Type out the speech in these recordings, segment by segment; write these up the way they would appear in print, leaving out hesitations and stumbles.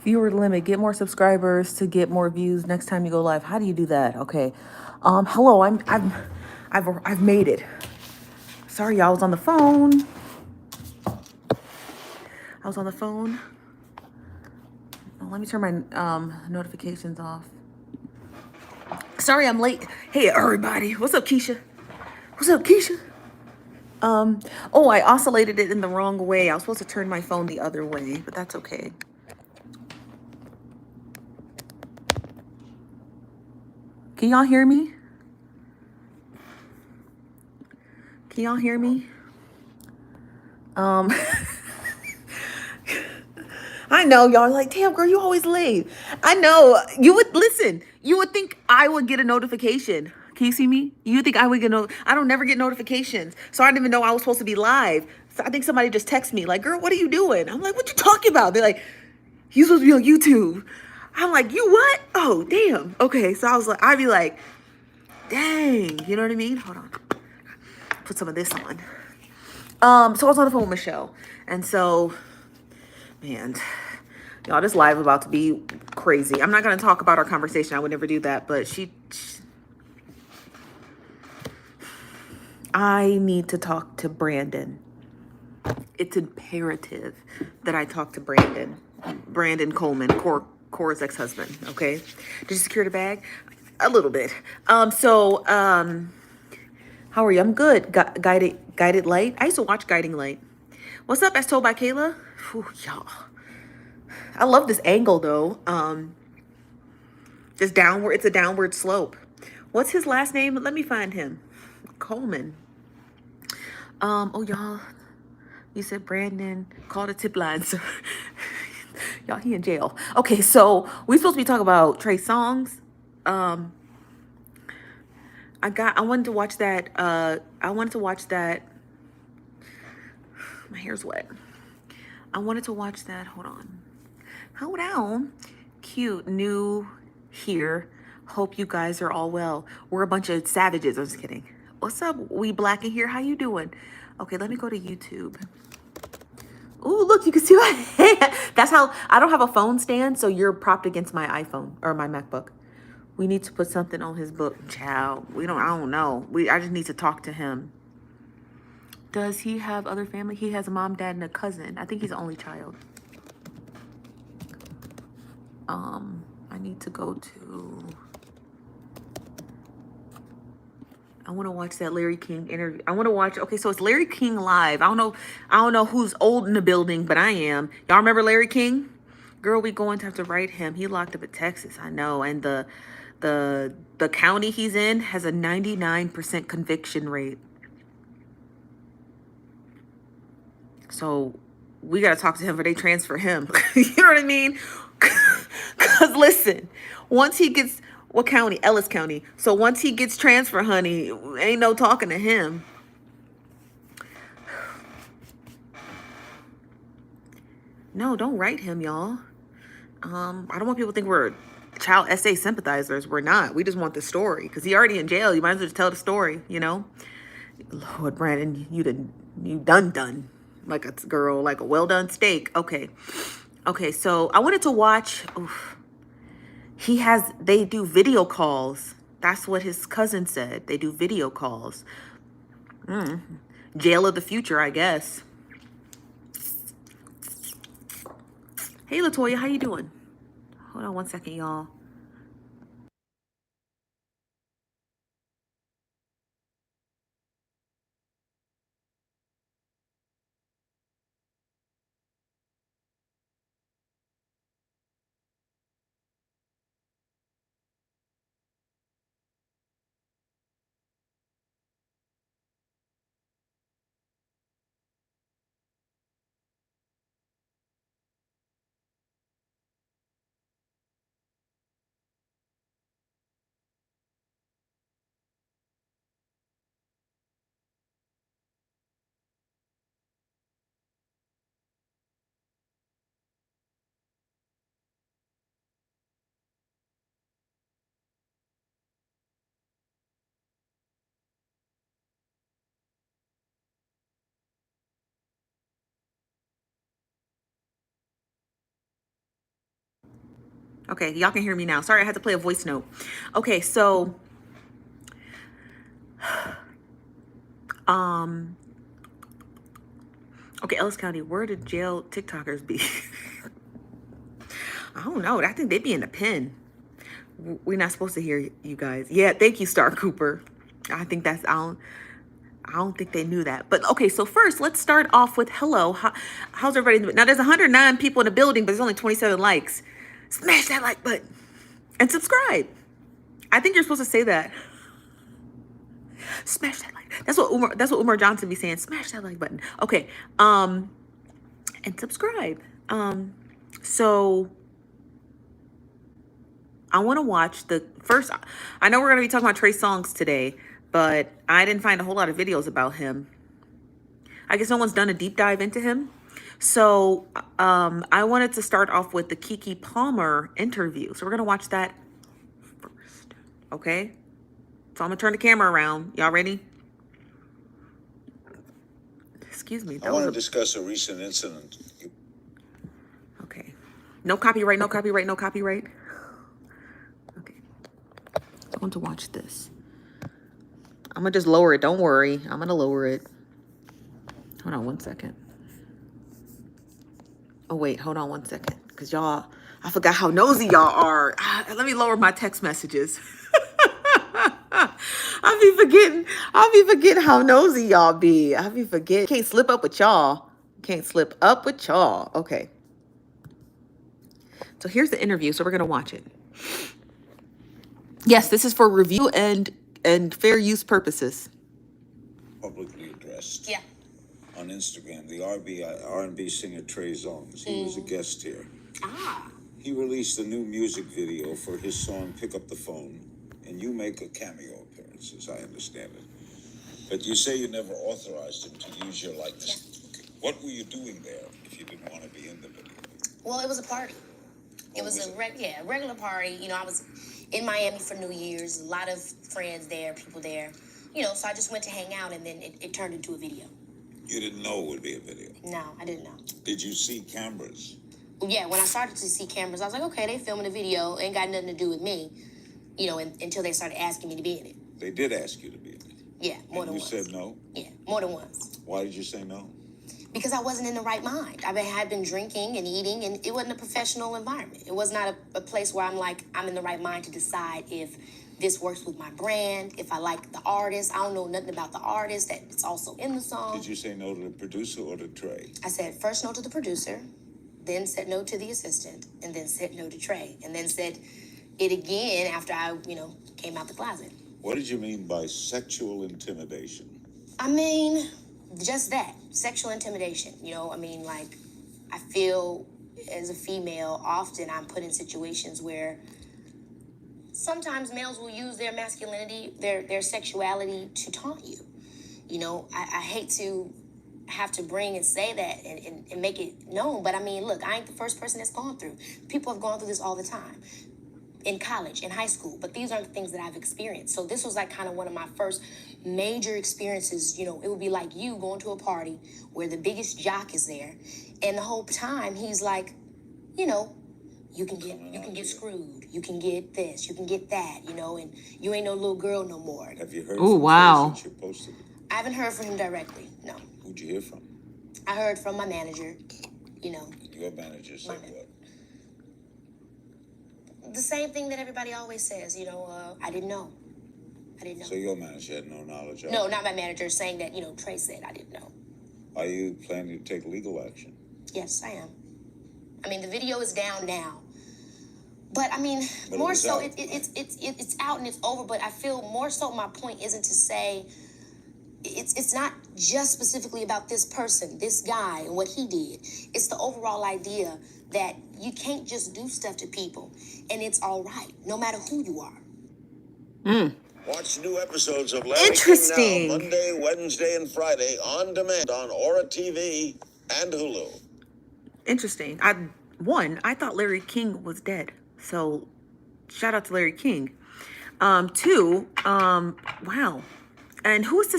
Viewer limit. Get more subscribers to get more views next time you go live. How do you do that? Okay. Hello. I've made it. Sorry, y'all. I was on the phone. Oh, let me turn my notifications off. Sorry, I'm late. Hey, everybody. What's up, Keisha? What's up, Keisha? Oh, I oscillated it in the wrong way. I was supposed to turn my phone the other way, but that's okay. Can y'all hear me? Can y'all hear me? I know y'all are like, damn girl, you always late. I know. You would listen, you would think I would get a notification. Can you see me? You think I would get I don't never get notifications. So I didn't even know I was supposed to be live. So I think somebody just texted me, like, girl, what are you doing? I'm like, what you talking about? They're like, you supposed to be on YouTube. I'm like, you what? Oh, damn. Okay. So I was like, I'd be like, dang, you know what I mean? Hold on. Put some of this on. So I was on the phone with Michelle. And so, man, y'all, this live is about to be crazy. I'm not going to talk about our conversation. I would never do that. But I need to talk to Brandon. It's imperative that I talk to Brandon. Brandon Coleman, Cora's ex-husband. Okay. Did you secure the bag? A little bit. How are you? I'm good. Guided Light. I used to watch Guiding Light. What's up, as told by Kayla? Whew, y'all. I love this angle though. This downward, it's a downward slope. What's his last name? Let me find him. Coleman. Oh y'all. You said Brandon called a tip line, so y'all, he in jail. Okay, so we supposed to be talking about Trey Songz. I wanted to watch that. My hair's wet. I wanted to watch that. Hold on. Hold on. Cute. New here. Hope you guys are all well. We're a bunch of savages. I'm just kidding. What's up? We black in here. How you doing? Okay, let me go to YouTube. Ooh, look, you can see my hand. That's how, I don't have a phone stand, so you're propped against my iPhone or my MacBook. We need to put something on his book. Child, I don't know. I just need to talk to him. Does he have other family? He has a mom, dad, and a cousin. I think he's the only child. I need to go to, I want to watch that Larry King interview. I want to watch, okay, so it's Larry King live. I don't know who's old in the building, but I am. Y'all remember Larry King? Girl, we going to have to write him. He locked up in Texas, I know. And the county he's in has a 99% conviction rate. So we got to talk to him before they transfer him. You know what I mean? Because listen, once he gets, what county? Ellis County. So once he gets transferred, honey, ain't no talking to him. No, don't write him, y'all. I don't want people to think we're child SA sympathizers. We're not. We just want the story. Because he already in jail. You might as well just tell the story, you know? Lord, Brandon, you done. Like a girl, like a well-done steak. Okay. Okay, so I wanted to watch... Oof. They do video calls. That's what his cousin said. They do video calls. Jail of the future, I guess. Hey, Latoya, how you doing? Hold on one second, y'all. Okay, y'all can hear me now. Sorry, I had to play a voice note. Okay, so okay, Ellis County, where did jail TikTokers be? I don't know. I think they'd be in the pen. We're not supposed to hear you guys. Yeah, thank you, Star Cooper. I think that's I don't think they knew that. But okay, so first let's start off with hello. How's everybody doing? Now there's 109 people in the building, but there's only 27 likes. Smash that like button and subscribe. I think you're supposed to say that. Smash that like. That's what Umar Johnson be saying. Smash that like button. Okay. And subscribe. So I want to watch the first. I know we're going to be talking about Trey Songz today, but I didn't find a whole lot of videos about him. I guess no one's done a deep dive into him. So I wanted to start off with the Keke Palmer interview. So we're going to watch that first. Okay? So I'm going to turn the camera around. Y'all ready? Excuse me. I want to discuss a recent incident. Okay. No copyright, no copyright, no copyright. Okay. I want to watch this. I'm going to just lower it. Don't worry. I'm going to lower it. Hold on 1 second. Oh, wait. Hold on 1 second. Because y'all, I forgot how nosy y'all are. Let me lower my text messages. I'll be forgetting how nosy y'all be. I'll be forgetting. Can't slip up with y'all. Can't slip up with y'all. Okay. So here's the interview. So we're going to watch it. Yes, this is for review and fair use purposes. Publicly addressed. Yeah. On Instagram, the R&B singer Trey Songz. He was a guest here. Ah. He released a new music video for his song "Pick Up the Phone," and you make a cameo appearance, as I understand it. But you say you never authorized him to use your likeness. Yeah. Okay. What were you doing there if you didn't want to be in the video? Well, it was a party. It was a regular party. You know, I was in Miami for New Year's. A lot of friends there, people there. You know, so I just went to hang out, and then it turned into a video. You didn't know it would be a video? No, I didn't know. Did you see cameras? Yeah, when I started to see cameras, I was like, okay, they filming a video. Ain't got nothing to do with me. You know, until they started asking me to be in it. They did ask you to be in it? Yeah, more than once. You said no? Yeah, more than once. Why did you say no? Because I wasn't in the right mind. I had been drinking and eating, and it wasn't a professional environment. It was not a place where I'm in the right mind to decide if this works with my brand, if I like the artist. I don't know nothing about the artist that it's also in the song. Did you say no to the producer or to Trey? I said first no to the producer, then said no to the assistant, and then said no to Trey, and then said it again after I, came out the closet. What did you mean by sexual intimidation? I mean, just that, sexual intimidation. I feel as a female, often I'm put in situations where sometimes males will use their masculinity, their sexuality to taunt you. I hate to have to bring and say that and make it known, but I mean, look, I ain't the first person that's gone through. People have gone through this all the time. In college, in high school, but these aren't the things that I've experienced. So this was like kind of one of my first major experiences. It would be like you going to a party where the biggest jock is there, and the whole time he's like, you can get screwed, you can get this, you can get that, and you ain't no little girl no more. Have you heard from Trey since you posted it? I haven't heard from him directly, no. Who'd you hear from? I heard from my manager, Your manager said what? The same thing that everybody always says, I didn't know. So your manager had no knowledge of it? No, not my manager, saying that, Trey said I didn't know. Are you planning to take legal action? Yes, I am. I mean, the video is down now. But I mean, but more so, out. it's out and it's over. But I feel more so my point isn't to say it's not just specifically about this person, this guy, and what he did. It's the overall idea that you can't just do stuff to people, and it's all right, no matter who you are. Watch new episodes of Larry Interesting. King now, Monday, Wednesday, and Friday on demand on Aura TV and Hulu. Interesting. I thought Larry King was dead. So shout out to Larry King. Two, wow. And who's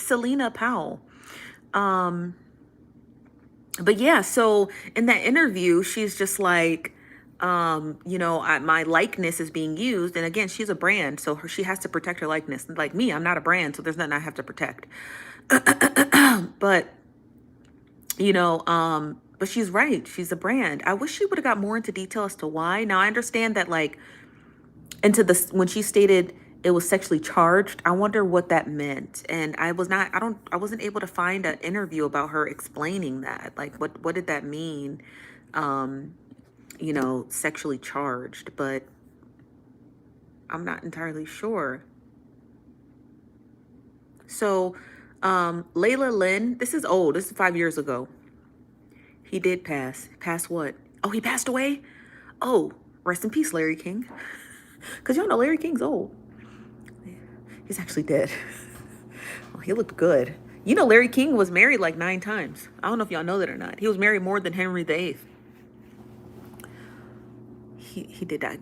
Selena Powell? But yeah, so in that interview, she's just like, my likeness is being used. And again, she's a brand, so she has to protect her likeness. Like me, I'm not a brand, so there's nothing I have to protect. But, but she's right. She's a brand. I wish she would have got more into detail as to why. Now I understand that when she stated it was sexually charged, I wonder what that meant. And I wasn't able to find an interview about her explaining that. Like what did that mean? Sexually charged, but I'm not entirely sure. So, Layla Lynn, this is old. This is 5 years ago. He did pass. Pass what? Oh, he passed away? Oh, rest in peace, Larry King. Because y'all know Larry King's old. He's actually dead. Oh, he looked good. Larry King was married like 9 times. I don't know if y'all know that or not. He was married more than Henry VIII. He did that.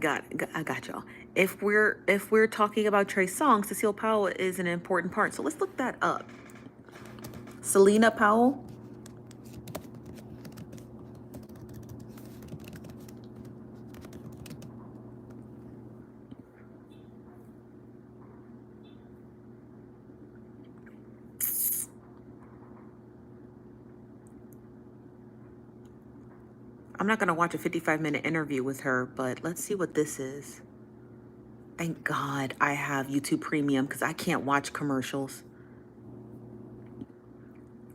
I got y'all. If we're talking about Trey Songz, Selena Powell is an important part. So let's look that up. Selena Powell. I'm not going to watch a 55-minute interview with her, but let's see what this is. Thank God I have YouTube Premium because I can't watch commercials.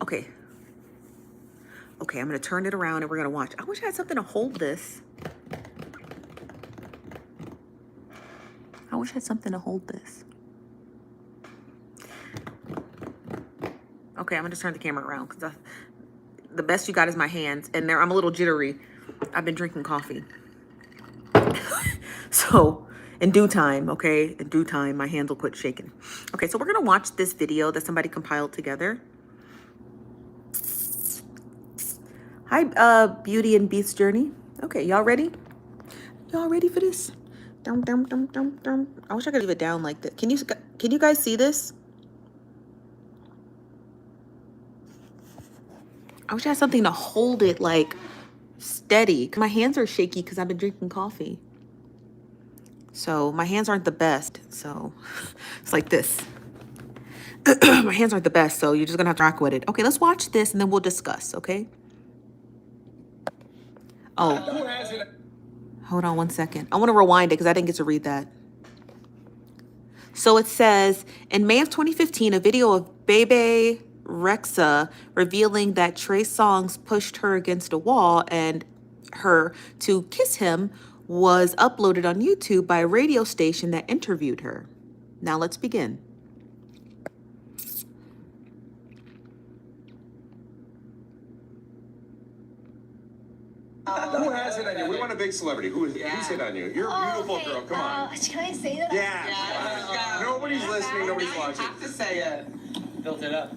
Okay, I'm going to turn it around and we're going to watch. I wish I had something to hold this. Okay, I'm going to turn the camera around because the best you got is my hands. And I'm a little jittery. I've been drinking coffee. So in due time, my hands will quit shaking. Okay, so we're going to watch this video that somebody compiled together. Hi, Beauty and Beast Journey. Okay, y'all ready? Y'all ready for this? Dum, dum, dum, dum, dum. I wish I could leave it down like that. Can you guys see this? I wish I had something to hold it like steady. My hands are shaky because I've been drinking coffee. So my hands aren't the best. So it's like this. My hands aren't the best, so you're just gonna have to rock with it. Okay, let's watch this and then we'll discuss, okay? Oh, hold on one second. I want to rewind it because I didn't get to read that. So it says, in May of 2015, a video of Bebe Rexha revealing that Trey Songz pushed her against a wall and her to kiss him was uploaded on YouTube by a radio station that interviewed her. Now let's begin. Who has it on you? We want a big celebrity. Who's it on you? You're a beautiful girl. Come on. Can I say that? Yeah. Nobody's listening. Nobody's watching. You have to say it. Built it up.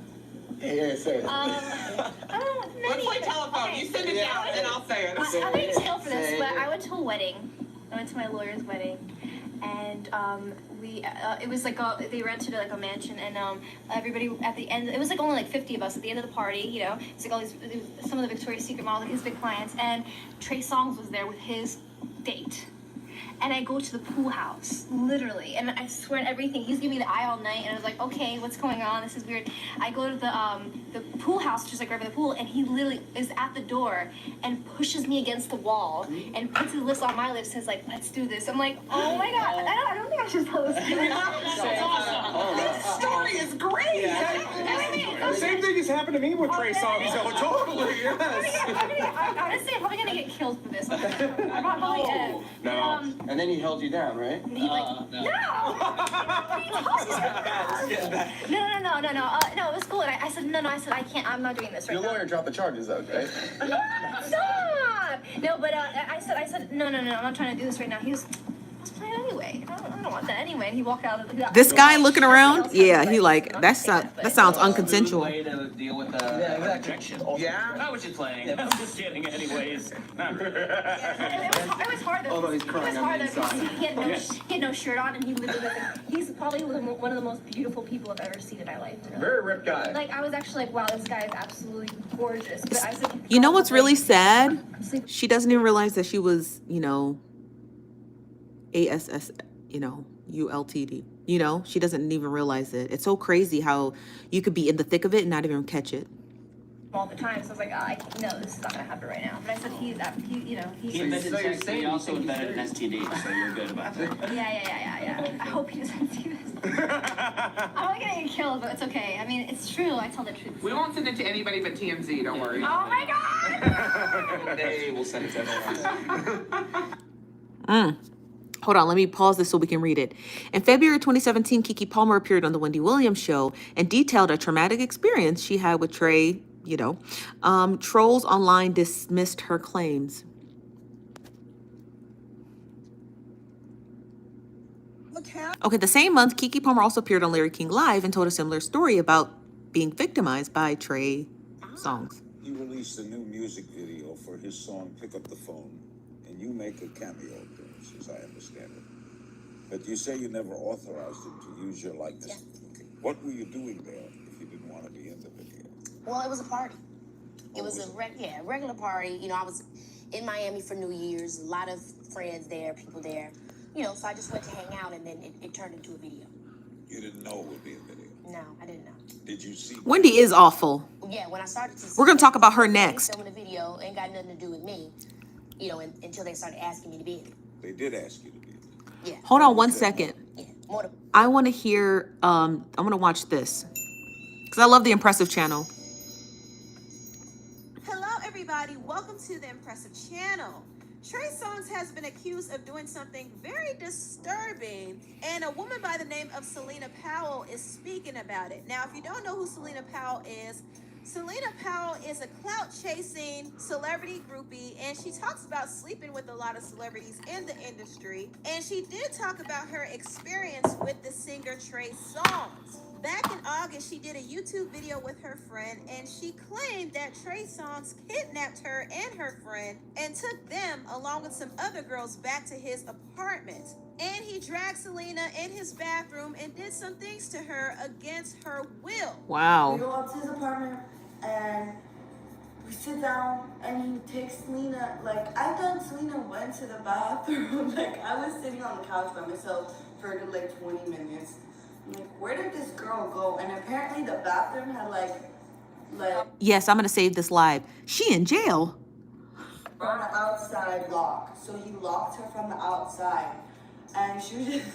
Yeah, say it. Let's play telephone. Okay. You send it down, and I'll say it. I'm going to tell for this, but I went to a wedding. I went to my lawyer's wedding, and it was like they rented like a mansion, and everybody at the end, it was like only like 50 of us at the end of the party, it's like all these, some of the Victoria's Secret models, like his big clients, and Trey Songz was there with his date. And I go to the pool house, literally, and I swear on everything, he's giving me the eye all night, and I was like, okay, what's going on? This is weird. I go to the pool house, just like right by the pool, and he literally is at the door and pushes me against the wall and puts his lips on my lips and is like, let's do this. I'm like, oh my God, I don't think I should tell this story. That's awesome. This story is great. The same thing has happened to me with Trey Songz. So totally, yes. Honestly, I'm probably gonna get killed for this. I probably am. No. And then he held you down, right? He like, no. No, it was cool. And I said, no, I can't, I'm not doing this right Your now. lawyer dropped the charges, though, right? Stop! No, but I said, no, I'm not trying to do this right now. He was, let's play it anyway. don't want that anyway. And he walked out of the. This guy looking around, yeah, he like that sounds unconsensual. Way to deal with the rejection. Yeah, I was just playing. I'm just kidding, anyways. It was hard though. Although he's crying on the inside. He had no shirt on, and he's probably one of the most beautiful people I've ever seen in my life. Very ripped guy. Like I was actually like, wow, this guy is absolutely gorgeous. But I said, You know what's really sad? She doesn't even realize that she was, ASS, ULTD. She doesn't even realize it. It's so crazy how you could be in the thick of it and not even catch it. all the time. So I was like, no, this is not gonna happen right now. But I said he invented sex, but he also invented an STD, so you're good about that. Yeah. I hope he doesn't see this. I'm gonna get killed, but it's okay. I mean, it's true. I tell the truth. We won't send it to anybody but TMZ. Don't worry. Oh my god! They will send it to everyone. Hold on, let me pause this so we can read it. In February 2017, Keke Palmer appeared on the Wendy Williams show and detailed a traumatic experience she had with Trey. Trolls online dismissed her claims. Okay, the same month, Keke Palmer also appeared on Larry King Live and told a similar story about being victimized by Trey Songz. He released a new music video for his song Pick Up the Phone, and you make a cameo appearance, as I understand it. But you say you never authorized him to use your likeness. Yeah. Okay. What were you doing there if you didn't want to be in the video? Well, it was a party. It was a regular party. I was in Miami for New Year's. A lot of friends there, people there. So I just went to hang out, and then it turned into a video. You didn't know it would be a video? No, I didn't know. Did you see? Wendy is awful. Yeah, when I started to see We're going to talk about her next. filming the video ain't got nothing to do with me, until they started asking me to be in it. They did ask you to be in it. Yeah. Hold on one second. Yeah, more to... I want to hear, I'm going to watch this because I love the Impressive channel. Hello, everybody. Welcome to the Impressive channel. Trey Songz has been accused of doing something very disturbing, and a woman by the name of Selena Powell is speaking about it. Now, if you don't know who Selena Powell is a clout-chasing celebrity groupie, and she talks about sleeping with a lot of celebrities in the industry, and she did talk about her experience with the singer Trey Songz. Back in August, she did a YouTube video with her friend, and she claimed that Trey Songz kidnapped her and her friend and took them, along with some other girls, back to his apartment. And he dragged Selena in his bathroom and did some things to her against her will. Wow. We go up to his apartment, and we sit down, and he takes Selena. I thought Selena went to the bathroom. I was sitting on the couch by myself for 20 minutes. Where did this girl go? And apparently the bathroom had Yes, I'm gonna save this live. She in jail. On the outside lock. So he locked her from the outside. And she was just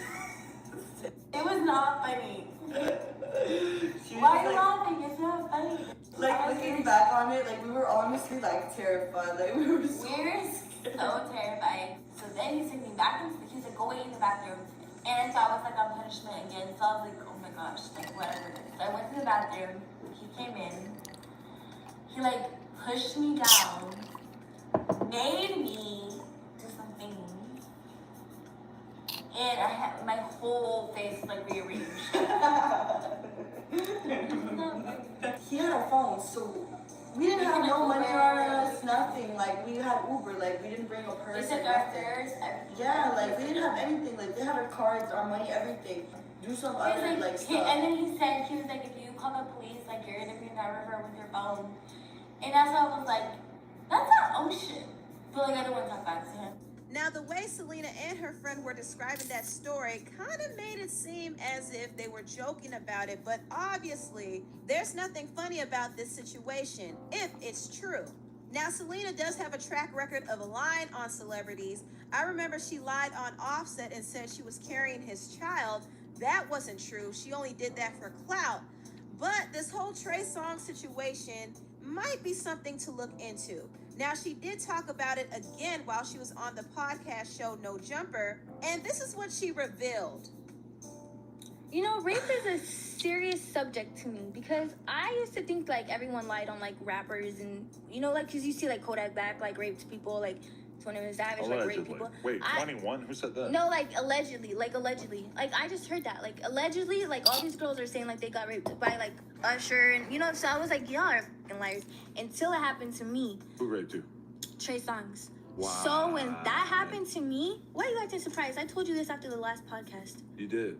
it was not funny. Why are you laughing? It's not funny. Looking back on it, we were honestly terrified. We were so terrified. So then he took me back into he said, go wait in the bathroom. And so I was on punishment again. So I was like, oh my gosh, whatever. So I went to the bathroom. He came in. He pushed me down, made me do something, and I had my whole face rearranged. He had a phone, so we didn't have no money on us, nothing. We had Uber, we didn't bring a purse. They took our fares, everything. Yeah, we didn't have anything. They had our cards, our money, everything. Do some other stuff. And then he was like, if you call the police, you're gonna be in the river with your phone. And that's how I was like, that's not ocean. But I don't want to talk back to him. Now, the way Selena and her friend were describing that story kind of made it seem as if they were joking about it, but obviously, there's nothing funny about this situation, if it's true. Now, Selena does have a track record of lying on celebrities. I remember she lied on Offset and said she was carrying his child. That wasn't true. She only did that for clout. But this whole Trey Songz situation might be something to look into. Now, she did talk about it again while she was on the podcast show No Jumper, and this is what she revealed. Rape is a serious subject to me because I used to think everyone lied on rappers and because you see Kodak Black raped people 21 is savage, like rape people. Wait, 21? Who said that? No, like allegedly. Like I just heard that. Like allegedly, like all these girls are saying like they got raped by like Usher and so I was like, y'all are fucking liars. Until it happened to me. Who raped you? Trey Songz. Wow. So when that happened to me, why are you acting surprised? I told you this after the last podcast. You did.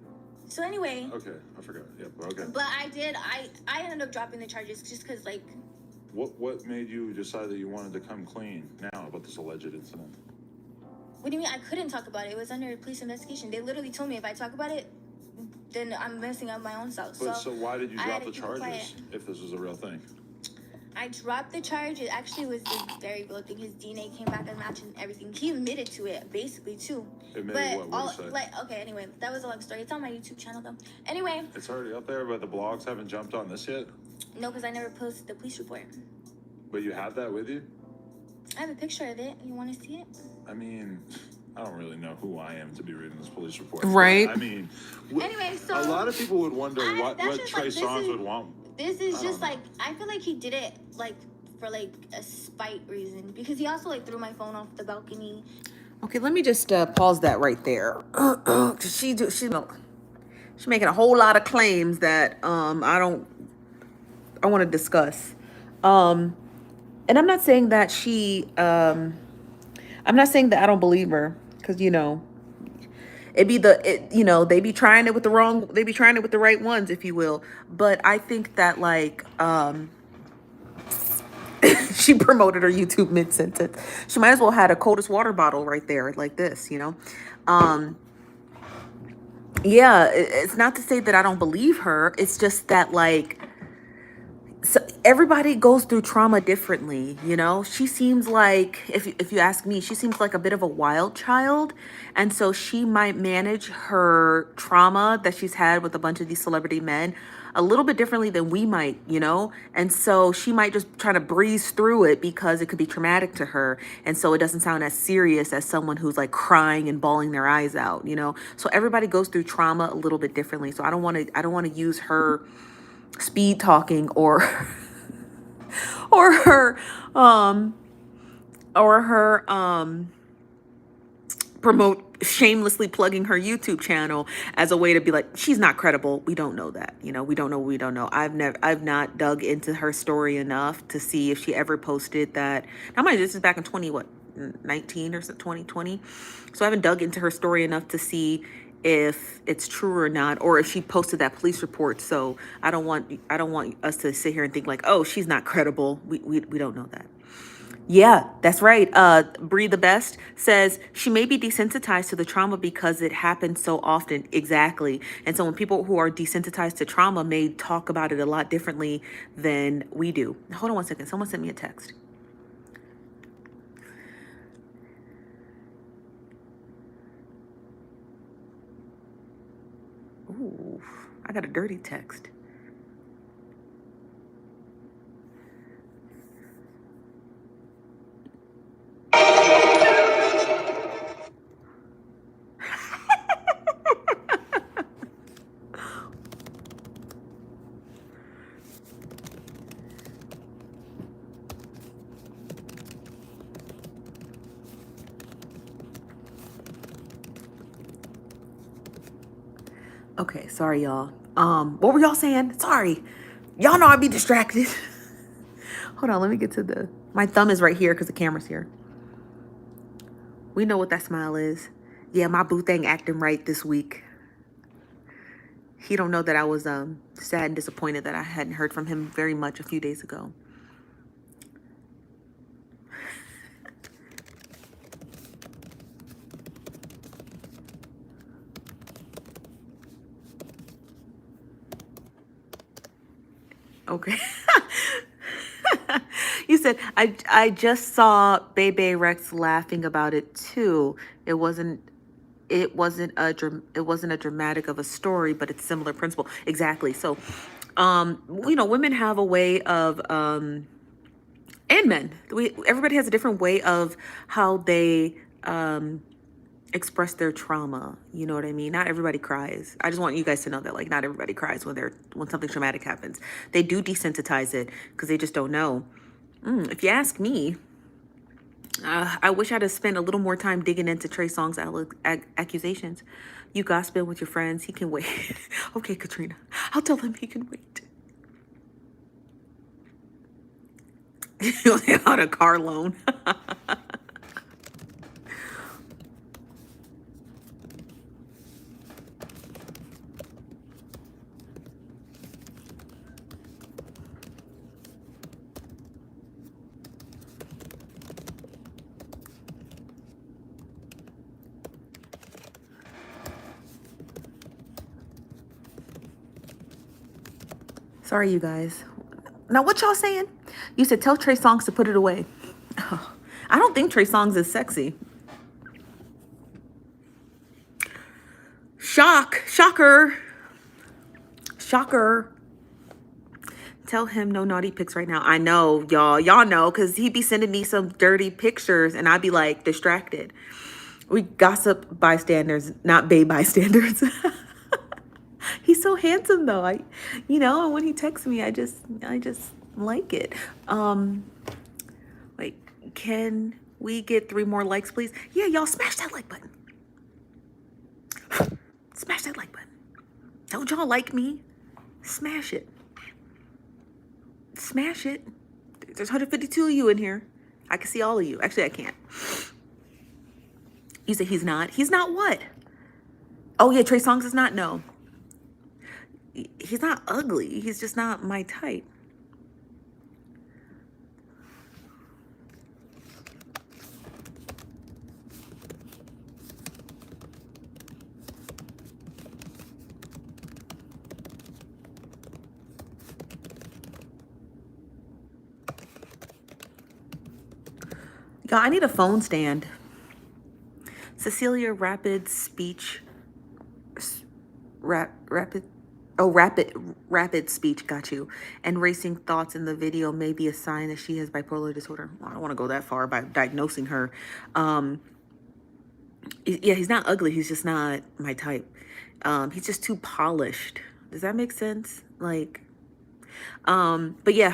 So anyway. Okay, I forgot. Yep, okay. But I ended up dropping the charges just because like. What made you decide that you wanted to come clean now about this alleged incident? What do you mean? I couldn't talk about it. It was under police investigation. They literally told me if I talk about it, then I'm messing up my own self. But so why did you drop the charges if this was a real thing? I dropped the charge. It actually was a very real thing. His DNA came back and matching everything. He admitted to it, basically, too. Admitted what? Okay, anyway, that was a long story. It's on my YouTube channel, though. Anyway. It's already up there, but the blogs haven't jumped on this yet? No, because I never posted the police report. But you have that with you? I have a picture of it. You want to see it? I mean, I don't really know who I am to be reading this police report. Right. I mean, anyway, so a lot of people would wonder what Trey Songz would want. This is just like, I feel like he did it like for like a spite reason because he also like threw my phone off the balcony. Okay, let me just pause that right there. She's making a whole lot of claims that I want to discuss. And I'm not saying that I'm not saying that I don't believe her, because they be trying it with the right ones, if you will. But I think that like she promoted her YouTube mid-sentence. She might as well had a coldest water bottle right there like this, yeah, it's not to say that I don't believe her. It's just that like, so everybody goes through trauma differently, She seems like, if you ask me, she seems like a bit of a wild child. And so she might manage her trauma that she's had with a bunch of these celebrity men a little bit differently than we might, And so she might just try to breeze through it because it could be traumatic to her. And so it doesn't sound as serious as someone who's like crying and bawling their eyes out, So everybody goes through trauma a little bit differently. So I don't want to use her speed talking or her shamelessly plugging her YouTube channel as a way to be like, she's not credible. We don't know that, we don't know. I've not dug into her story enough to see if she ever posted that. Now mind you, this is back in 2019 or 2020. So I haven't dug into her story enough to see if it's true or not, or if she posted that police report. So I don't want us to sit here and think like, oh, she's not credible. We don't know that. Yeah, that's right. Breathe the Best says she may be desensitized to the trauma because it happens so often. Exactly. And so when people who are desensitized to trauma may talk about it a lot differently than we do. Hold on one second. Someone sent me a text. Ooh, I got a dirty text. Okay, sorry, y'all. What were y'all saying? Sorry. Y'all know I'd be distracted. Hold on, let me get to my thumb is right here because the camera's here. We know what that smile is. Yeah, my boo thing acting right this week. He don't know that I was sad and disappointed that I hadn't heard from him very much a few days ago. Okay. You said, I just saw Bebe Rex laughing about it too. It wasn't a dramatic of a story, but it's similar principle. Exactly. So, women have a way of, and men, everybody has a different way of how they, express their trauma. You know what I mean? Not everybody cries. I just want you guys to know that, like, not everybody cries when something traumatic happens. They do desensitize it because they just don't know. If you ask me, I wish I'd have spent a little more time digging into Trey Songz accusations. You gossiping with your friends. He can wait. Okay, Katrina. I'll tell him he can wait. He'll on a car loan. Sorry, you guys. Now, what y'all saying? You said tell Trey Songz to put it away. I don't think Trey Songz is sexy. Shocker. Tell him no naughty pics right now. I know, y'all know, because he be sending me some dirty pictures and I'd be like distracted. We gossip bystanders, not bae bystanders. He's so handsome though. And when he texts me, I just like it. Wait, can we get 3 more likes, please? Yeah, y'all smash that like button. Smash that like button. Don't y'all like me? Smash it. Smash it. There's 152 of you in here. I can see all of you. Actually, I can't. You say he's not. He's not what? Oh yeah, Trey Songz is not. No. He's not ugly. He's just not my type. Y'all, I need a phone stand. Cecilia, rapid speech. Rapid speech, got you. And racing thoughts in the video may be a sign that she has bipolar disorder. Well, I don't want to go that far by diagnosing her. Yeah, he's not ugly. He's just not my type. He's just too polished. Does that make sense? Like, but yeah,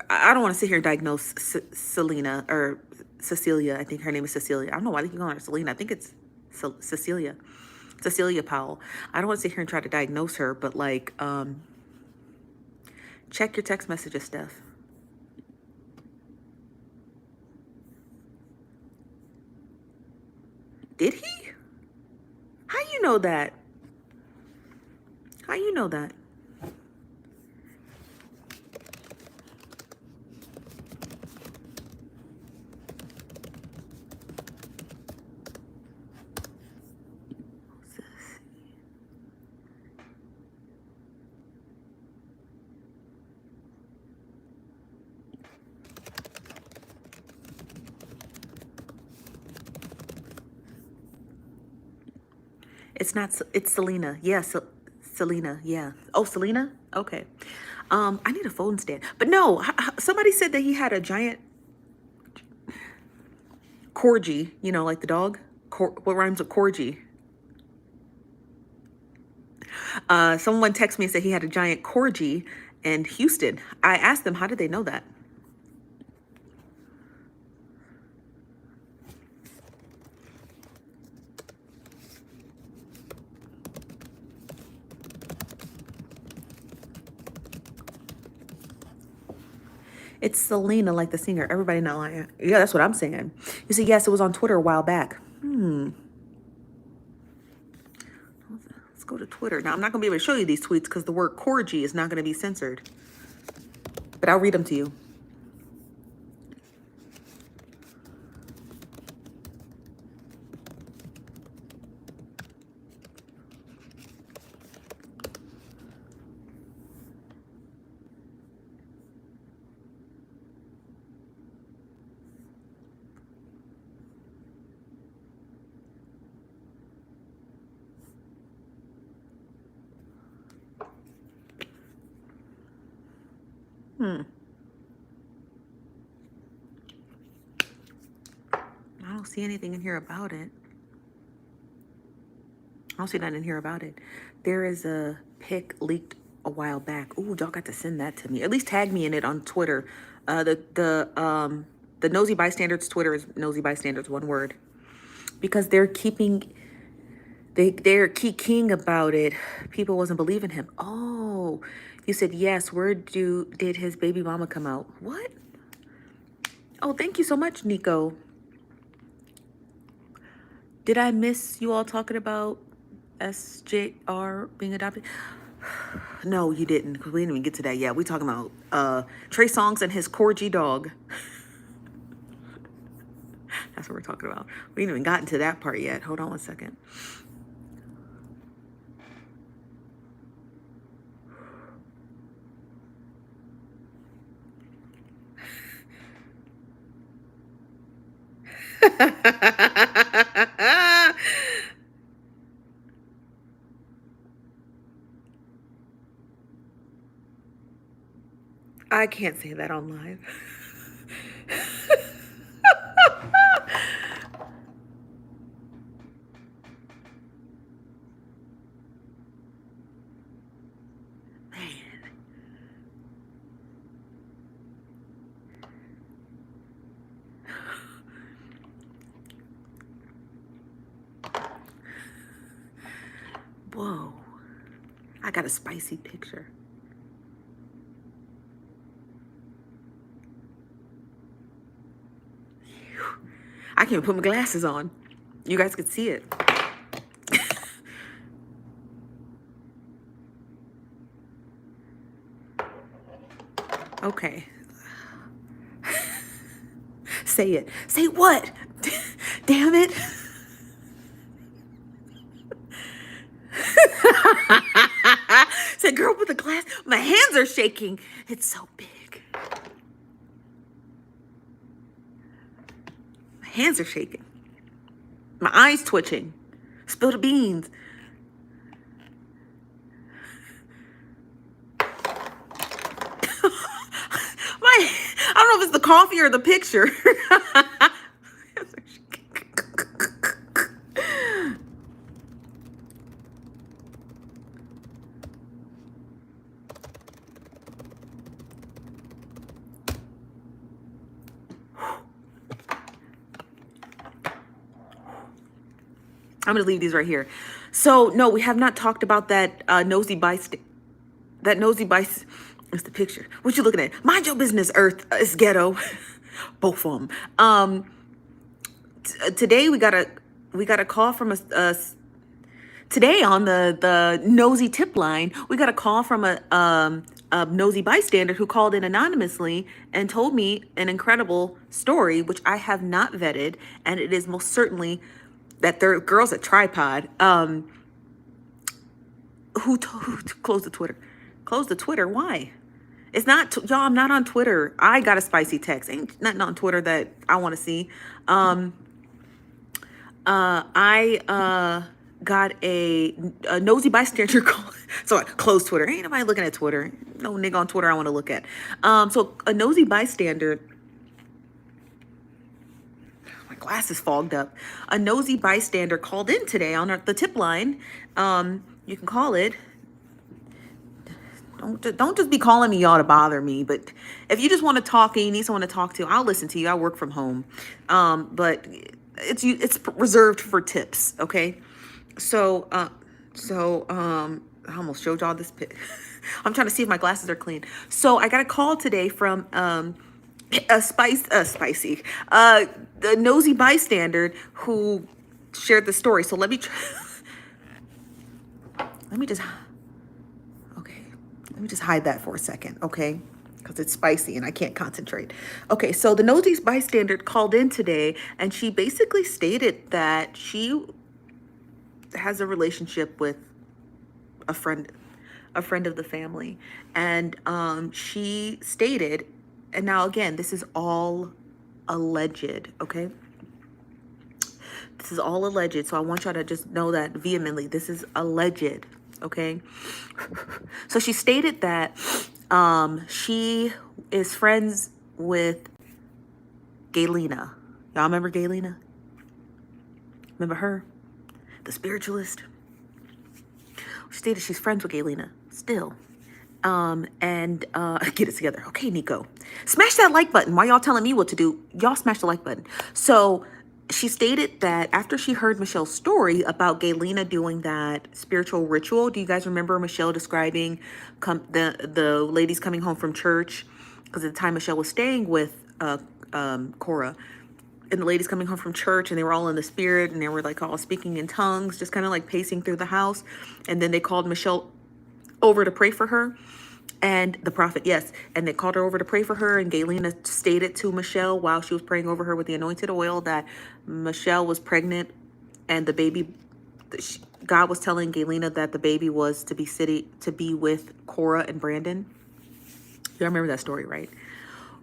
I don't want to sit here and diagnose Selena or Cecilia. I think her name is Cecilia. I don't know why they keep calling her Selena. I think it's Cecilia Powell. I don't want to sit here and try to diagnose her, but like, check your text messages, Steph. Did he? How you know that? How you know that? It's Selena. Yeah, Selena. Yeah. Oh, Selena? Okay. I need a phone stand. But no, somebody said that he had a giant corgi, like the dog. What rhymes with corgi? Someone texted me and said he had a giant corgi in Houston. I asked them, how did they know that? It's Selena, like the singer. Everybody not lying. Yeah, that's what I'm saying. You see, yes, it was on Twitter a while back. Let's go to Twitter. Now, I'm not going to be able to show you these tweets because the word corgi is not going to be censored. But I'll read them to you. I don't see anything in here about it. I don't see nothing in here about it. There is a pic leaked a while back. Ooh, y'all got to send that to me. At least tag me in it on Twitter. The nosy bystanders Twitter is nosy bystanders, one word, because they're king about it. People wasn't believing him. Oh, you said yes. Where did his baby mama come out? What? Oh, thank you so much, Nico. Did I miss you all talking about SJR being adopted? No, you didn't, because we didn't even get to that yet. We talking about Trey Songz and his corgi dog. That's what we're talking about. We ain't even gotten to that part yet. Hold on one second. I can't say that on live. Whoa, I got a spicy picture. I can't even put my glasses on. You guys could see it. Okay. Say it. Say what? Damn it. Said girl with the glass. My hands are shaking. It's so big. My hands are shaking. My eyes twitching. Spill the beans. I don't know if it's the coffee or the picture. I'm gonna leave these right here. So no, we have not talked about that nosy bystander. It's the picture. What you looking at? Mind your business, Earth. It's ghetto. Both of them. Today we got a call from today on the nosy tip line. We got a call from a nosy bystander who called in anonymously and told me an incredible story, which I have not vetted, and it is most certainly that there are girls at Tripod. Who closed the Twitter? Close the Twitter? Why? It's not, y'all, I'm not on Twitter. I got a spicy text. Ain't nothing on Twitter that I want to see. I got a nosy bystander call. So I closed Twitter. Ain't nobody looking at Twitter. No nigga on Twitter I want to look at. So a nosy bystander, my glasses fogged up. A nosy bystander called in today on the tip line. You can call it. Don't just be calling me y'all to bother me, but if you just want to talk and you need someone to talk to, I'll listen to you. I work from home. But it's reserved for tips, okay? So I almost showed y'all this pic. I'm trying to see if my glasses are clean. So I got a call today from the nosy bystander who shared the story. So let me just hide that for a second, okay? Because it's spicy and I can't concentrate. Okay, so the nosy bystander called in today and she basically stated that she has a relationship with a friend of the family. And she stated, and now again, this is all alleged, okay? This is all alleged, so I want y'all to just know that vehemently. This is alleged, okay? So she stated that she is friends with Galina. Y'all remember Galina? Remember her? The spiritualist? She stated she's friends with Galina still. and get it together. Okay, Nico. Smash that like button. Why y'all telling me what to do? Y'all smash the like button. So she stated that after she heard Michelle's story about Galina doing that spiritual ritual, do you guys remember Michelle describing the ladies coming home from church? Because at the time Michelle was staying with Cora, and the ladies coming home from church, and they were all in the spirit, and they were like all speaking in tongues, just kind of like pacing through the house. And then they called Michelle over to pray for her. And the prophet, yes. And they called her over to pray for her. And Galina stated to Michelle while she was praying over her with the anointed oil that Michelle was pregnant, and the baby, God was telling Galina that the baby was to be with Cora and Brandon. You remember that story, right?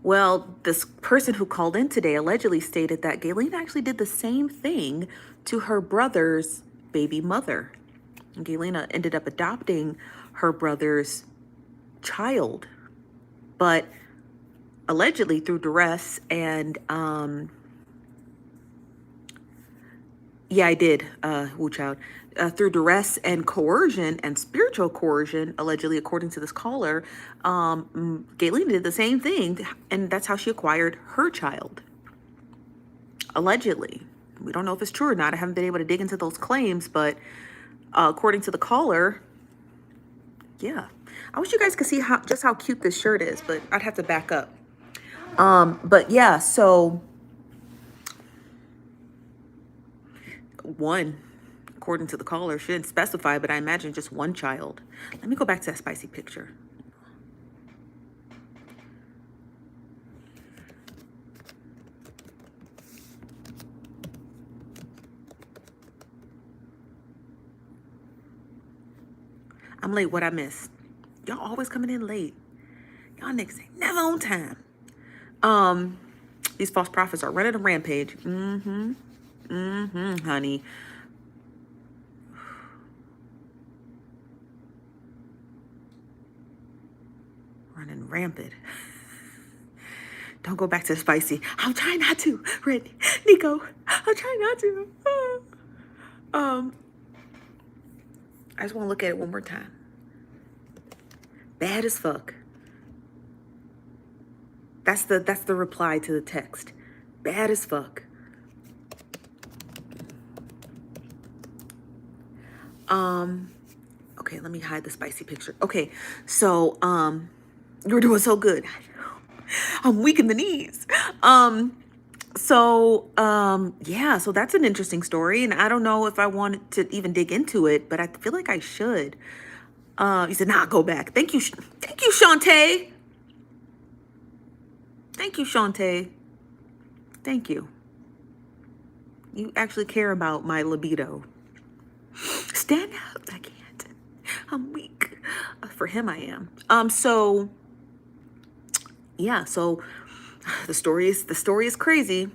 Well, this person who called in today allegedly stated that Galina actually did the same thing to her brother's baby mother. And Galina ended up adopting her brother's child, but allegedly through duress and yeah, I did, woo child, through duress and coercion and spiritual coercion, allegedly, according to this caller, Galina did the same thing, and that's how she acquired her child. Allegedly. We don't know if it's true or not. I haven't been able to dig into those claims, but according to the caller, yeah. I wish you guys could see just how cute this shirt is, but I'd have to back up. But yeah, so one, according to the caller, she didn't specify, but I imagine just one child. Let me go back to that spicy picture. I'm late. What I missed? Y'all always coming in late. Y'all niggas ain't never on time. These false prophets are running a rampage. Honey. Running rampant. Don't go back to the spicy. I'm trying not to, Red. Nico, I'm trying not to. I just want to look at it one more time. Bad as fuck. That's the reply to the text. Bad as fuck. Okay, let me hide the spicy picture. Okay, so you're doing so good. I'm weak in the knees. Yeah, so that's an interesting story, and I don't know if I wanted to even dig into it, but I feel like I should. He said, nah, go back. Thank you, Shantae. Thank you, Shantae. Thank you. You actually care about my libido. Stand up. I can't. I'm weak. For him, I am. So yeah, so the story is crazy.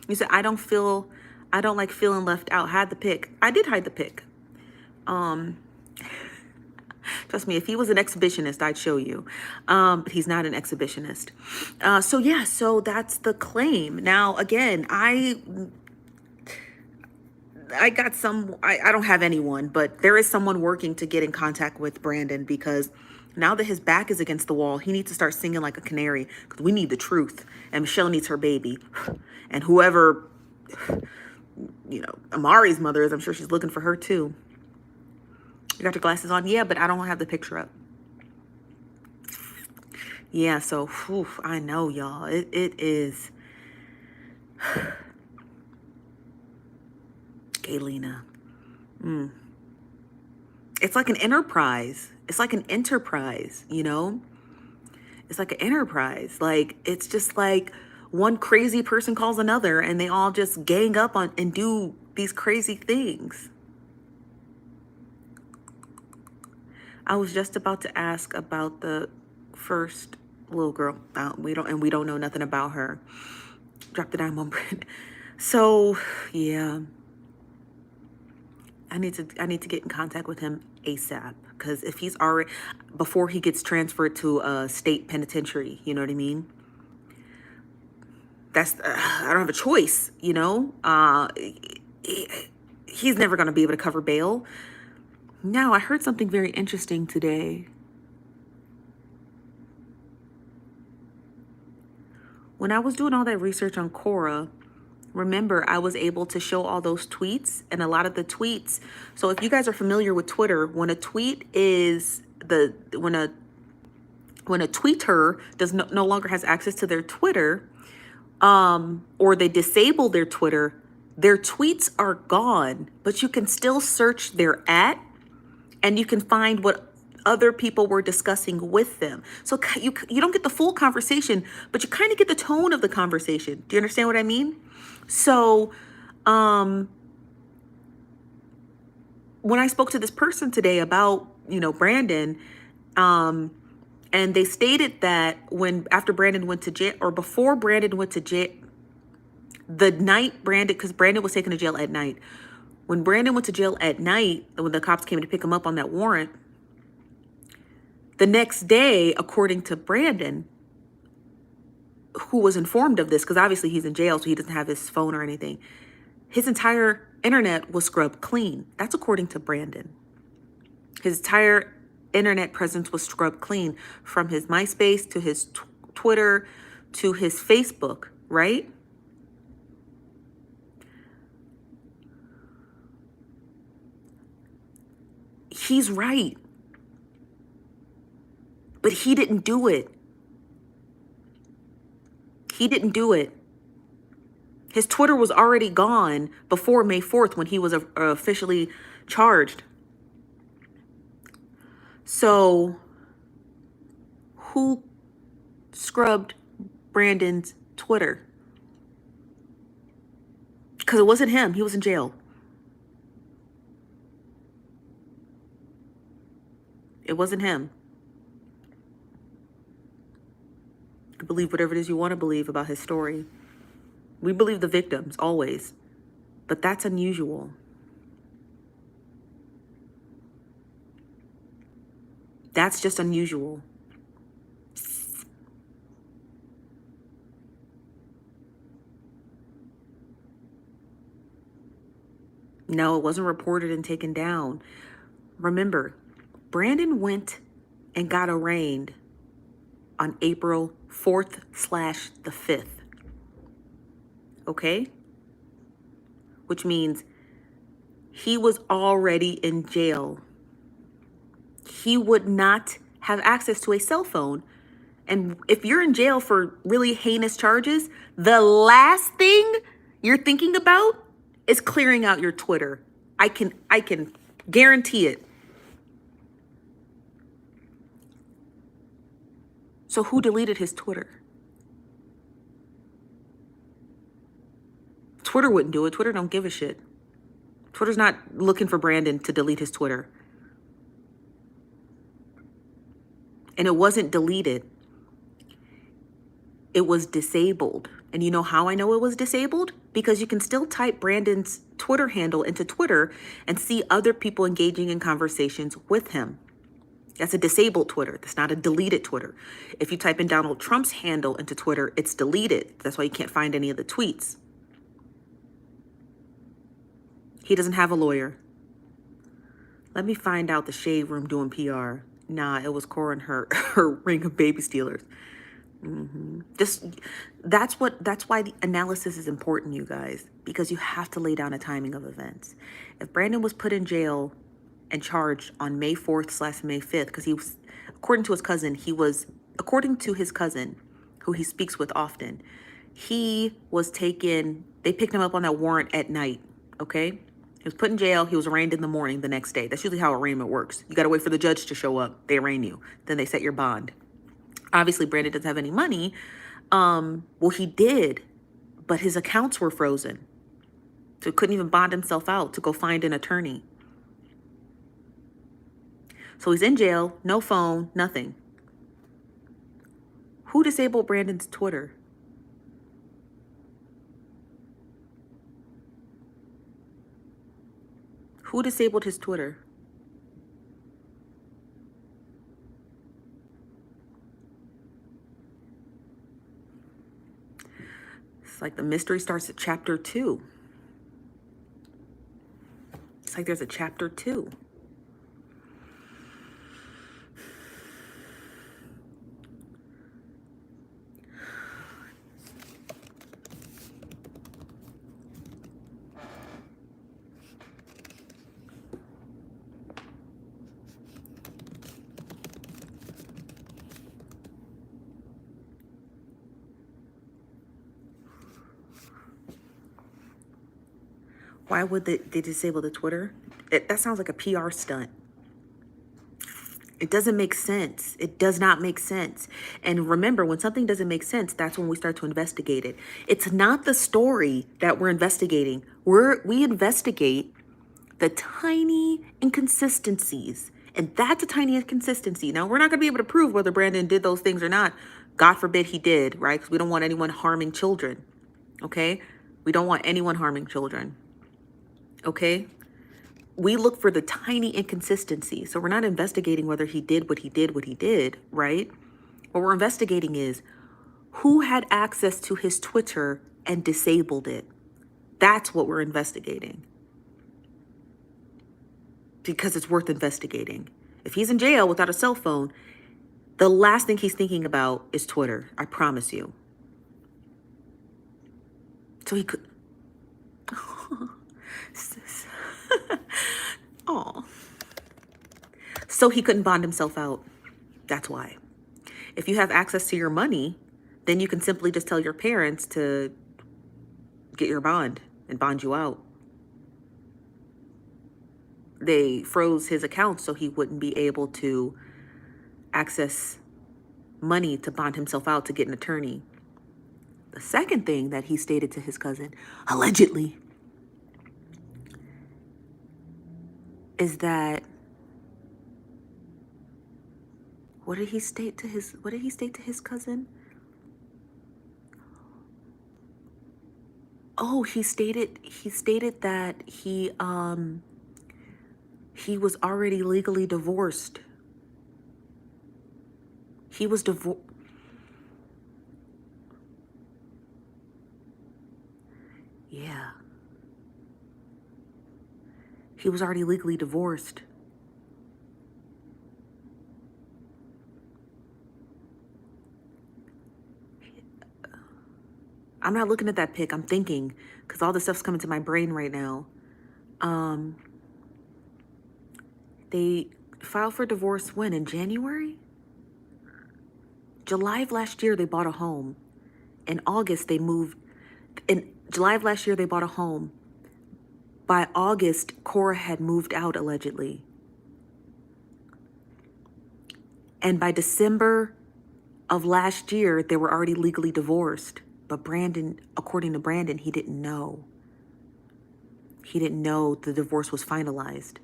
You said, I don't like feeling left out. Hide the pic. I did hide the pic. Trust me, if he was an exhibitionist, I'd show you. But he's not an exhibitionist. So yeah, so that's the claim. Now, again, I got I don't have anyone, but there is someone working to get in contact with Brandon, because now that his back is against the wall, he needs to start singing like a canary, because we need the truth. And Michelle needs her baby. And whoever, Amari's mother is, I'm sure she's looking for her too. You got your glasses on? Yeah, but I don't have the picture up. Yeah, so, I know, y'all. It is. Galina. It's like an enterprise. It's like an enterprise, It's like an enterprise. Like, it's just like one crazy person calls another, and they all just gang up on and do these crazy things. I was just about to ask about the first little girl. We don't know nothing about her. Drop the dime on Brent. So yeah, I need to get in contact with him ASAP, because if he's already, before he gets transferred to a state penitentiary, you know what I mean? That's I don't have a choice, He's never gonna be able to cover bail. Now, I heard something very interesting today. When I was doing all that research on Cora, remember, I was able to show all those tweets, and a lot of the tweets. So if you guys are familiar with Twitter, when a tweet is when a tweeter does no longer has access to their Twitter, or they disable their Twitter, their tweets are gone, but you can still search their @ and you can find what other people were discussing with them. So you don't get the full conversation, but you kind of get the tone of the conversation. Do you understand what I mean? So when I spoke to this person today about, Brandon, and they stated that after Brandon went to jail, or before Brandon went to jail, the night because Brandon was taken to jail at night. When Brandon went to jail at night, when the cops came to pick him up on that warrant, the next day, according to Brandon, who was informed of this, because obviously he's in jail, so he doesn't have his phone or anything, his entire internet was scrubbed clean. That's according to Brandon. His entire internet presence was scrubbed clean, from his MySpace to his Twitter to his Facebook, right? He's right. But he didn't do it. He didn't do it. His Twitter was already gone before May 4th when he was officially charged. So who scrubbed Brandon's Twitter? Because it wasn't him. He was in jail. It wasn't him. You can believe whatever it is you want to believe about his story. We believe the victims, always. But that's unusual. That's just unusual. No, it wasn't reported and taken down. Remember, Brandon went and got arraigned on April 4th/the 5th. Okay? Which means he was already in jail. He would not have access to a cell phone. And if you're in jail for really heinous charges, the last thing you're thinking about is clearing out your Twitter. I can guarantee it. So who deleted his Twitter? Twitter wouldn't do it. Twitter don't give a shit. Twitter's not looking for Brandon to delete his Twitter. And it wasn't deleted. It was disabled. And you know how I know it was disabled? Because you can still type Brandon's Twitter handle into Twitter and see other people engaging in conversations with him. That's a disabled Twitter. That's not a deleted Twitter. If you type in Donald Trump's handle into Twitter, it's deleted. That's why you can't find any of the tweets. He doesn't have a lawyer. Let me find out the Shade Room doing PR. Nah, it was Cora and her ring of baby stealers. That's why the analysis is important, you guys, because you have to lay down a timing of events. If Brandon was put in jail and charged on May 4th/May 5th, because he was, according to his cousin, who he speaks with often, he was taken, they picked him up on that warrant at night, okay? He was put in jail, he was arraigned in the morning the next day. That's usually how arraignment works. You gotta wait for the judge to show up, they arraign you, then they set your bond. Obviously, Brandon doesn't have any money. Well, he did, but his accounts were frozen. So he couldn't even bond himself out to go find an attorney. So he's in jail, no phone, nothing. Who disabled Brandon's Twitter? Who disabled his Twitter? It's like the mystery starts at chapter 2. It's like there's a chapter 2. Why would they disable the Twitter? That sounds like a PR stunt. It doesn't make sense. It does not make sense. And remember, when something doesn't make sense, that's when we start to investigate it. It's not the story that we're investigating. We investigate the tiny inconsistencies. And that's a tiny inconsistency. Now, we're not going to be able to prove whether Brandon did those things or not. God forbid he did, right? Because we don't want anyone harming children. Okay? We don't want anyone harming children. Okay? We look for the tiny inconsistencies. So we're not investigating whether he did what he did, right? What we're investigating is who had access to his Twitter and disabled it. That's what we're investigating. Because it's worth investigating. If he's in jail without a cell phone, the last thing he's thinking about is Twitter. I promise you. So he could... Oh. So he couldn't bond himself out. That's why. If you have access to your money, then you can simply just tell your parents to get your bond and bond you out. They froze his account so he wouldn't be able to access money to bond himself out to get an attorney. The second thing that he stated to his cousin, allegedly, is that what did he state to his cousin? Oh, he stated that he was already legally divorced. He was divorced. Yeah. He was already legally divorced. I'm not looking at that pic. I'm thinking, because all this stuff's coming to my brain right now. They filed for divorce when? In January? July of last year, they bought a home. In August, they moved. In July of last year, they bought a home. By August, Cora had moved out, allegedly. And by December of last year, they were already legally divorced. But Brandon, according to Brandon, he didn't know. He didn't know the divorce was finalized.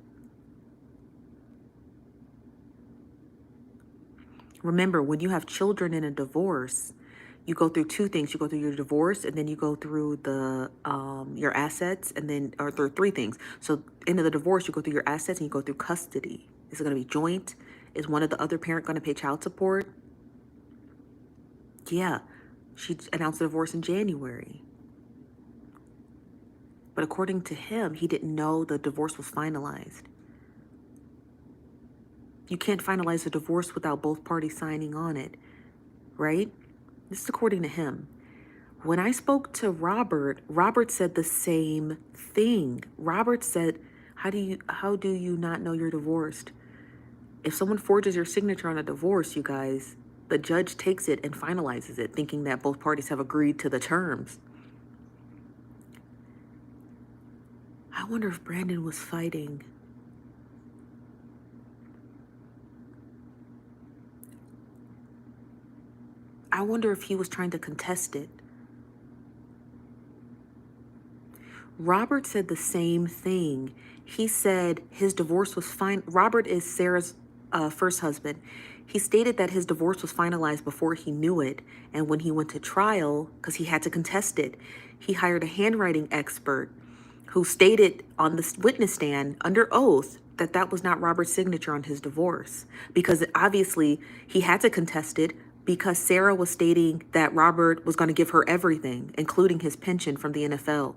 Remember, when you have children in a divorce, you go through two things. You go through your divorce, and then you go through the your assets, and then, or there are three things. So in the divorce, you go through your assets, and you go through custody. Is it going to be joint? Is one of the other parent going to pay child support? Yeah, she announced the divorce in January. But according to him, he didn't know the divorce was finalized. You can't finalize a divorce without both parties signing on it, right? This is according to him. When I spoke to Robert, Robert said the same thing. Robert said, how do you not know you're divorced? If someone forges your signature on a divorce, you guys, the judge takes it and finalizes it, thinking that both parties have agreed to the terms. I wonder if Brandon was fighting. I wonder if he was trying to contest it. Robert said the same thing. He said his divorce was fine. Robert is Sarah's first husband. He stated that his divorce was finalized before he knew it. And when he went to trial, because he had to contest it, he hired a handwriting expert who stated on the witness stand under oath that that was not Robert's signature on his divorce. Because obviously he had to contest it because Sarah was stating that Robert was going to give her everything, including his pension from the NFL.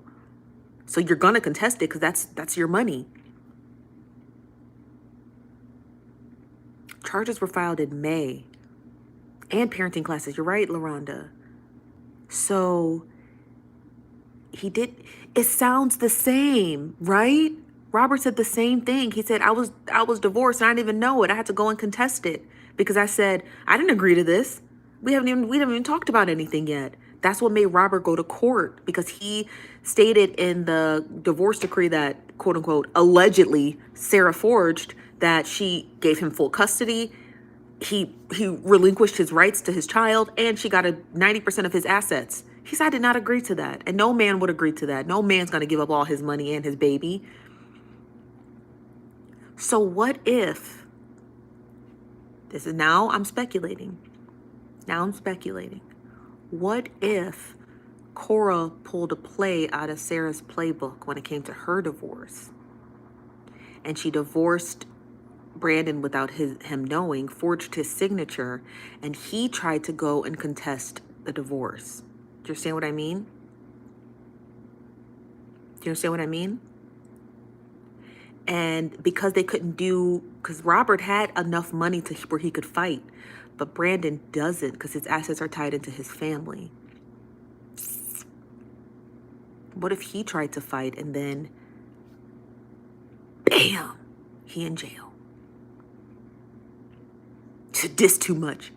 So you're going to contest it because that's your money. Charges were filed in May. And parenting classes. You're right, LaRonda. So it sounds the same, right? Robert said the same thing. He said, I was divorced and I didn't even know it. I had to go and contest it because I said, I didn't agree to this. We haven't even talked about anything yet. That's what made Robert go to court, because he stated in the divorce decree that, quote unquote, allegedly Sarah forged, that she gave him full custody. He relinquished his rights to his child, and she got 90% of his assets. He said, I did not agree to that. And no man would agree to that. No man's going to give up all his money and his baby. So what if, this is now I'm speculating. What if Cora pulled a play out of Sarah's playbook when it came to her divorce, and she divorced Brandon without him knowing, forged his signature, and he tried to go and contest the divorce? Do you understand what I mean? And because they couldn't because Robert had enough money where he could fight, but Brandon doesn't, because his assets are tied into his family. What if he tried to fight and then, bam, he in jail? This too much.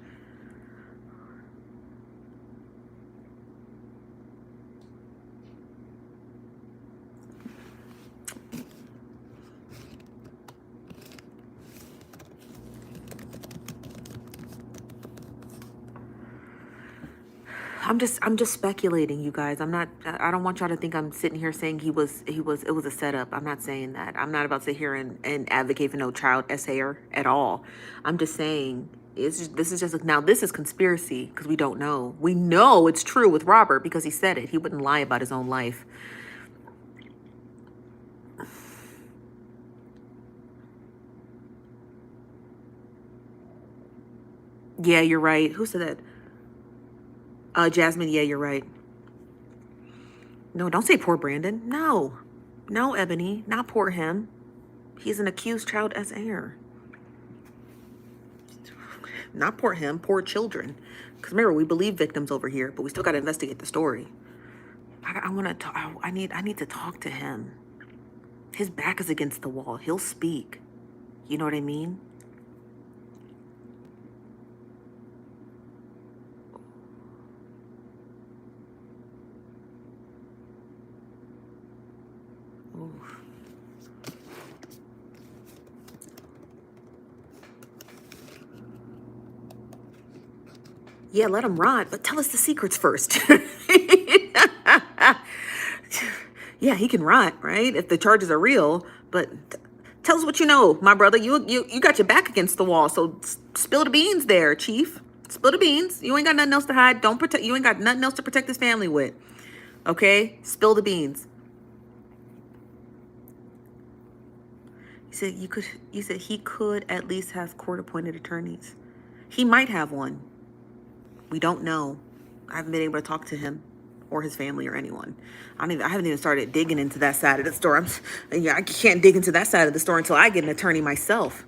I'm just speculating, you guys. I don't want y'all to think I'm sitting here saying it was a setup. I'm not saying that. I'm not about to sit here and advocate for no child essayer at all. I'm just saying this is conspiracy, because we don't know. We know it's true with Robert because he said it. He wouldn't lie about his own life. Yeah, you're right. Who said that? Jasmine, yeah, you're right. No, don't say poor Brandon. No, Ebony, not poor him. He's an accused child as heir. Not poor him, poor children. Because remember, we believe victims over here, but we still got to investigate the story. I want to talk. I need to talk to him. His back is against the wall. He'll speak. You know what I mean? Yeah, let him rot, but tell us the secrets first. Yeah, he can rot, right? If the charges are real, but tell us what you know, my brother. You got your back against the wall, so spill the beans there, Chief. Spill the beans. You ain't got nothing else to hide. You ain't got nothing else to protect his family with. Okay? Spill the beans. You said he could at least have court-appointed attorneys. He might have one. We don't know. I haven't been able to talk to him or his family or anyone. I haven't even started digging into that side of the story. I can't dig into that side of the story until I get an attorney myself.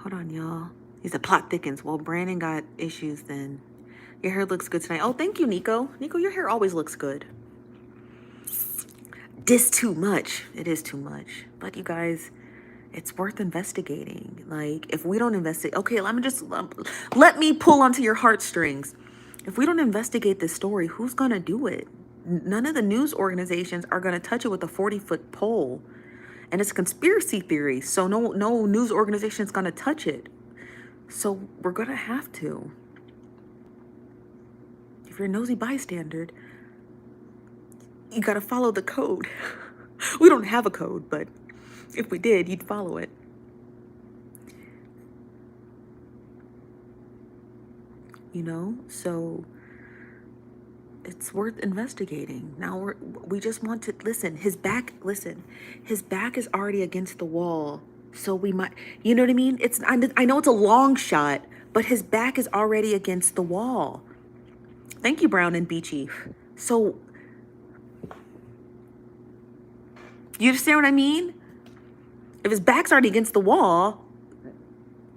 Hold on, y'all. He said plot thickens. Well, Brandon got issues then. Your hair looks good tonight. Oh, thank you, Nico. Nico, your hair always looks good. This too much. It is too much. But you guys, it's worth investigating. Like, if we don't investigate, okay, let me pull onto your heartstrings. If we don't investigate this story, who's gonna do it? None of the news organizations are gonna touch it with a 40-foot pole. And it's conspiracy theory, so no news organization is going to touch it. So we're going to have to. If you're a nosy bystander, you got to follow the code. We don't have a code, but if we did, you'd follow it. You know, so it's worth investigating. Now we just want to listen. His back is already against the wall. So we might, you know what I mean? I know it's a long shot, but his back is already against the wall. Thank you, Brown and Beachy. So you understand what I mean? If his back's already against the wall,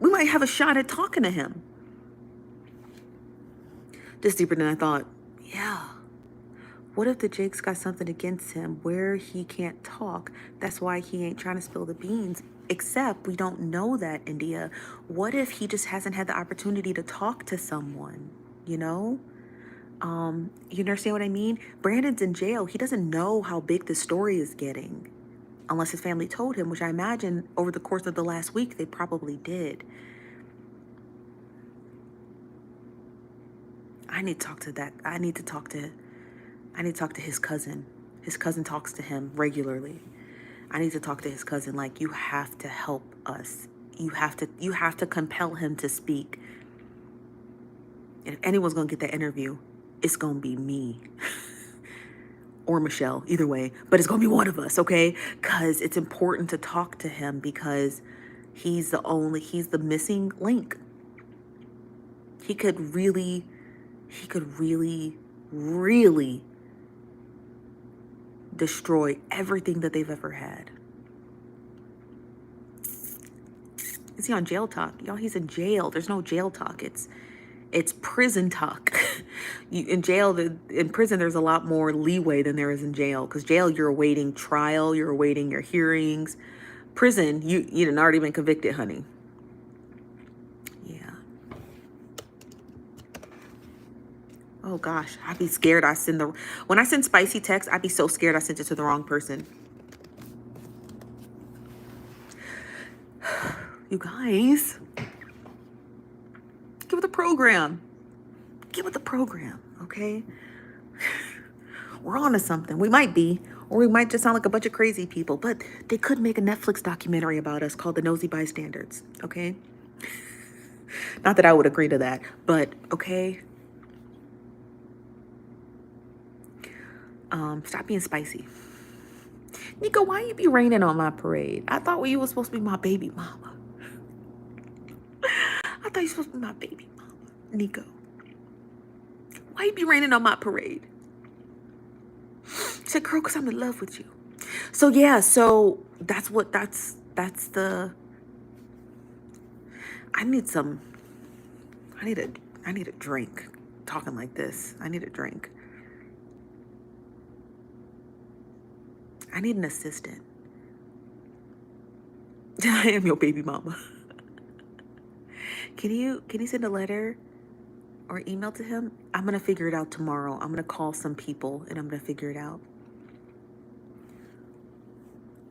we might have a shot at talking to him. Just deeper than I thought. Yeah. What if the Jake's got something against him where he can't talk? That's why he ain't trying to spill the beans. Except we don't know that, India. What if he just hasn't had the opportunity to talk to someone, you know? You understand what I mean? Brandon's in jail. He doesn't know how big the story is getting. Unless his family told him, which I imagine over the course of the last week, they probably did. I need to talk to that. I need to talk to his cousin. His cousin talks to him regularly. I need to talk to his cousin. Like, you have to help us. You have to compel him to speak. And if anyone's gonna get that interview, it's gonna be me. Or Michelle, either way. But it's gonna be one of us, okay? Because it's important to talk to him because he's the missing link. He could really destroy everything that they've ever had. Is he on jail talk? Y'all, he's in jail. There's no jail talk. It's prison talk. In prison, there's a lot more leeway than there is in jail. Because jail, you're awaiting trial, you're awaiting your hearings. Prison, you done already been convicted, honey. Yeah. Oh gosh, I'd be scared when I send spicy text, I'd be so scared I sent it to the wrong person. You guys, get with the program. Get with the program, okay? We're on to something. We might be, or we might just sound like a bunch of crazy people, but they could make a Netflix documentary about us called The Nosy Bystanders, okay? Not that I would agree to that, but okay. Stop being spicy. Nico, why you be raining on my parade? I thought you was supposed to be my baby mama. I thought you were supposed to be my baby mama, Nico. Why you be raining on my parade? She said, girl, because I'm in love with you. So yeah, so that's the, I need a drink. Talking like this, I need a drink. I need an assistant. I am your baby mama. Can you send a letter or email to him? I'm going to figure it out tomorrow. I'm going to call some people and I'm going to figure it out.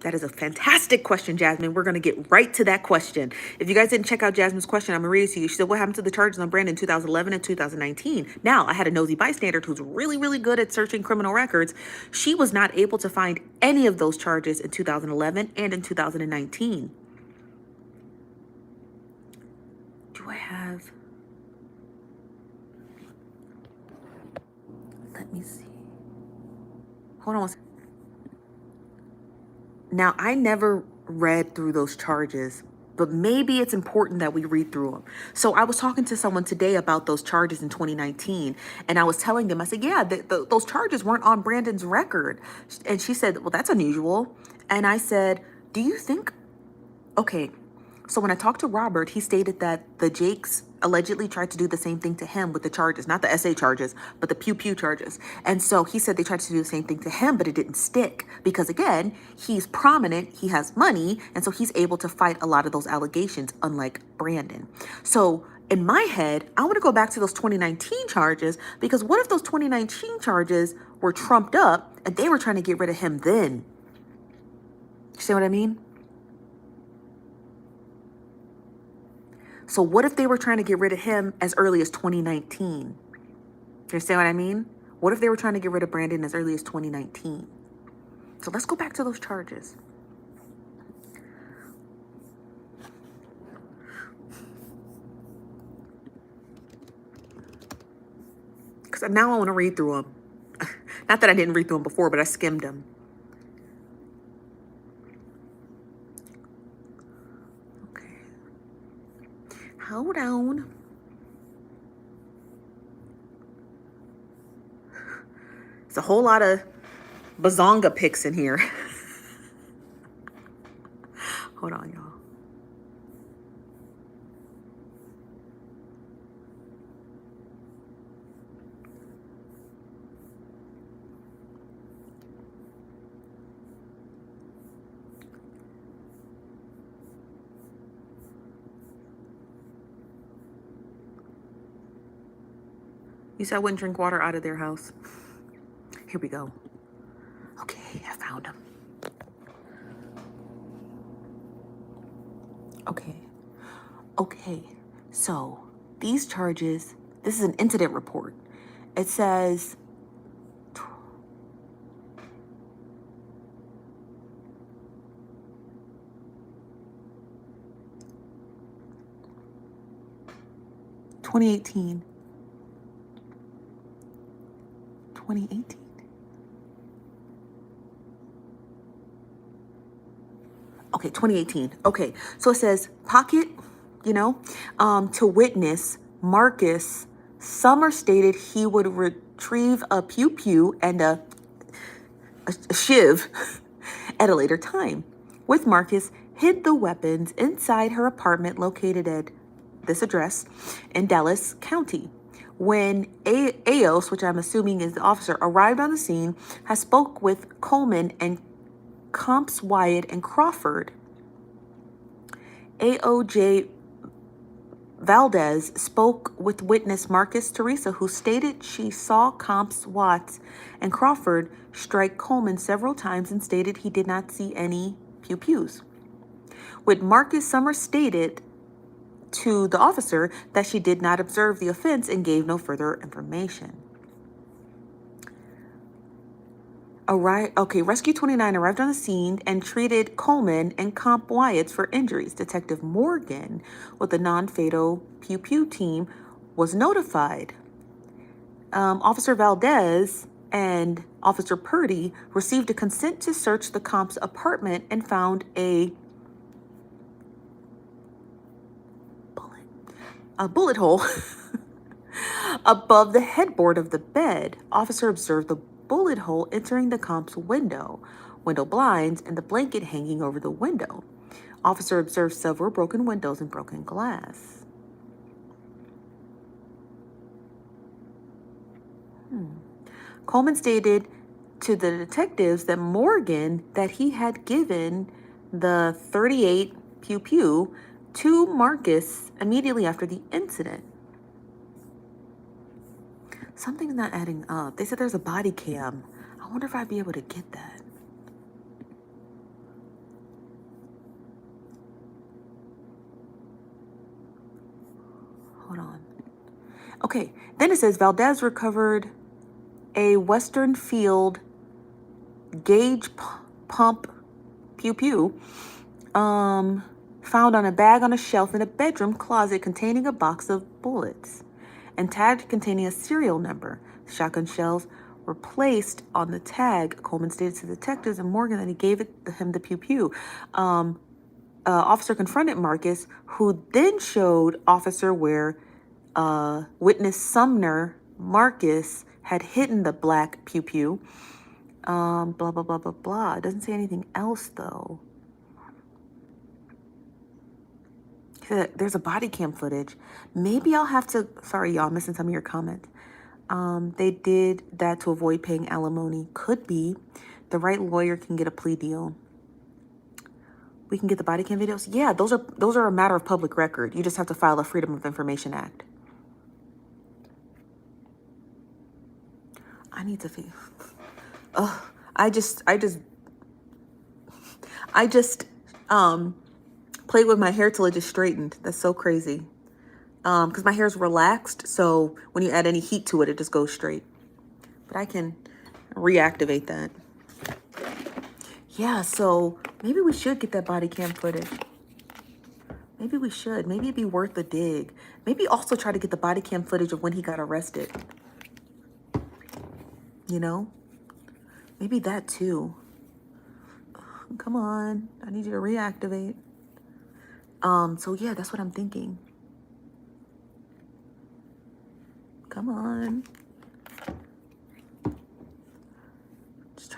That is a fantastic question, Jasmine. We're going to get right to that question. If you guys didn't check out Jasmine's question, I'm going to read it to you. She said, what happened to the charges on Brandon in 2011 and 2019? Now, I had a nosy bystander who's really, really good at searching criminal records. She was not able to find any of those charges in 2011 and in 2019. Do I have... Let me see. Hold on one second. Now, I never read through those charges, but maybe it's important that we read through them. So I was talking to someone today about those charges in 2019, and I was telling them, I said, yeah, those charges weren't on Brandon's record. And she said, well, that's unusual. And I said, do you think, okay, so when I talked to Robert, he stated that the Jakes allegedly tried to do the same thing to him with the charges, not the SA charges, but the pew pew charges. And so he said they tried to do the same thing to him, but it didn't stick because, again, he's prominent, he has money, and so he's able to fight a lot of those allegations, unlike Brandon. So in my head, I want to go back to those 2019 charges because what if those 2019 charges were trumped up and they were trying to get rid of him then? You see what I mean? So what if they were trying to get rid of him as early as 2019? You understand what I mean? What if they were trying to get rid of Brandon as early as 2019? So let's go back to those charges. Because now I want to read through them. Not that I didn't read through them before, but I skimmed them. Hold on. It's a whole lot of bazonga pics in here. Hold Hold on, y'all. You said I wouldn't drink water out of their house. Here we go. Okay, I found him. Okay, so these charges, this is an incident report. It says, "2018. Okay, 2018. Okay, so it says pocket, to witness Marcus Summer stated he would retrieve a pew and a shiv at a later time. With Marcus hid the weapons inside her apartment located at this address in Dallas County. When Aos, which I'm assuming is the officer, arrived on the scene, has spoke with Coleman and Comps Wyatt and Crawford. AOJ Valdez spoke with witness Marcus Teresa, who stated she saw Comps, Watts, and Crawford strike Coleman several times and stated he did not see any pews. With Marcus, Summer stated to the officer that she did not observe the offense and gave no further information. Rescue 29 arrived on the scene and treated Coleman and Comp Wyatt for injuries. Detective Morgan with the non-fatal pew team was notified. Officer Valdez and Officer Purdy received a consent to search the Comp's apartment and found a bullet hole above the headboard of the bed. Officer observed the bullet hole entering the Comp's window blinds, and the blanket hanging over the window. Officer observed several broken windows and broken glass. Coleman stated to the detectives that Morgan that he had given the .38 pew to Marcus immediately after the incident. Something's not adding up. They said there's a body cam. I wonder if I'd be able to get that. Hold on. Okay, then it says Valdez recovered a Western Field gauge pump pew found on a bag on a shelf in a bedroom closet containing a box of bullets and tagged containing a serial number. The shotgun shells were placed on the tag. Coleman stated to detectives and Morgan that he gave him the pew. Officer confronted Marcus, who then showed officer where witness Sumner Marcus had hidden the black pew. Blah, blah, blah, blah, blah. It doesn't say anything else, though. There's a body cam footage. Maybe I'll have to... Sorry, y'all, missing some of your comments. They did that to avoid paying alimony. Could be. The right lawyer can get a plea deal. We can get the body cam videos. Yeah, those are a matter of public record. You just have to file a Freedom of Information Act. I need to feel... I just played with my hair till it just straightened. That's so crazy. Because my hair is relaxed, so when you add any heat to it, it just goes straight. But I can reactivate that. Yeah, so maybe we should get that body cam footage. Maybe we should. Maybe it'd be worth the dig. Maybe also try to get the body cam footage of when he got arrested. You know? Maybe that too. Come on. I need you to reactivate. So yeah, that's what I'm thinking. Come on. Just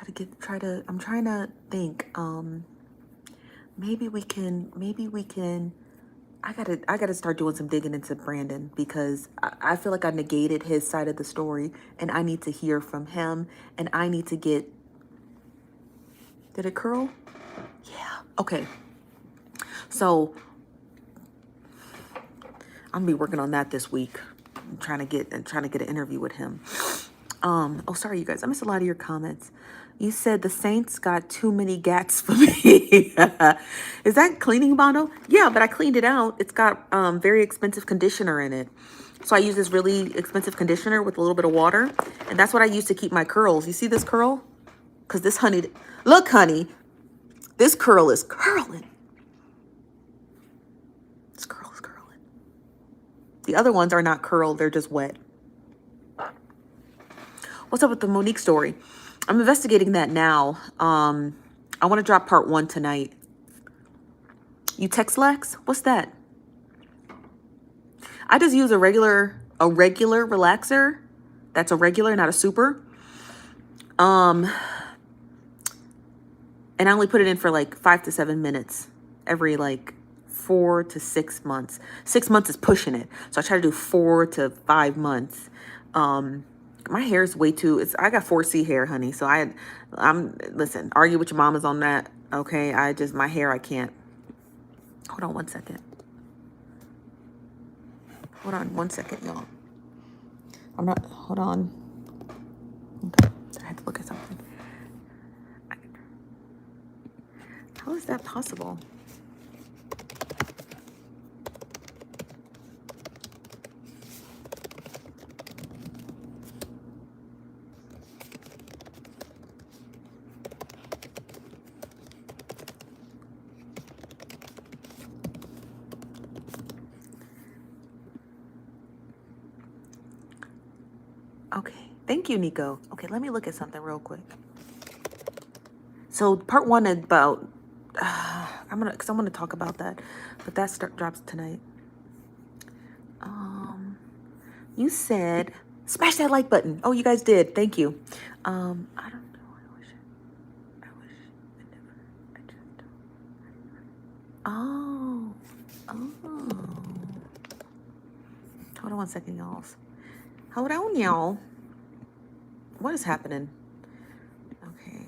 I'm trying to think. maybe we can. I gotta start doing some digging into Brandon because I feel like I negated his side of the story, and I need to hear from him, and I need to get. Did it curl? Yeah. Okay. So I'm gonna be working on that this week. I'm trying to get an interview with him. Oh, sorry, you guys. I missed a lot of your comments. You said the Saints got too many gats for me. Is that cleaning bottle? Yeah, but I cleaned it out. It's got very expensive conditioner in it. So I use this really expensive conditioner with a little bit of water. And that's what I use to keep my curls. You see this curl? Because this honey, look, honey, this curl is curling. This curl is curling. The other ones are not curled. They're just wet. What's up with the Monique story? I'm investigating that now. I want to drop part 1 tonight. You text Lex? What's that? I just use a regular relaxer. That's a regular, not a super. And I only put it in for like 5 to 7 minutes every like 4 to 6 months. 6 months is pushing it. So I try to do 4 to 5 months. My hair is way too, I got 4C hair, honey. So listen, argue with your mamas on that. Okay. My hair, I can't. Hold on 1 second. Hold on 1 second, y'all. Hold on. Okay. I had to look at something. How is that possible? Okay, thank you, Nico. Okay, let me look at something real quick. So part 1 is about, I'm gonna talk about that, but that drops tonight. You said smash that like button. Oh, you guys did. Thank you. I don't know. I wish I just don't. Oh. Hold on 1 second, y'all. Hold on, y'all. What is happening? Okay.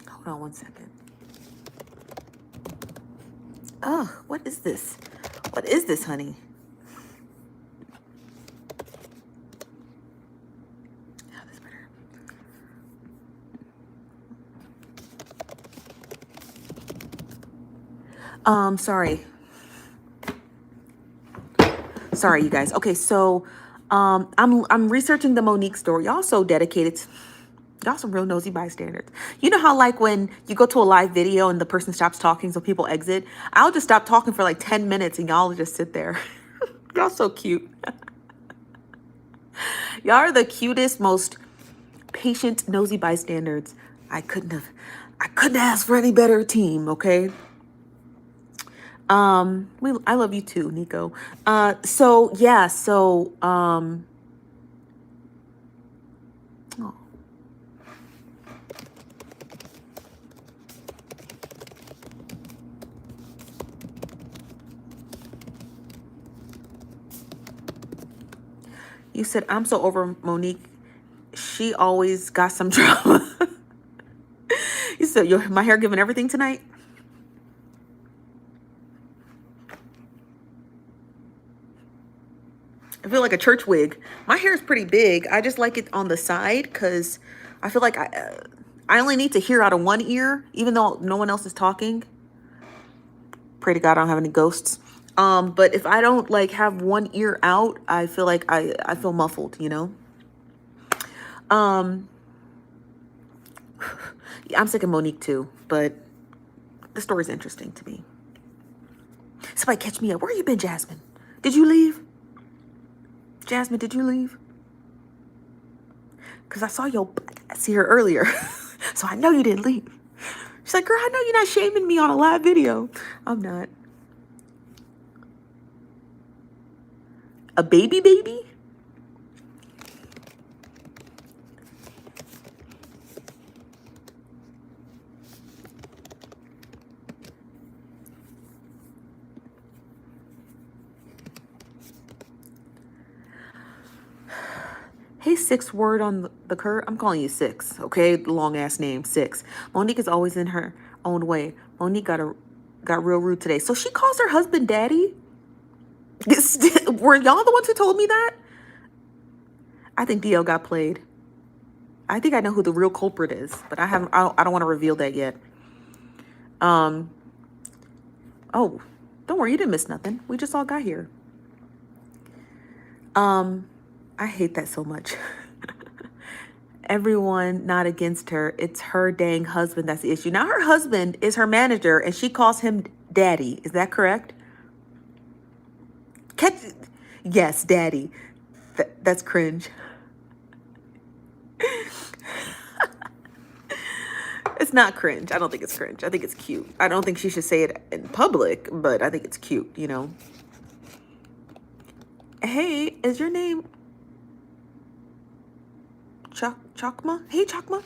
Hold on 1 second. Ugh, what is this? What is this, honey? Yeah, this better. Sorry, you guys. Okay, so I'm researching the Monique story. Y'all so dedicated. Y'all some real nosy bystanders. You know how like when you go to a live video and the person stops talking so people exit? I'll just stop talking for like 10 minutes and y'all just sit there. Y'all so cute. Y'all are the cutest, most patient, nosy bystanders. I couldn't ask for any better team, okay? I love you too, Nico. So you said, I'm so over Monique. She always got some drama. You said, my hair giving everything tonight? I feel like a church wig. My hair is pretty big. I just like it on the side because I feel like I only need to hear out of one ear, even though no one else is talking. Pray to God I don't have any ghosts. But if I don't like have one ear out, I feel like I feel muffled, you know? I'm sick of Monique too, but the story's interesting to me. Somebody catch me up. Where you been, Jasmine? Did you leave? Jasmine, did you leave? Because I see her earlier. So I know you didn't leave. She's like, girl, I know you're not shaming me on a live video. I'm not. A baby? Hey, sixth word on the curve. I'm calling you Six, okay? Long ass name, Six. Monique is always in her own way. Monique got real rude today. So she calls her husband daddy? Were y'all the ones who told me that? I think DL got played. I think I know who the real culprit is, but I don't want to reveal that yet. Oh, don't worry, you didn't miss nothing. We just all got here. I hate that so much. Everyone not against her. It's her dang husband that's the issue. Now her husband is her manager and she calls him daddy. Is that correct? Yes, daddy. That's cringe. It's not cringe. I don't think it's cringe. I think it's cute. I don't think she should say it in public, but I think it's cute, you know. Hey, is your name Chokma? Hey, Chokma.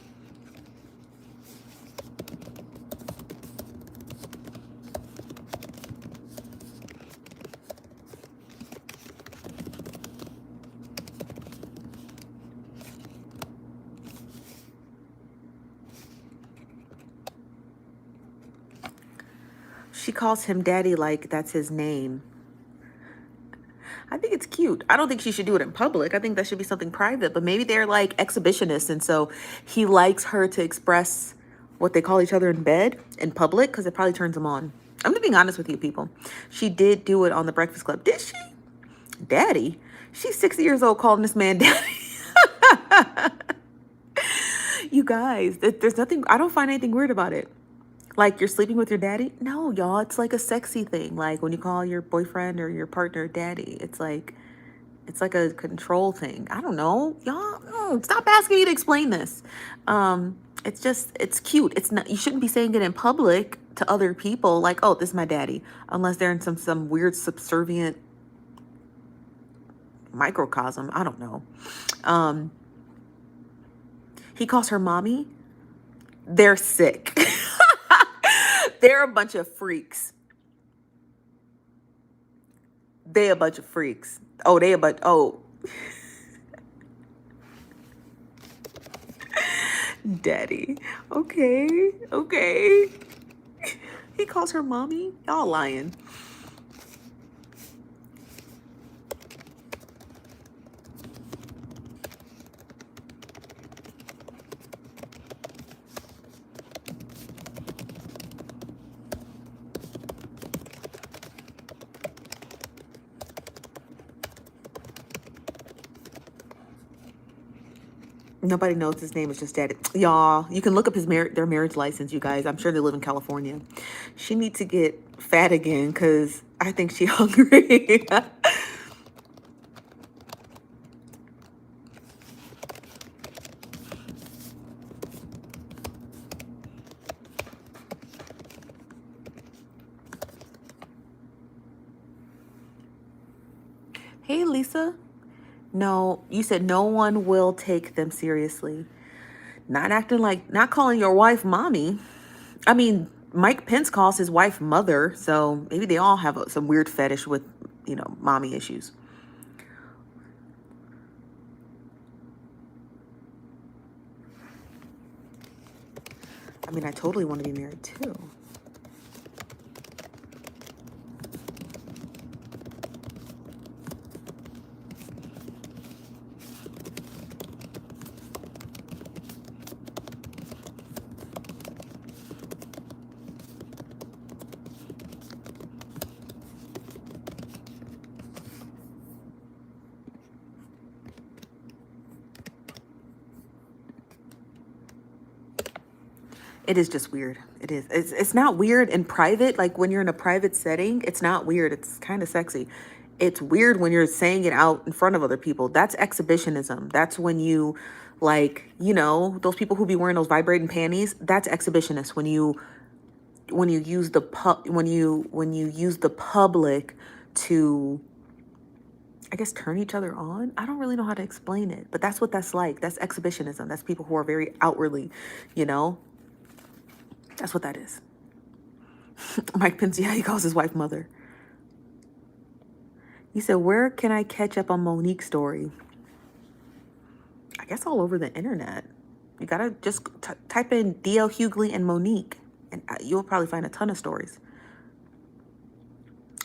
She calls him daddy like that's his name. I think it's cute. I don't think she should do it in public. I think that should be something private, but maybe they're like exhibitionists. And so he likes her to express what they call each other in bed in public because it probably turns him on. I'm just being honest with you people. She did do it on the Breakfast Club. Did she? Daddy? She's 60 years old calling this man daddy. You guys, there's nothing, I don't find anything weird about it. Like, you're sleeping with your daddy? No, y'all, it's like a sexy thing. Like, when you call your boyfriend or your partner daddy, it's like a control thing. I don't know. Y'all, stop asking me to explain this. It's cute. It's not, you shouldn't be saying it in public to other people, like, oh, this is my daddy, unless they're in some weird subservient microcosm. I don't know. He calls her mommy. They're sick. They're a bunch of freaks. They a bunch of freaks. Oh, daddy. Okay. He calls her mommy. Y'all lying. Nobody knows his name. Is just daddy. Y'all, you can look up their marriage license, you guys. I'm sure they live in California. She needs to get fat again because I think she's hungry. Hey, Lisa. No, you said no one will take them seriously. Not calling your wife mommy. I mean, Mike Pence calls his wife mother, so maybe they all have some weird fetish with, mommy issues. I mean, I totally want to be married too. It is just weird. It is. It's not weird in private. Like when you're in a private setting, it's not weird. It's kind of sexy. It's weird when you're saying it out in front of other people. That's exhibitionism. That's when you those people who be wearing those vibrating panties, that's exhibitionist. When you use the public to, I guess, turn each other on. I don't really know how to explain it, but that's what that's like. That's exhibitionism. That's people who are very outwardly, That's what that is. Mike Pence, he calls his wife mother. He said, where can I catch up on Monique's story? I guess all over the internet. You gotta just type in DL Hughley and Monique, and you'll probably find a ton of stories.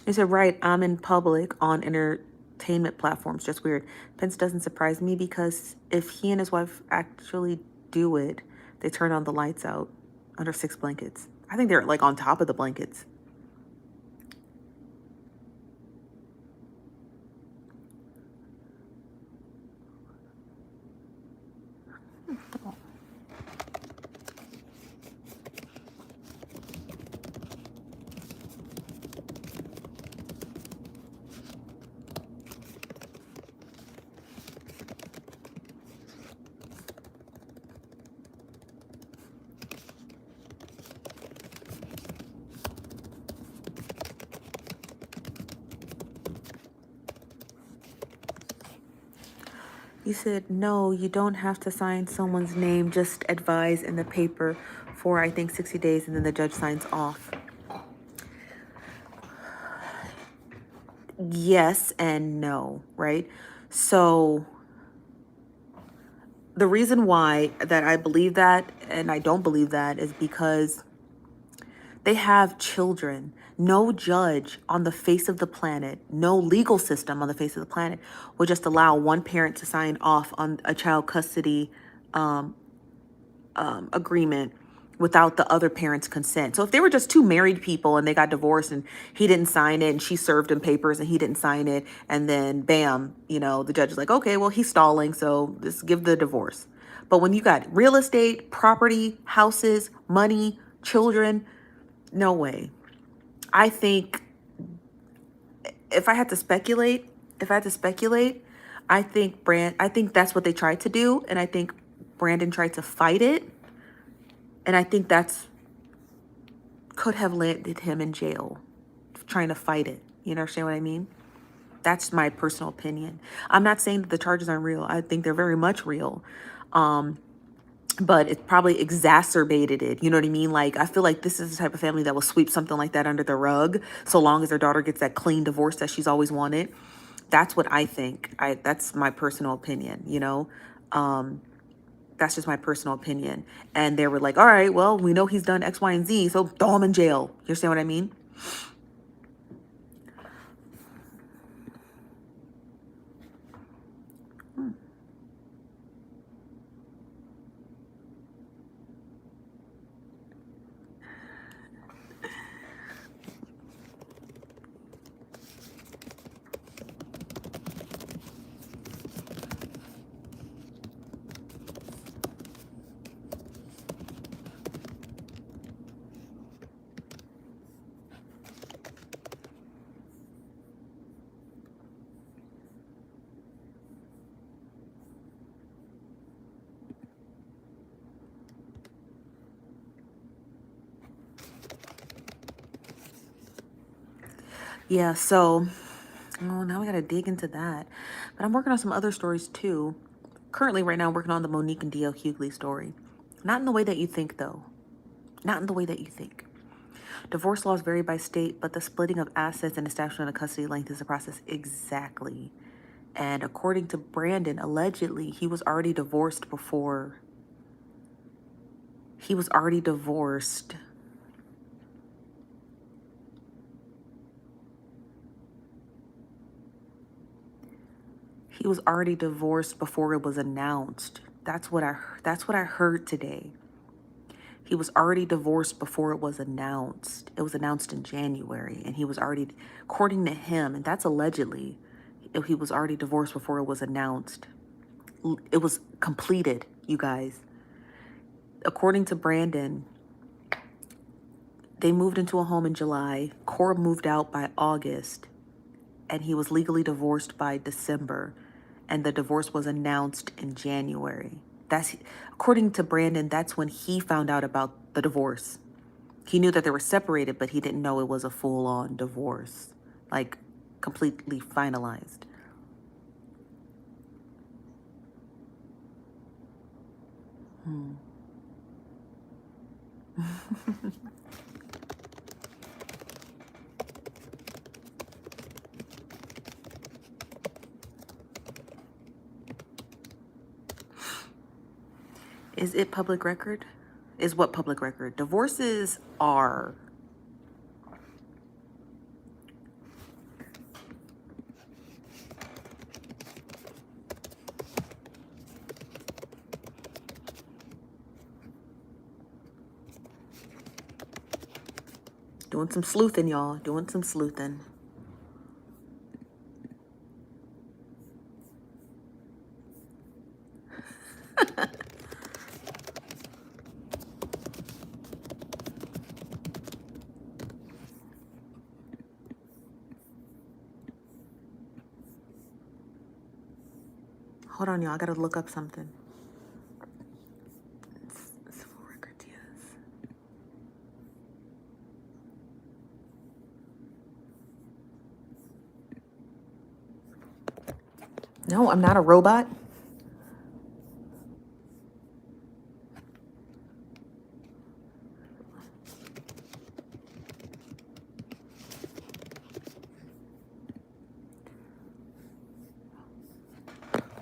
He said, right, I'm in public on entertainment platforms. Just weird. Pence doesn't surprise me because if he and his wife actually do it, they turn on the lights out under 6 blankets. I think they're like on top of the blankets. You said, no, you don't have to sign someone's name, just advise in the paper for, I think, 60 days, and then the judge signs off. Yes and no, right? So the reason why that I believe that and I don't believe that is because they have children. No judge on the face of the planet, no legal system on the face of the planet would just allow one parent to sign off on a child custody agreement without the other parent's consent. So if they were just two married people and they got divorced and he didn't sign it and she served him papers and he didn't sign it, and then bam, you know, the judge is like, okay, well, he's stalling, so just give the divorce. But when you got real estate, property, houses, money, children, no way. I think if I had to speculate, I think that's what they tried to do, and I think Brandon tried to fight it, and I think that's could have landed him in jail, trying to fight it. You understand what I mean? That's my personal opinion. I'm not saying that the charges aren't real. I think they're very much real. But it probably exacerbated it. You know what I mean? Like, I feel like this is the type of family that will sweep something like that under the rug so long as their daughter gets that clean divorce that she's always wanted. That's what I think. That's my personal opinion, you know? That's just my personal opinion. And they were like, all right, well, we know he's done X, Y, and Z, so throw him in jail. You understand what I mean? Yeah, so, oh, now we got to dig into that. But I'm working on some other stories too. Currently, right now, I'm working on the Monique and DL Hughley story. Not in the way that you think, though. Not in the way that you think. Divorce laws vary by state, but the splitting of assets and establishment of custody length is the process exactly. And according to Brandon, allegedly, he was already divorced before. He was already divorced. He was already divorced before it was announced. That's what I heard today. He was already divorced before it was announced. It was announced in January, and he was already, according to him, and that's allegedly, he was already divorced before it was announced. It was completed, you guys. According to Brandon, they moved into a home in July. Cora moved out by August, and he was legally divorced by December, and the divorce was announced in January. That's, according to Brandon, that's when he found out about the divorce. He knew that they were separated, but he didn't know it was a full-on divorce, like completely finalized. Is it public record? Is what public record? Divorces are. Doing some sleuthing, y'all. Doing some sleuthing. Hold on, y'all. I gotta look up something. It's full record, yes. No, I'm not a robot.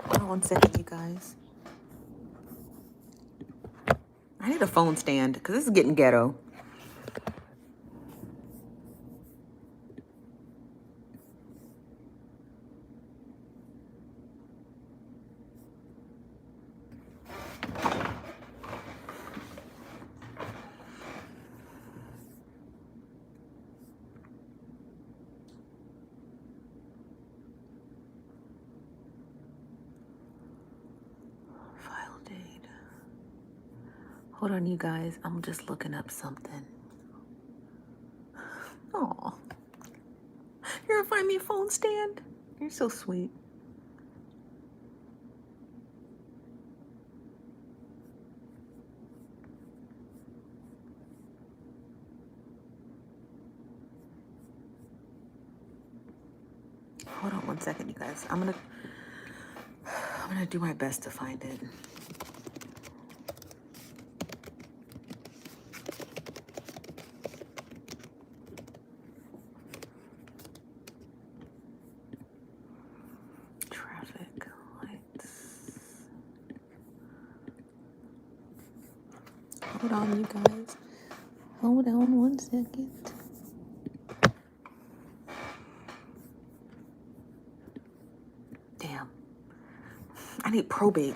Hold on 1 second, you guys. I need a phone stand because this is getting ghetto. File date. Hold on, you guys. I'm just looking up something. Oh, you're gonna find me a phone stand? You're so sweet. Hold on 1 second, you guys. I'm gonna do my best to find it. Traffic lights. Hold on, you guys. Hold on 1 second. Damn. I need probate.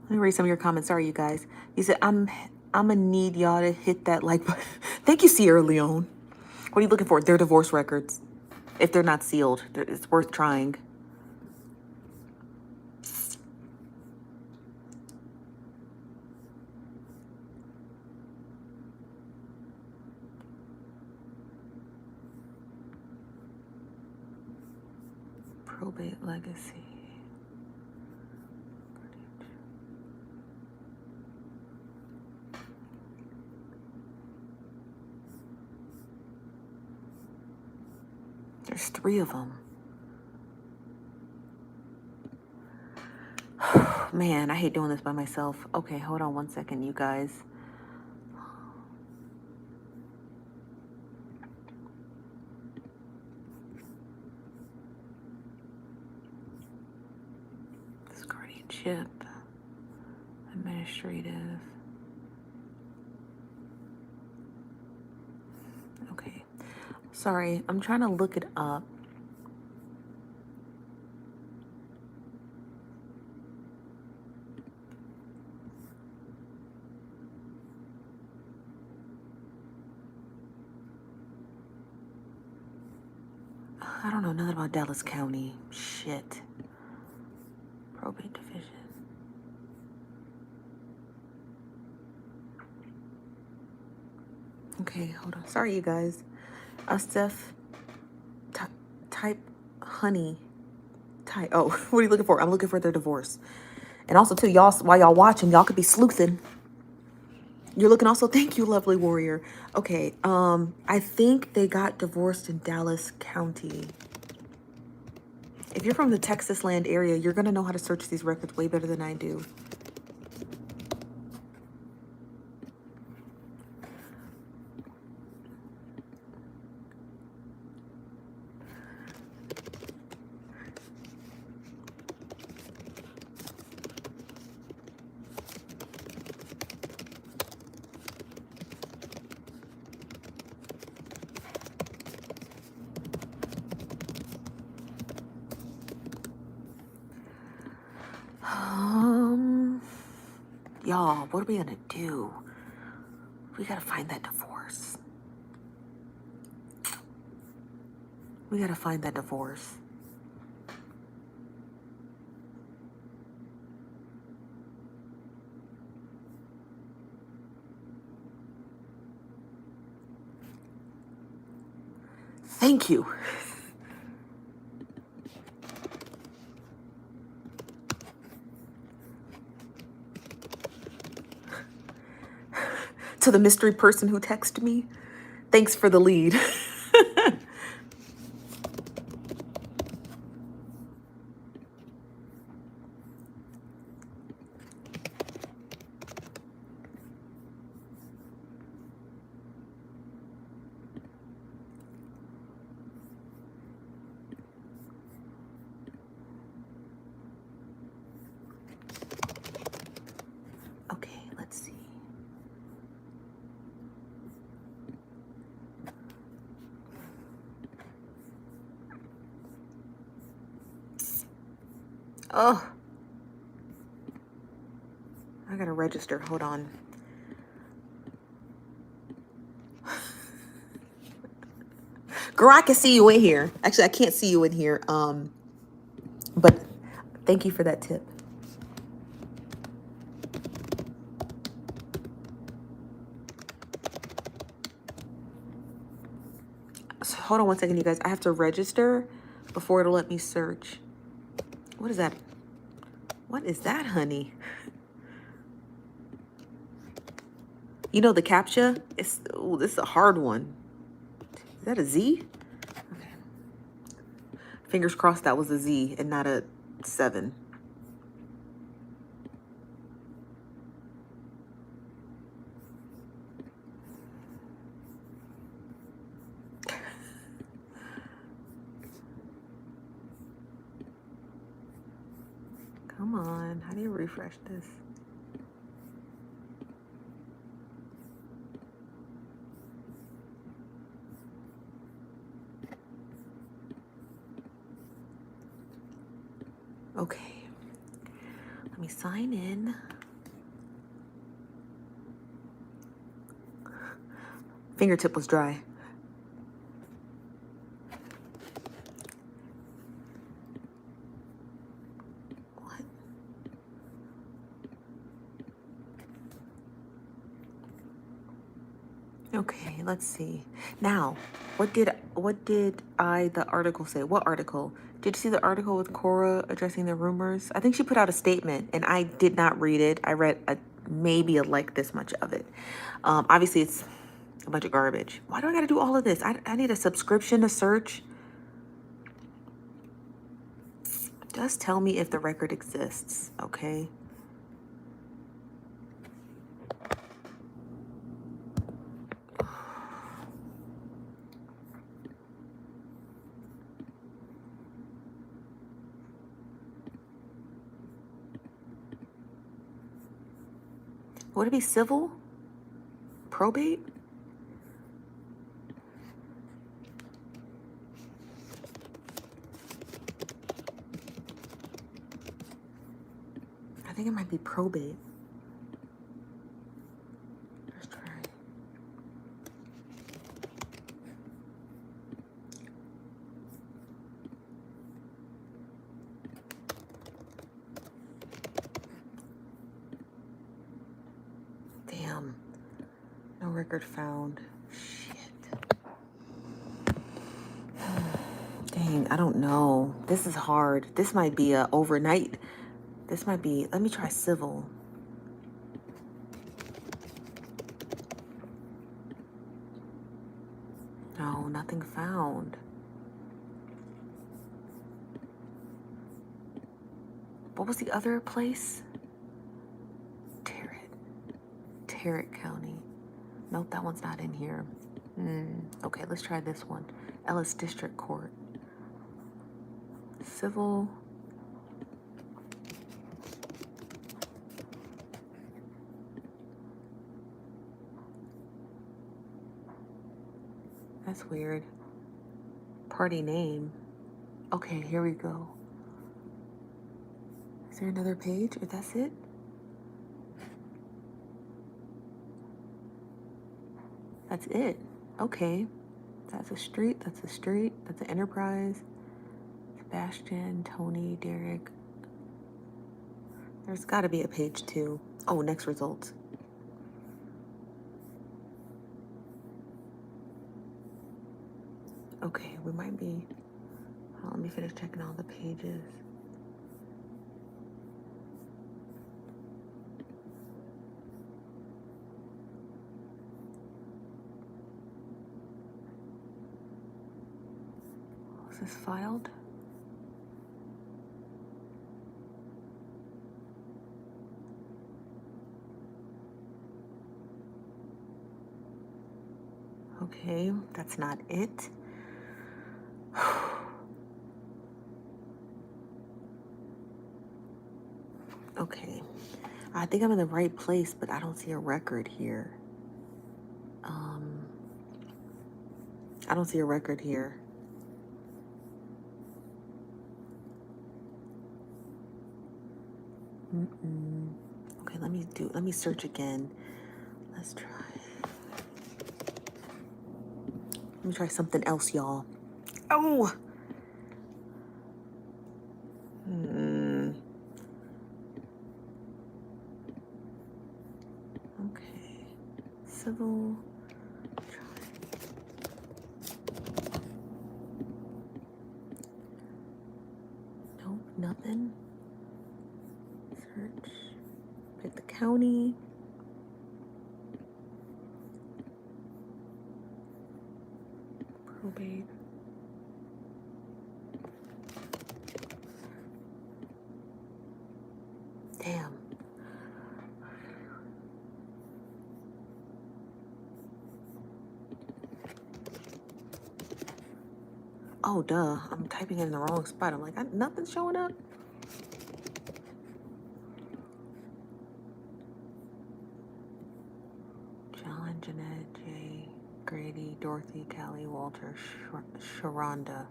Let me read some of your comments. Sorry, you guys. You said, I'm gonna need y'all to hit that like button. Thank you, Sierra Leone. What are you looking for? Their divorce records. If they're not sealed, it's worth trying. Probate legacy. There's 3 of them. Man, I hate doing this by myself. Okay, hold on 1 second, you guys. This guardianship, administrative. Okay, sorry, I'm trying to look it up. I don't know nothing about Dallas County. Shit. Probate division. Okay, hold on. Sorry, you guys. Steph, type honey. Type. Oh, what are you looking for? I'm looking for their divorce. And also, too, y'all, while y'all watching, y'all could be sleuthing. You're looking also. Thank you, lovely warrior. Okay. I think they got divorced in Dallas County. If you're from the Texas land area, you're gonna know how to search these records way better than I do. y'all, what are we gonna do? We gotta find that divorce. We gotta find that divorce. Thank you. To the mystery person who texted me, thanks for the lead. Okay, let's see. Oh, I gotta register. Hold on. Girl, I can see you in here. Actually, I can't see you in here. But thank you for that tip. So hold on one second, you guys. I have to register before it'll let me search. What is that? What is that, honey? You know the CAPTCHA? Oh, this is a hard one. Is that a Z? Okay. Fingers crossed that was a Z and not a 7. Come on, how do you refresh this? Okay, let me sign in. Fingertip was dry. What? Okay, let's see. Now, what did the article say? What article? Did you see the article with Cora addressing the rumors? I think she put out a statement, and I did not read it. I read maybe like this much of it. Obviously, it's a bunch of garbage. Why do I got to do all of this? I need a subscription to search. Just tell me if the record exists, okay? Would it be civil? Probate? I think it might be probate. Let's try. Damn. No record found. Shit. Dang, I don't know. This is hard. This might be a overnight. This might be, let me try civil. No, nothing found. What was the other place? Tarrant County. Nope, that one's not in here. Okay, let's try this one. Ellis District Court. Civil. That's weird. Party name. Okay, here we go. Is there another page? Or that's it? That's it. Okay. That's a street. That's a street. That's an enterprise. Sebastian, Tony, Derek. There's got to be a page 2. Oh, next results. Okay, we might be. Oh, let me finish checking all the pages. Is this filed? Okay, that's not it. Okay, I think I'm in the right place, but I don't see a record here. I don't see a record here. Okay, let me search again. Let's try. Let me try something else, y'all. Oh! Okay. Civil. Nope, nothing. Search. Pick the county. Probate. Damn. Oh, duh. I'm typing in the wrong spot. I'm like, nothing's showing up. John, Jeanette, Jay, Grady, Dorothy, Callie, Walter, Sharonda.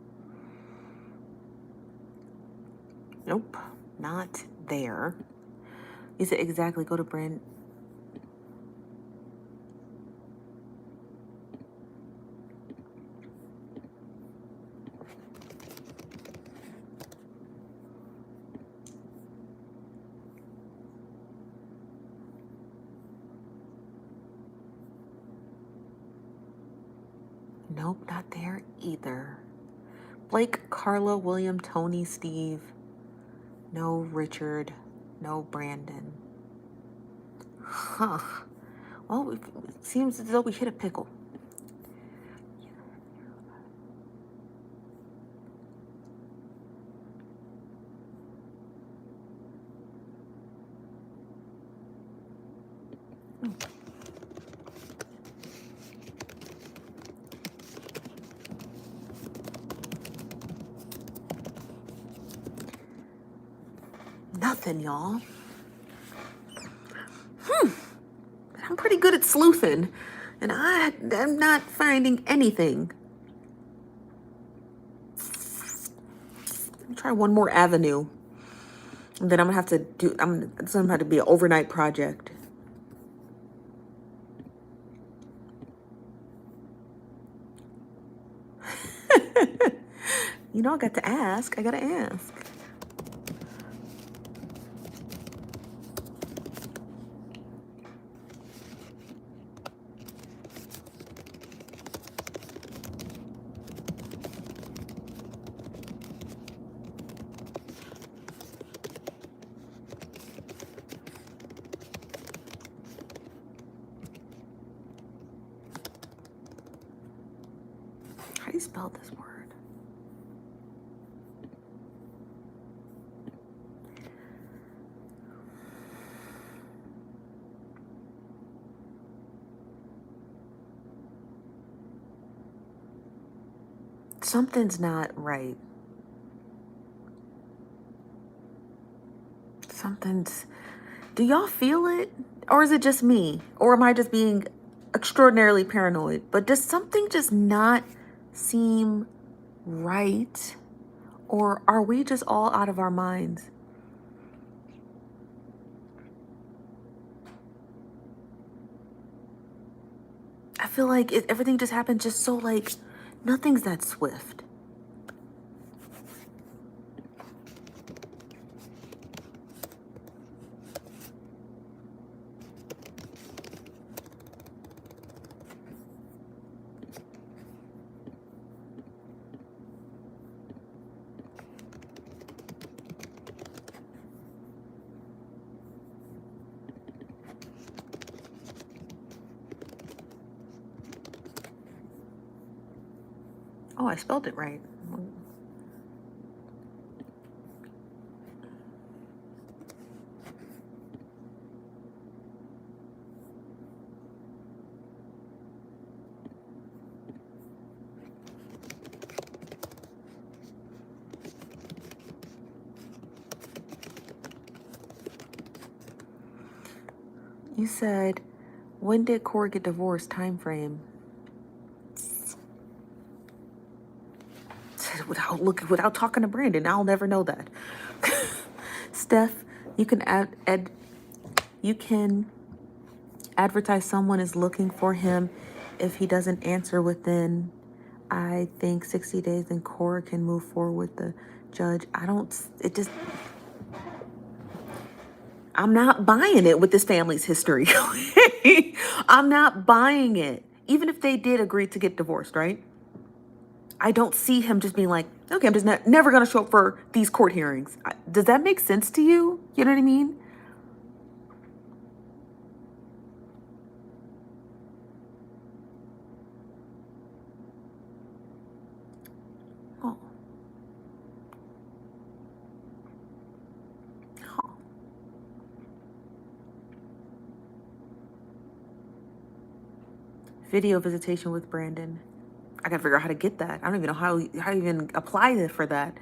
Nope, not there. Is it exactly? Go to Brand. Nope, not there either. Blake, Carla, William, Tony, Steve. No Richard. No Brandon. Huh. Well, it seems as though we hit a pickle. Nothing, y'all. I'm pretty good at sleuthing, and I'm not finding anything. Let me try one more avenue, and then I'm gonna have to do. It's gonna have to be an overnight project. You know, I got to ask. I gotta ask. How do you spell this word? Something's not right. Something's... Do y'all feel it? Or is it just me? Or am I just being extraordinarily paranoid? But does something just not seem right? Or are we just all out of our minds? I feel like everything just happened just so like nothing's that swift. Oh, I spelled it right. You said, when did Corey get divorced? Time frame. Without talking to Brandon, I'll never know that. Steph, you can you can advertise someone is looking for him if he doesn't answer within, I think, 60 days, and Cora can move forward with the judge. I'm not buying it with this family's history. I'm not buying it. Even if they did agree to get divorced, right? I don't see him just being like, okay, I'm just never going to show up for these court hearings. Does that make sense to you? You know what I mean? Oh. Huh. Video visitation with Brandon. I gotta figure out how to get that. I don't even know how to even apply for that.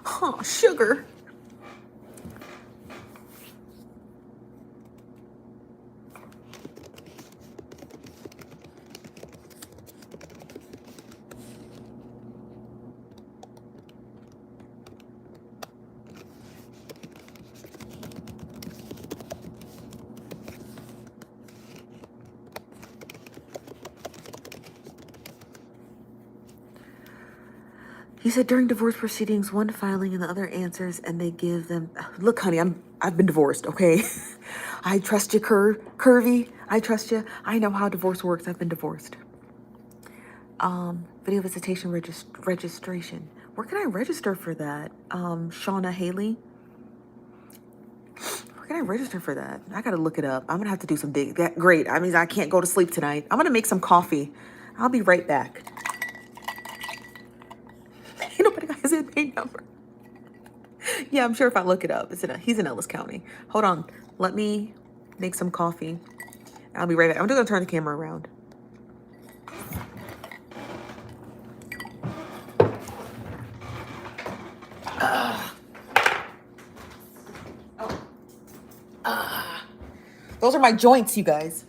Huh, sugar. He said during divorce proceedings, one filing and the other answers, and they give them. Look, honey, I've been divorced. Okay, I trust you, Curvy. I trust you. I know how divorce works. I've been divorced. Video visitation registration. Where can I register for that? Shauna Haley. Where can I register for that? I gotta look it up. I'm gonna have to do some digging. Great. I mean, I can't go to sleep tonight. I'm gonna make some coffee. I'll be right back. Ain't nobody got his inmate number. Yeah, I'm sure if I look it up, he's in Ellis County. Hold on. Let me make some coffee. I'll be right back. I'm just gonna turn the camera around. Those are my joints, you guys.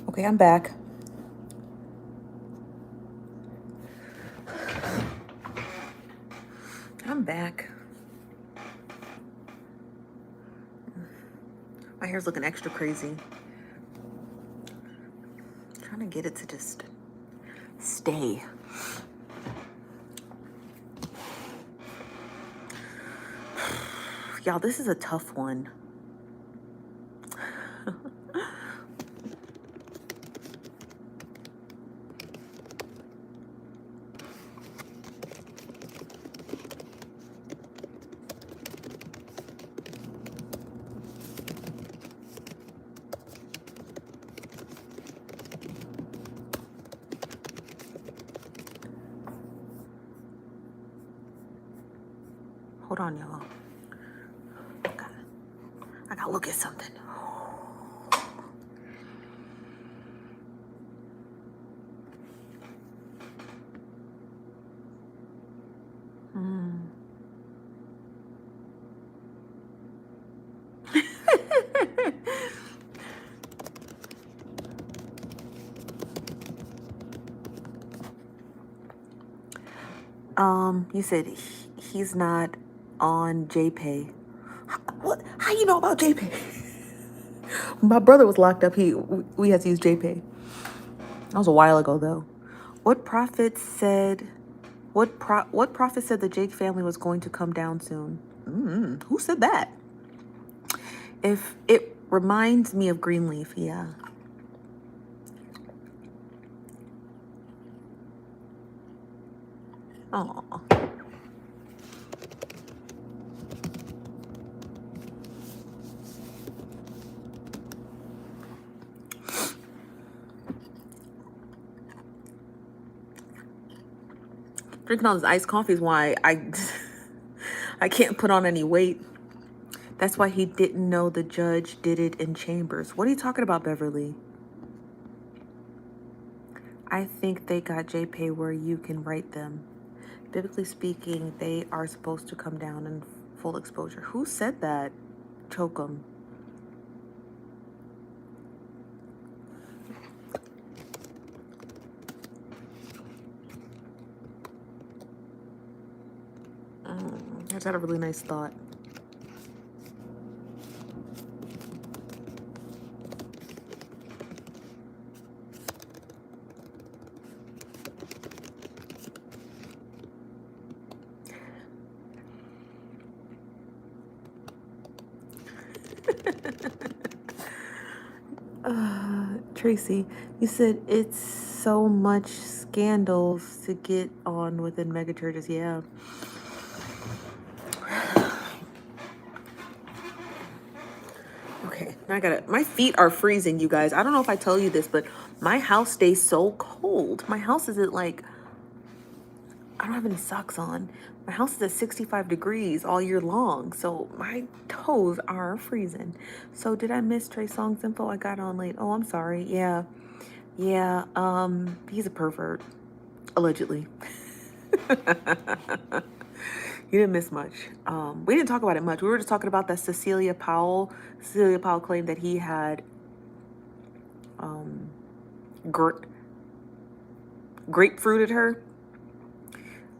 Okay, I'm back. I'm back. My hair's looking extra crazy. I'm trying to get it to just stay. Y'all, this is a tough one. Hold on, y'all. I gotta look at something. You said he's not on JPay. What? How you know about JPay? My brother was locked up. We had to use JPay. That was a while ago, though. What prophet said? What prophet said the Jake family was going to come down soon? Who said that? If it reminds me of Greenleaf, yeah. Oh. Drinking all this iced coffee is why I can't put on any weight. That's why he didn't know the judge did it in chambers. What are you talking about, Beverly? I think they got JPay where you can write them. Biblically speaking, they are supposed to come down in full exposure. Who said that? Choke 'em. I just had a really nice thought. Tracy, you said it's so much scandals to get on within mega churches. Yeah. Okay, now I gotta, my feet are freezing, you guys. I don't know if I tell you this, but my house stays so cold. My house is at like, I don't have any socks on. My house is at 65 degrees all year long, so my toes are freezing. So did I miss Trey Songz info? I got on late. Oh, I'm sorry. Yeah. He's a pervert, allegedly. You didn't miss much. We didn't talk about it much. We were just talking about that Cecilia Powell. Cecilia Powell claimed that he had grapefruited her.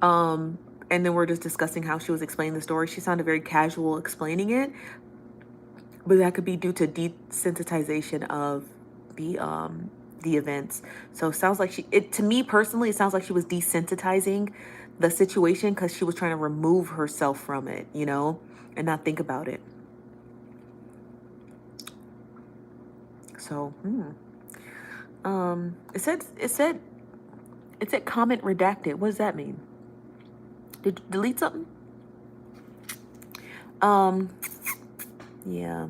And then we're just discussing how she was explaining the story. She sounded very casual explaining it, but that could be due to desensitization of the events. So it sounds like to me personally, it sounds like she was desensitizing the situation because she was trying to remove herself from it, you know, and not think about it. So, it said comment redacted. What does that mean? Did you delete something? Yeah.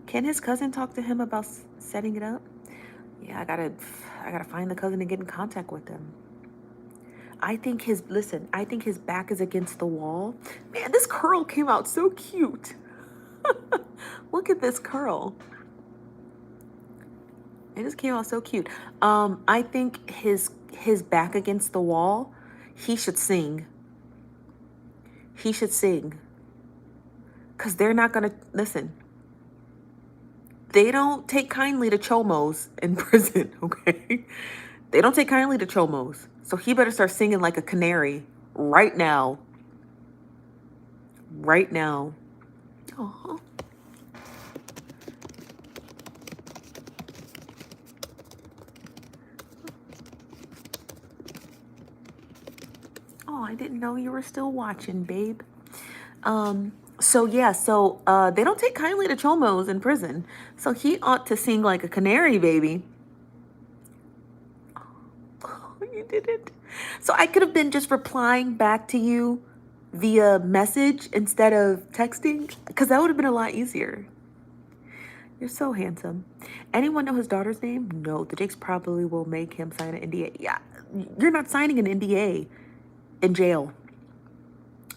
Can his cousin talk to him about setting it up? Yeah, I gotta find the cousin and get in contact with him. I think his back is against the wall. Man, this curl came out so cute. Look at this curl. It just came out so cute. I think his back against the wall, he should sing. He should sing. Because they're not going to, listen, they don't take kindly to chomos in prison, okay? They don't take kindly to chomos. So he better start singing like a canary right now. Right now. Aww. Oh, I didn't know you were still watching, babe. So yeah, they don't take kindly to chomos in prison. So he ought to sing like a canary, baby. Oh, you didn't. So I could have been just replying back to you via message instead of texting, because that would have been a lot easier. You're so handsome. Anyone know his daughter's name? No, the Jakes probably will make him sign an NDA. Yeah, you're not signing an NDA in jail.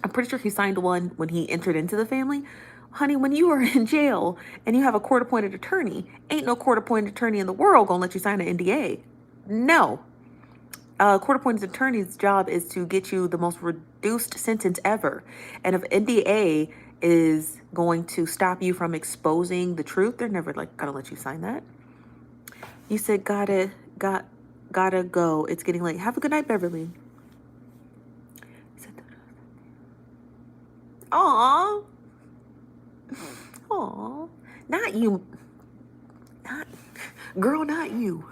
I'm pretty sure he signed one when he entered into the family. Honey, when you are in jail and you have a court-appointed attorney, ain't no court-appointed attorney in the world gonna let you sign an NDA. No. Court-appointed attorney's job is to get you the most reduced sentence ever. And if NDA is going to stop you from exposing the truth, they're never gonna let you sign that. You said gotta go. It's getting late. Have a good night, Beverly. Aw. Aw. Not you. Not you.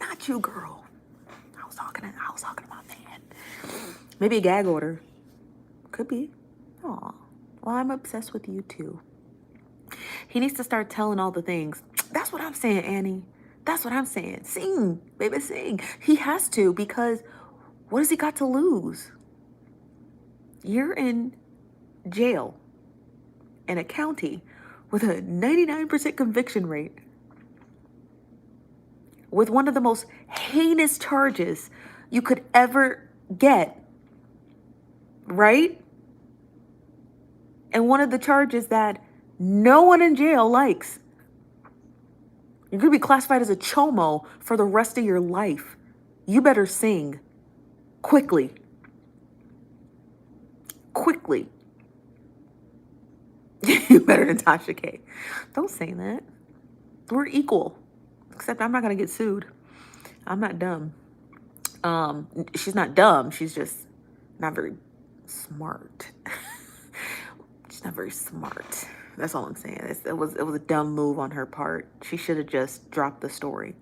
Not you, girl. I was talking about that. Maybe a gag order. Could be. Aw. Well, I'm obsessed with you too. He needs to start telling all the things. That's what I'm saying, Annie. That's what I'm saying. Sing, baby, sing. He has to, because what has he got to lose? You're in jail in a county with a 99% conviction rate, with one of the most heinous charges you could ever get, right? And one of the charges that no one in jail likes. You're going to be classified as a chomo for the rest of your life. You better sing. Quickly. Quickly. You better than Tasha K. Don't say that. We're equal. Except I'm not going to get sued. I'm not dumb. She's not dumb. She's just not very smart. She's not very smart. That's all I'm saying. It was a dumb move on her part. She should have just dropped the story.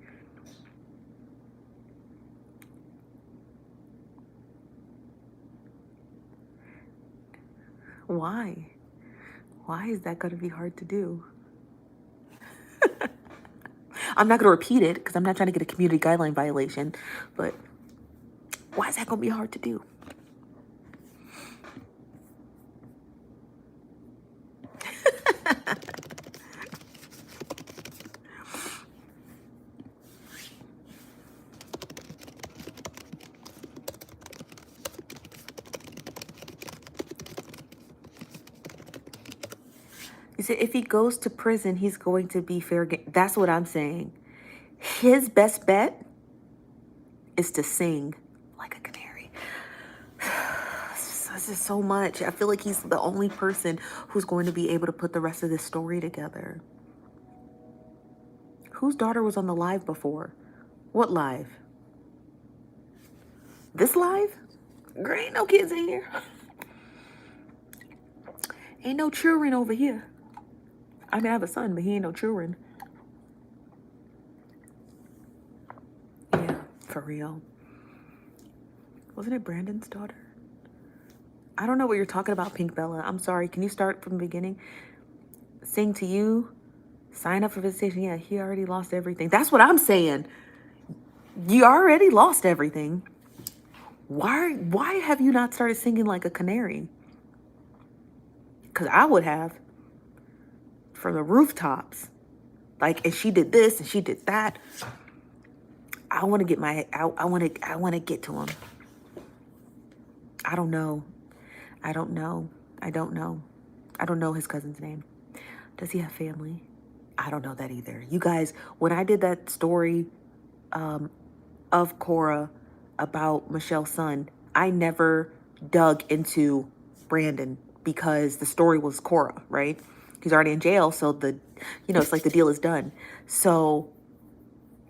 Why? Why is that going to be hard to do? I'm not going to repeat it because I'm not trying to get a community guideline violation, but why is that going to be hard to do? You said if he goes to prison, he's going to be fair game. That's what I'm saying. His best bet is to sing like a canary. This is so much. I feel like he's the only person who's going to be able to put the rest of this story together. Whose daughter was on the live before? What live? This live? Girl, ain't no kids in here. Ain't no children over here. I mean, I have a son, but he ain't no children. Yeah, for real. Wasn't it Brandon's daughter? I don't know what you're talking about, Pink Bella. I'm sorry. Can you start from the beginning? Sing to you. Sign up for visitation. Yeah, he already lost everything. That's what I'm saying. You already lost everything. Why have you not started singing like a canary? Because I would have. From the rooftops. Like, and she did this and she did that. I want to get I want to get to him. I don't know. I don't know his cousin's name. Does he have family? I don't know that either. You guys, when I did that story of Cora about Michelle's son, I never dug into Brandon because the story was Cora, right? He's already in jail, so it's like the deal is done. So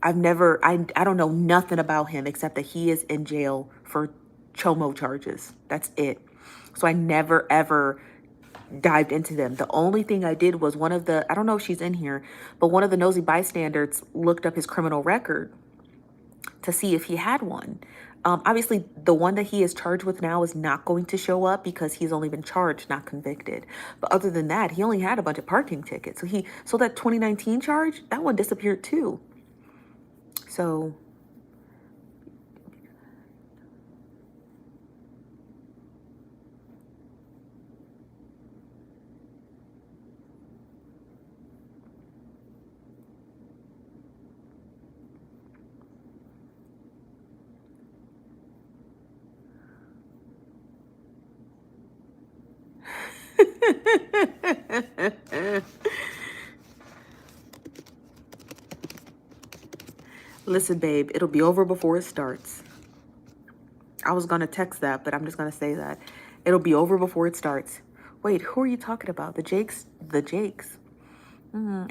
I don't know nothing about him except that he is in jail for chomo charges. That's it. So I never, ever dived into them. The only thing I did was one of the, I don't know if she's in here, but one of the nosy bystanders looked up his criminal record to see if he had one. Obviously, the one that he is charged with now is not going to show up because he's only been charged, not convicted. But other than that, he only had a bunch of parking tickets. So that 2019 charge, that one disappeared too. So listen, babe, it'll be over before it starts. I was going to text that, but I'm just going to say that. It'll be over before it starts. Wait, who are you talking about? The Jakes? The Jakes.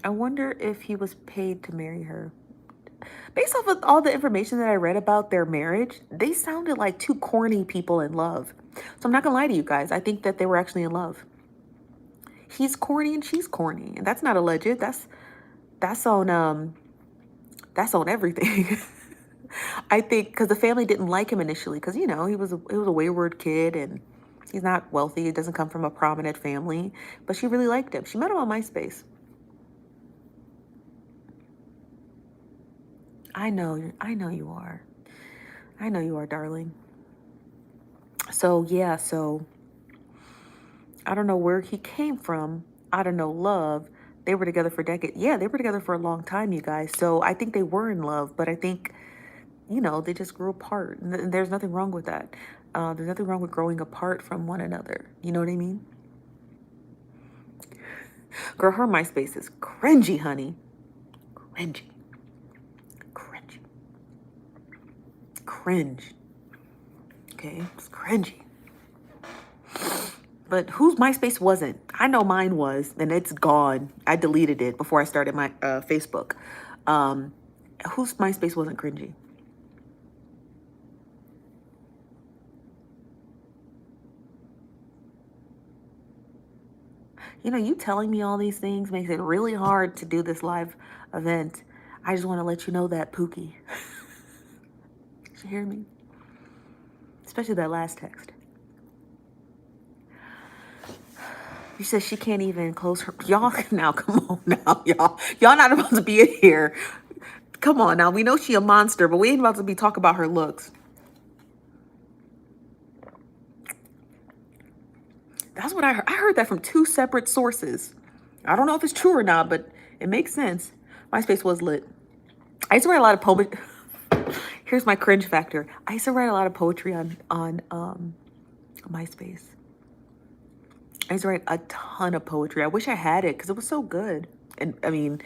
I wonder if he was paid to marry her. Based off of all the information that I read about their marriage, they sounded like two corny people in love. So I'm not going to lie to you guys. I think that they were actually in love. He's corny and she's corny. And that's not alleged. That's on everything. I think because the family didn't like him initially because, you know, he was a wayward kid and he's not wealthy. He doesn't come from a prominent family. But she really liked him. She met him on MySpace. I know you are. I know you are, darling. So, yeah, I don't know where he came from. I don't know, love. They were together for decades. Yeah, they were together for a long time, you guys. So I think they were in love, but I think, you know, they just grew apart. And there's nothing wrong with that. There's nothing wrong with growing apart from one another. You know what I mean? Girl, her MySpace is cringy, honey. Cringy. Cringe. Okay, it's cringy. But whose MySpace wasn't? I know mine was, and it's gone. I deleted it before I started my Facebook. Whose MySpace wasn't cringy? You know, you telling me all these things makes it really hard to do this live event. I just want to let you know that, Pookie. You hear me? Especially that last text. You said she can't even close her. Y'all, now, come on now, y'all. Y'all not about to be in here. Come on now. We know she a monster, but we ain't about to be talking about her looks. That's what I heard. I heard that from two separate sources. I don't know if it's true or not, but it makes sense. MySpace was lit. I used to write a lot of poetry. Here's my cringe factor. I used to write a lot of poetry on MySpace. I used to write a ton of poetry. I wish I had it because it was so good. And I mean,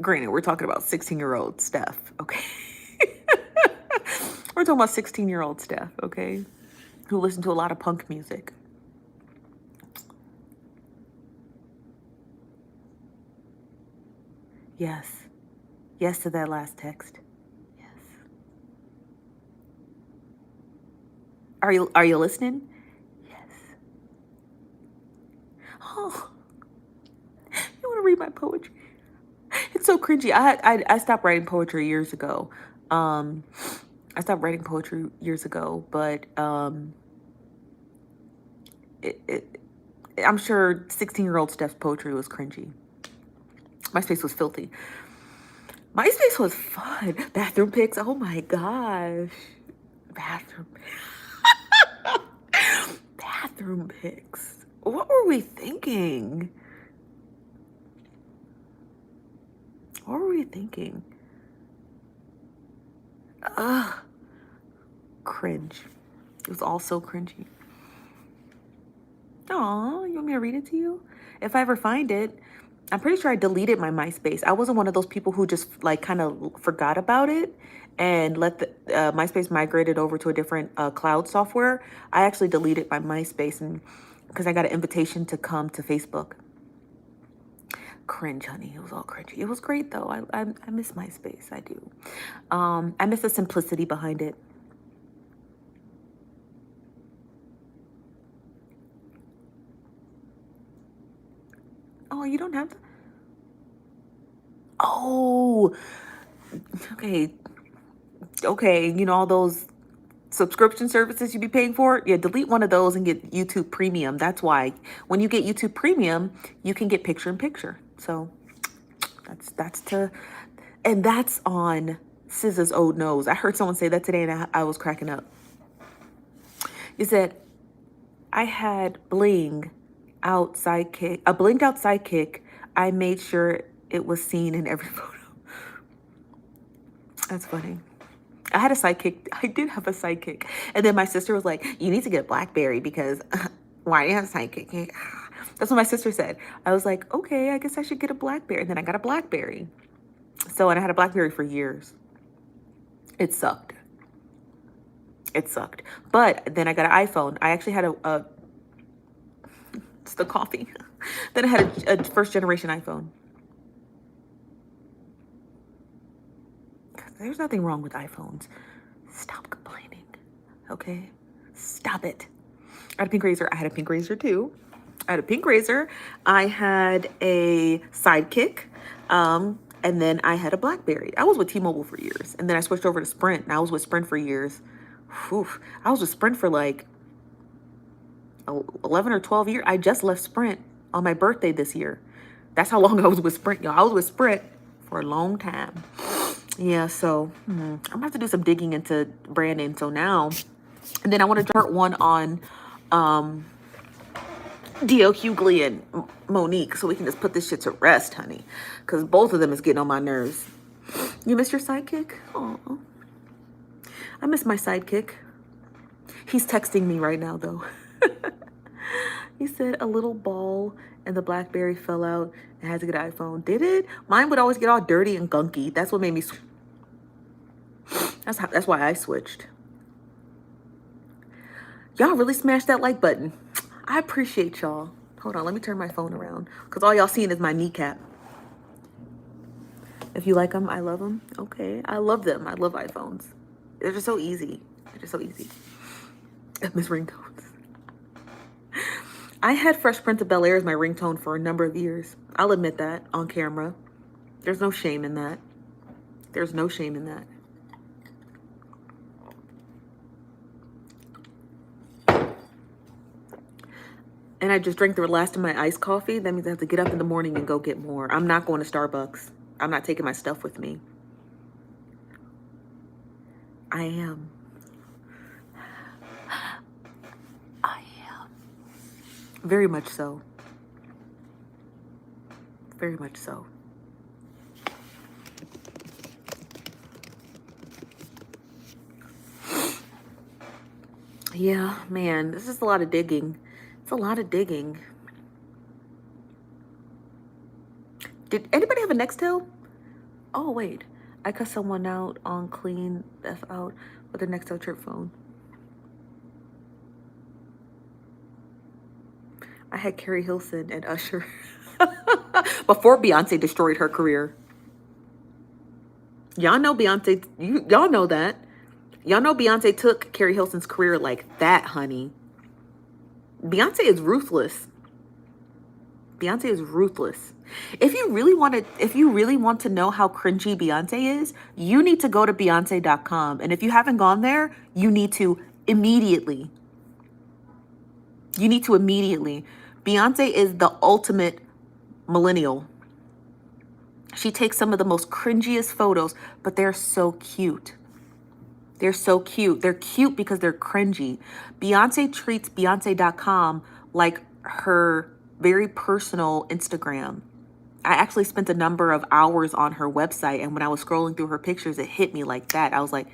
granted, we're talking about 16-year-old Steph, okay? We're talking about 16-year-old Steph, okay? Who listened to a lot of punk music. Yes. Yes to that last text. Yes. Are you listening? Yes. Oh. You want to read my poetry? It's so cringy. I stopped writing poetry years ago. I stopped writing poetry years ago, but I'm sure 16-year-old Steph's poetry was cringy. MySpace was filthy. MySpace was fun. Bathroom pics. Oh my gosh. Bathroom pics. What were we thinking? What were we thinking? Ugh. Cringe. It was all so cringy. Aw, you want me to read it to you? If I ever find it. I'm pretty sure I deleted my MySpace. I wasn't one of those people who just like kind of forgot about it and let the MySpace migrated over to a different cloud software. I actually deleted my MySpace and because I got an invitation to come to Facebook. Cringe, honey. It was all cringy. It was great though. I miss MySpace. I do. I miss the simplicity behind it. Oh, you don't have the... Oh, okay. Okay, you know all those subscription services you be paying for? Yeah, delete one of those and get YouTube Premium. That's why when you get YouTube Premium, you can get picture in picture. So and that's on SZA's old nose. I heard someone say that today and I was cracking up. He said, I had a blinged out sidekick. I made sure it was seen in every photo. That's funny. I had a sidekick. I did have a sidekick. And then my sister was like, you need to get a BlackBerry because why do you have a sidekick? That's what my sister said. I was like, okay, I guess I should get a BlackBerry. And then I got a BlackBerry. So, and I had a BlackBerry for years. It sucked. It sucked. But then I got an iPhone. I actually had it's the coffee. Then I had a first generation iPhone. There's nothing wrong with iPhones. Stop complaining, okay? Stop it. I had a pink razor. I had a pink razor too. I had a pink razor. I had a sidekick. And then I had a BlackBerry. I was with T-Mobile for years. And then I switched over to Sprint. And I was with Sprint for years. Whew. I was with Sprint for like 11 or 12 years. I just left Sprint on my birthday this year. That's how long I was with Sprint, y'all. I was with Sprint for a long time. Yeah, so I'm gonna have to do some digging into branding. So now, and then I want to start one on DL Hughley and Monique, so we can just put this shit to rest, honey, because both of them is getting on my nerves. You miss your sidekick? Oh, I miss my sidekick. He's texting me right now, though. He said a little ball and the BlackBerry fell out and had to get an iPhone. Did it? Mine would always get all dirty and gunky. That's what made me that's why I switched. Y'all really smashed that like button. I appreciate y'all. Hold on, let me turn my phone around because all y'all seeing is my kneecap. If you like them, I love them. Okay, I love them. I love iPhones. They're just so easy. They're just so easy. I miss ringtones. I had Fresh Prince of Bel-Air as my ringtone for a number of years. I'll admit that on camera. There's no shame in that. There's no shame in that. And I just drank the last of my iced coffee. That means I have to get up in the morning and go get more. I'm not going to Starbucks. I'm not taking my stuff with me. I am. Very much so. Very much so. Yeah, man, this is a lot of digging. It's a lot of digging. Did anybody have a Nextel? Oh, wait. I cut someone out on Clean F out with a Nextel chirp phone. I had Carrie Hilson and Usher before Beyonce destroyed her career. Y'all know Beyonce, y'all know that. Y'all know Beyonce took Carrie Hilson's career like that, honey. Beyonce is ruthless. Beyonce is ruthless. If you really want to know how cringy Beyonce is, you need to go to Beyonce.com. And if you haven't gone there, you need to immediately. Beyonce is the ultimate millennial. She takes some of the most cringiest photos, but they're so cute. They're so cute. They're cute because they're cringy. Beyonce treats Beyonce.com like her very personal Instagram. I actually spent a number of hours on her website, and when I was scrolling through her pictures, it hit me like that. I was like,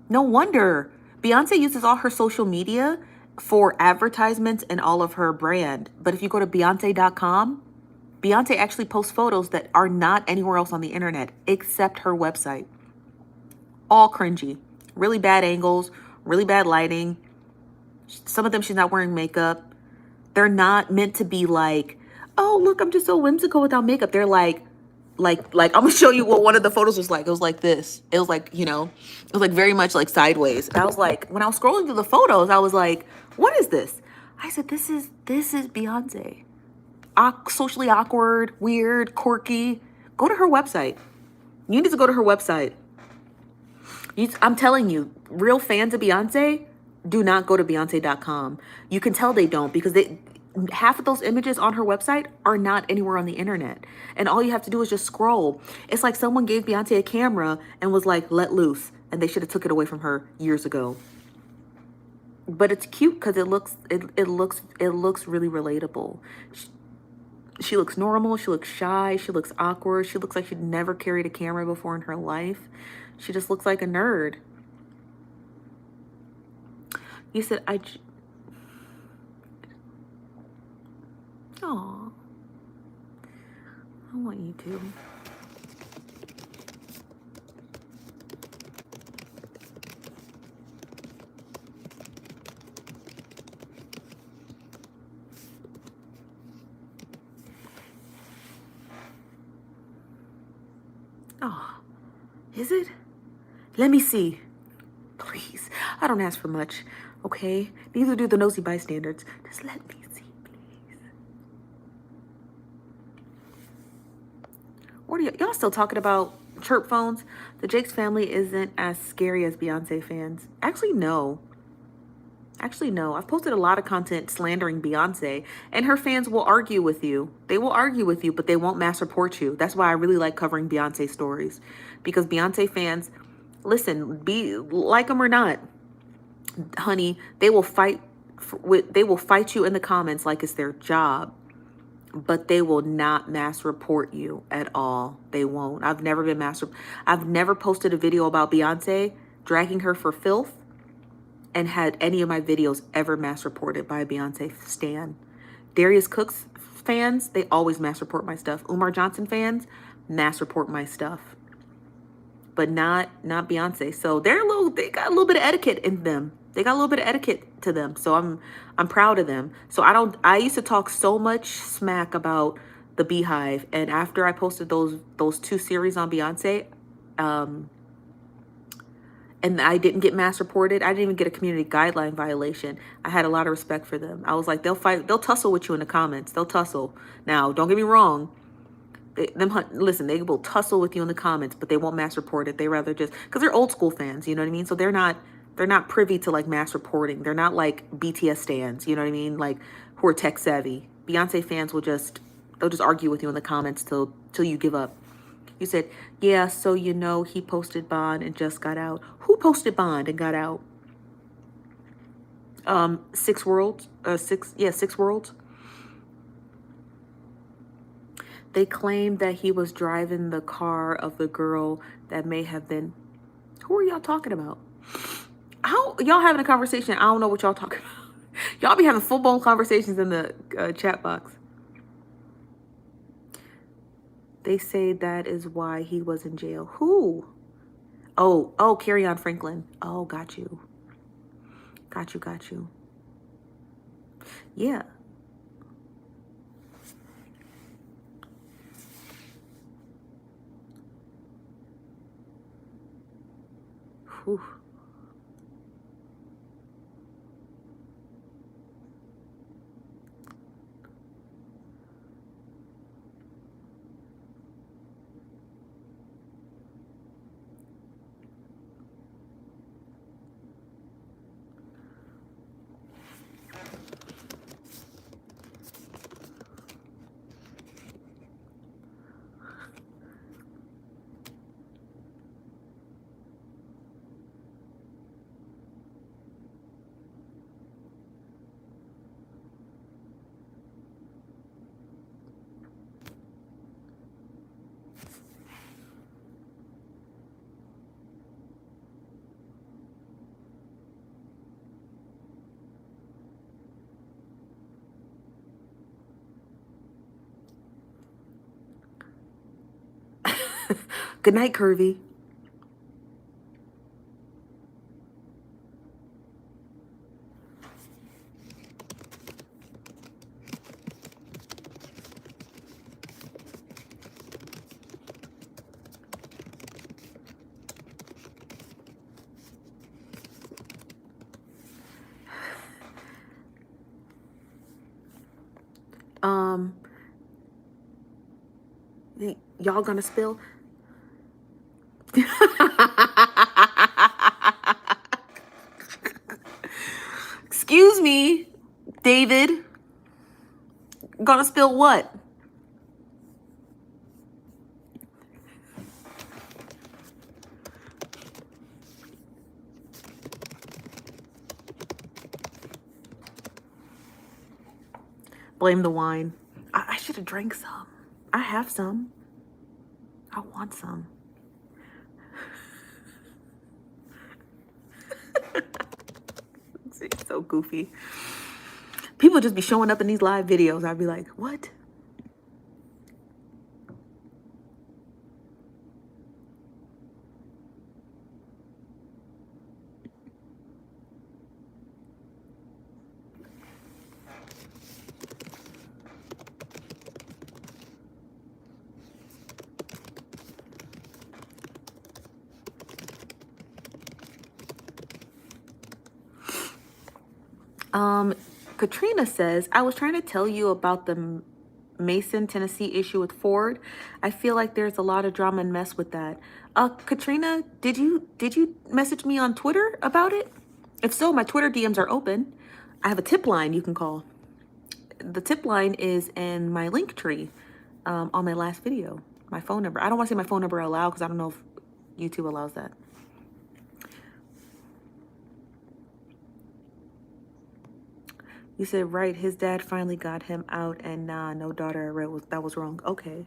no wonder. Beyonce uses all her social media for advertisements and all of her brand. But if you go to Beyonce.com, Beyonce actually posts photos that are not anywhere else on the internet except her website. All cringy. Really bad angles, really bad lighting. Some of them she's not wearing makeup. They're not meant to be like, oh, look, I'm just so whimsical without makeup. They're like I'm gonna show you what one of the photos was like. It was like this. It was like, it was like very much like sideways. And I was like, when I was scrolling through the photos, I was like, what is this? I said, this is Beyonce. socially awkward, weird, quirky, go to her website. You need to go to her website. I'm telling you, real fans of Beyonce do not go to Beyonce.com. You can tell they don't because half of those images on her website are not anywhere on the internet. And all you have to do is just scroll. It's like someone gave Beyonce a camera and was like, let loose. And they should have took it away from her years ago. But it's cute because it looks really relatable. She looks normal. She looks shy. She looks awkward. She looks like she'd never carried a camera before in her life. She just looks like a nerd. You said, Aw. I want you to. Oh, is it? Let me see. Please. I don't ask for much, okay? Neither do the nosy bystanders. Just let me see, please. What are y'all still talking about chirp phones? The Jakes family isn't as scary as Beyonce fans. Actually, no. I've posted a lot of content slandering Beyonce, and her fans will argue with you. They will argue with you, but they won't mass report you. That's why I really like covering Beyonce stories, because Beyonce fans, listen, be like them or not, honey, they will fight you in the comments like it's their job, but they will not mass report you at all. They won't. I've never posted a video about Beyonce dragging her for filth and had any of my videos ever mass reported by a Beyonce stan. Darius Cook's fans, they always mass report my stuff. Umar Johnson fans, mass report my stuff. But not Beyonce. So they got a little bit of etiquette in them. They got a little bit of etiquette to them. So I'm proud of them. So I used to talk so much smack about the Beyhive, and after I posted those 2 series on Beyonce, and I didn't get mass reported, I didn't even get a community guideline violation, I had a lot of respect for them. I was like, they'll tussle with you in the comments. They'll tussle. Now, don't get me wrong. Listen, they will tussle with you in the comments, but they won't mass report it. They rather just, because they're old school fans, you know what I mean? So they're not privy to like mass reporting. They're not like BTS stans, you know what I mean? Like, who are tech savvy. Beyonce fans they'll just argue with you in the comments till you give up. You said, yeah, so you know he posted Bond and just got out. Who posted Bond and got out? 6 Worlds. 6 Worlds. They claimed that he was driving the car of the girl that may have been. Who are y'all talking about? How y'all having a conversation? I don't know what y'all talking about. Y'all be having full-blown conversations in the chat box. They say that is why he was in jail. Who? Oh, Carry On Franklin. Oh, got you. Yeah. Whew. Good night, Curvy. y'all gonna spill? Excuse me, David. Gonna spill what? Blame the wine. I should have drank some. I have some. I want some. It's so goofy. People just be showing up in these live videos. I'd be like, what? Katrina says, I was trying to tell you about the Mason, Tennessee issue with Ford. I feel like there's a lot of drama and mess with that. Katrina, did you message me on Twitter about it? If so, my Twitter DMs are open. I have a tip line you can call. The tip line is in my link tree on my last video. My phone number. I don't want to say my phone number out loud because I don't know if YouTube allows that. You said, right, his dad finally got him out, and nah, no daughter. I read that was wrong. Okay.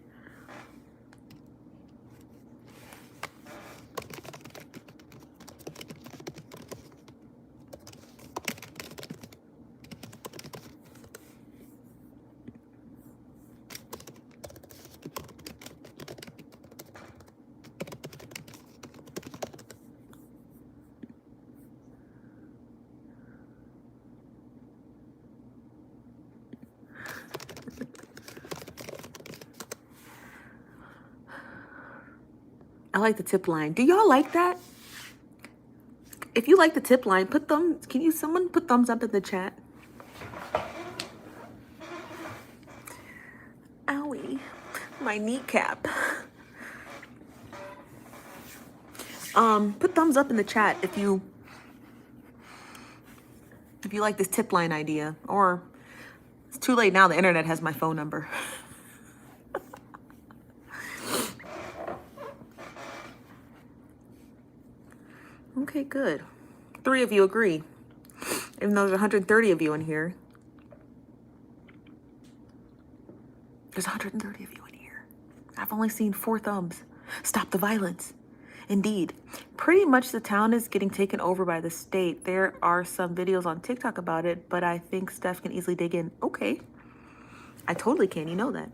I like the tip line. Do y'all like that? If you like the tip line, someone put thumbs up in the chat? Owie, my kneecap. Put thumbs up in the chat if you like this tip line idea, or it's too late now. The internet has my phone number. Okay, good. 3 of you agree. Even though there's 130 of you in here. There's 130 of you in here. I've only seen 4 thumbs. Stop the violence. Indeed. Pretty much the town is getting taken over by the state. There are some videos on TikTok about it, but I think Steph can easily dig in. Okay. I totally can. You know that.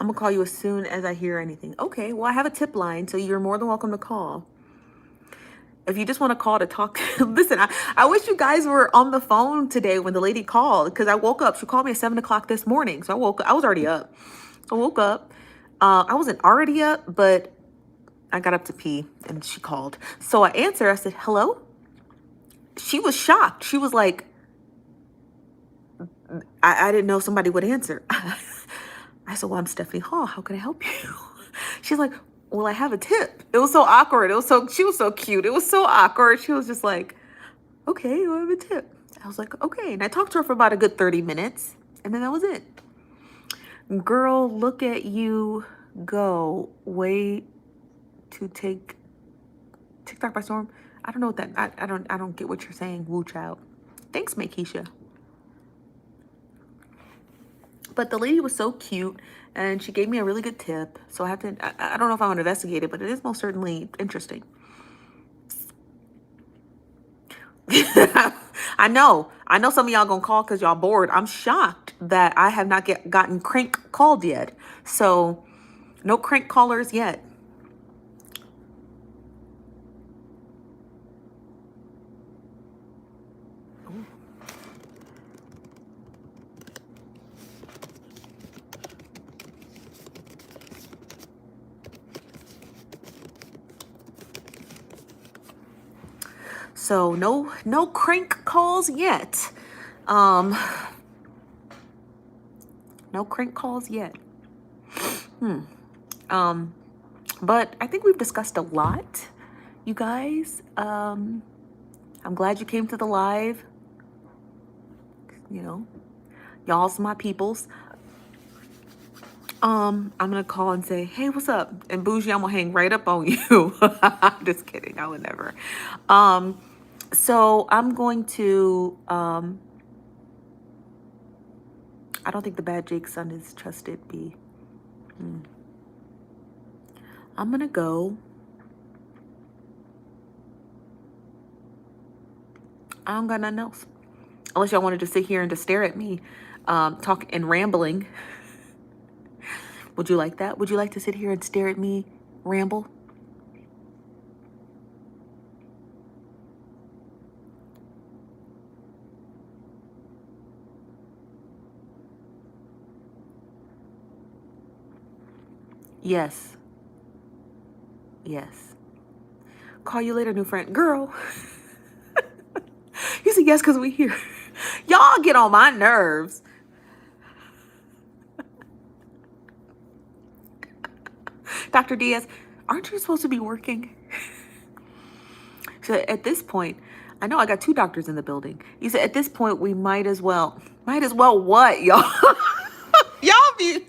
I'm gonna call you as soon as I hear anything. Okay, well, I have a tip line, so you're more than welcome to call. If you just want to call to talk, listen, I wish you guys were on the phone today when the lady called, because I woke up. She called me at 7 o'clock this morning, so I was already up. So I woke up. I wasn't already up, but I got up to pee, and she called. So I answered. I said, hello? She was shocked. She was like, I didn't know somebody would answer. I said, well, I'm Stephanie Hall. How can I help you? She's like, well, I have a tip. It was so awkward. She was so cute. It was so awkward. She was just like, okay, well, I have a tip. I was like, okay. And I talked to her for about a good 30 minutes. And then that was it. Girl, look at you go. Way to take TikTok by storm. I don't know what that, I don't get what you're saying. Woo child. Thanks, Makisha. But the lady was so cute, and she gave me a really good tip. So I don't know if I want to investigate it, but it is most certainly interesting. I know some of y'all gonna call because y'all bored. I'm shocked that I have not gotten crank called yet. So no crank callers yet. Ooh. So no crank calls yet. No crank calls yet. But I think we've discussed a lot, you guys. I'm glad you came to the live. You know, y'all's my peoples. I'm gonna call and say, hey, what's up? And Bougie, I'm gonna hang right up on you. Just kidding, I would never. So I'm going to, I don't think the bad Jake's son is trusted, B. I'm gonna go. I don't got nothing else. Unless y'all wanted to sit here and just stare at me, talk and rambling. Would you like that? Would you like to sit here and stare at me ramble? Yes. Yes. Call you later, new friend. Girl. You said yes because we here. Y'all get on my nerves. Dr. Diaz, aren't you supposed to be working? So at this point, I know I got 2 doctors in the building. You said at this point, we might as well what, y'all? Y'all be...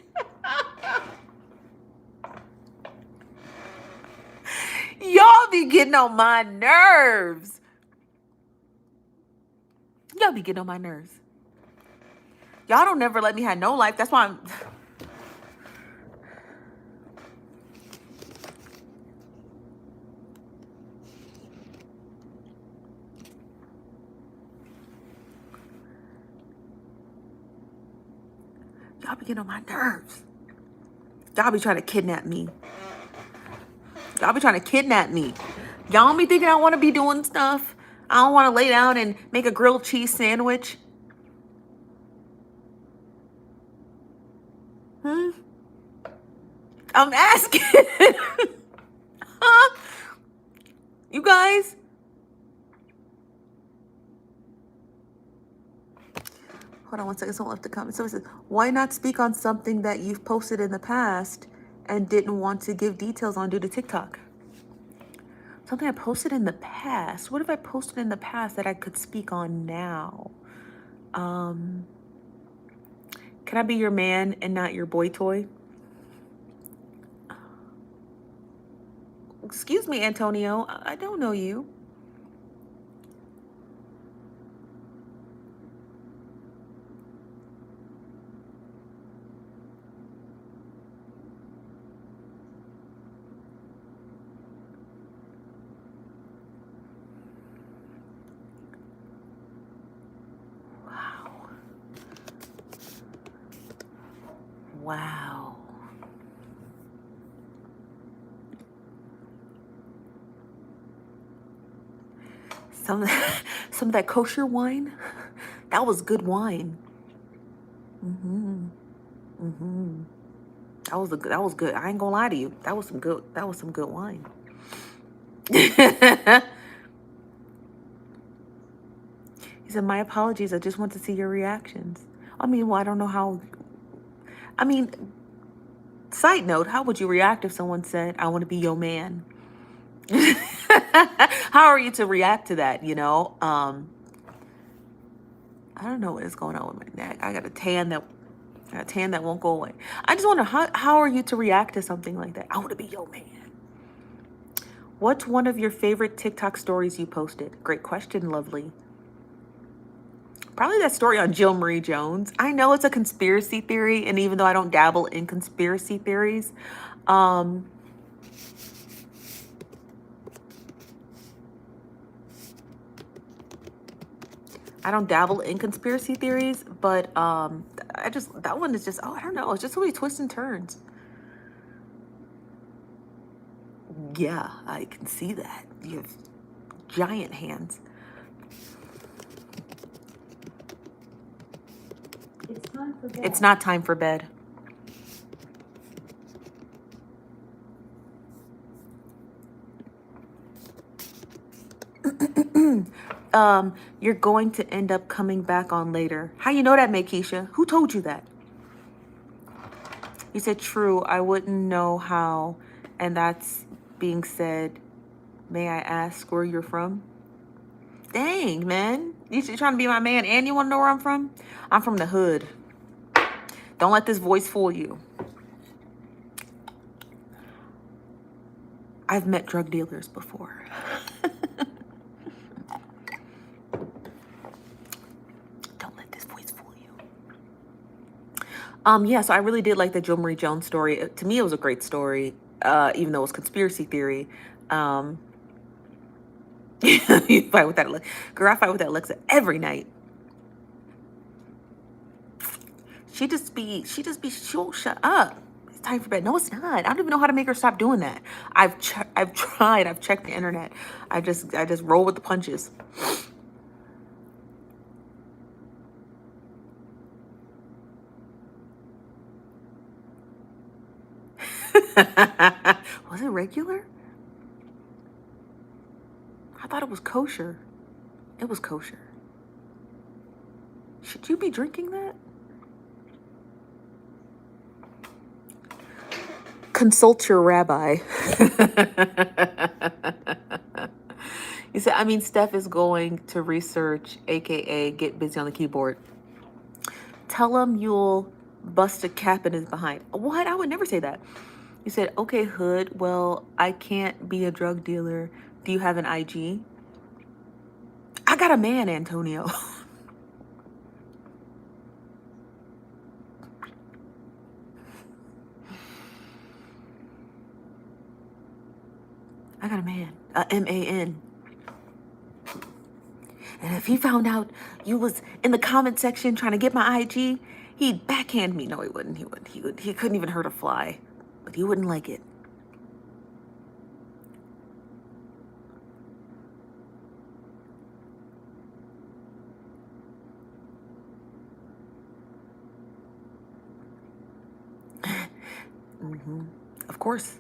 Y'all be getting on my nerves. Y'all be getting on my nerves. Y'all don't never let me have no life. That's why I'm... Y'all be getting on my nerves. Y'all be trying to kidnap me. Y'all be trying to kidnap me. Y'all be thinking I want to be doing stuff. I don't want to lay down and make a grilled cheese sandwich. I'm asking. Huh? You guys? Hold on one second. Someone left a comment. So it says, why not speak on something that you've posted in the past and didn't want to give details on due to TikTok? Something I posted in the past. What have I posted in the past that I could speak on now? Can I be your man and not your boy toy? Excuse me, Antonio. I don't know you. Wow. Some of that kosher wine. That was good wine. That was good. I ain't gonna lie to you. That was some good wine. He said, my apologies. I just want to see your reactions. I mean, well, I don't know how. I mean, side note, how would you react if someone said, I want to be your man? How are you to react to that, you know? I don't know what is going on with my neck. I got a tan that won't go away. I just wonder, how are you to react to something like that? I want to be your man. What's one of your favorite TikTok stories you posted? Great question, lovely. Probably that story on Jill Marie Jones. I know it's a conspiracy theory, and even though I don't dabble in conspiracy theories, I don't dabble in conspiracy theories, but that one is just, I don't know. It's just so many twists and turns. Yeah, I can see that. You have giant hands. It's not time for bed. You're going to end up coming back on later. How you know that, Makisha? Who told you that? You said true. I wouldn't know how. And that's being said. May I ask where you're from? Dang, man. You trying to be my man and you want to know where I'm from? I'm from the hood. Don't let this voice fool you. I've met drug dealers before. Don't let this voice fool you. Yeah, so I really did like the Joe Marie Jones story. To me, it was a great story, even though it was conspiracy theory. You fight with that, girl. I fight with that Alexa every night. She won't shut up. It's time for bed. No, it's not. I don't even know how to make her stop doing that. I've tried. I've checked the internet. I just roll with the punches. Was it regular? I thought it was kosher. It was kosher. Should you be drinking that? Consult your rabbi. You said, I mean, Steph is going to research, aka get busy on the keyboard. Tell him you'll bust a cap in his behind. What? I would never say that. You said, okay, hood. Well, I can't be a drug dealer. Do you have an IG? I got a man, Antonio. I got a man, M-A-N. And if he found out you was in the comment section trying to get my IG, he'd backhand me. No, he wouldn't. He couldn't even hurt a fly, but he wouldn't like it. Mm-hmm. Of course.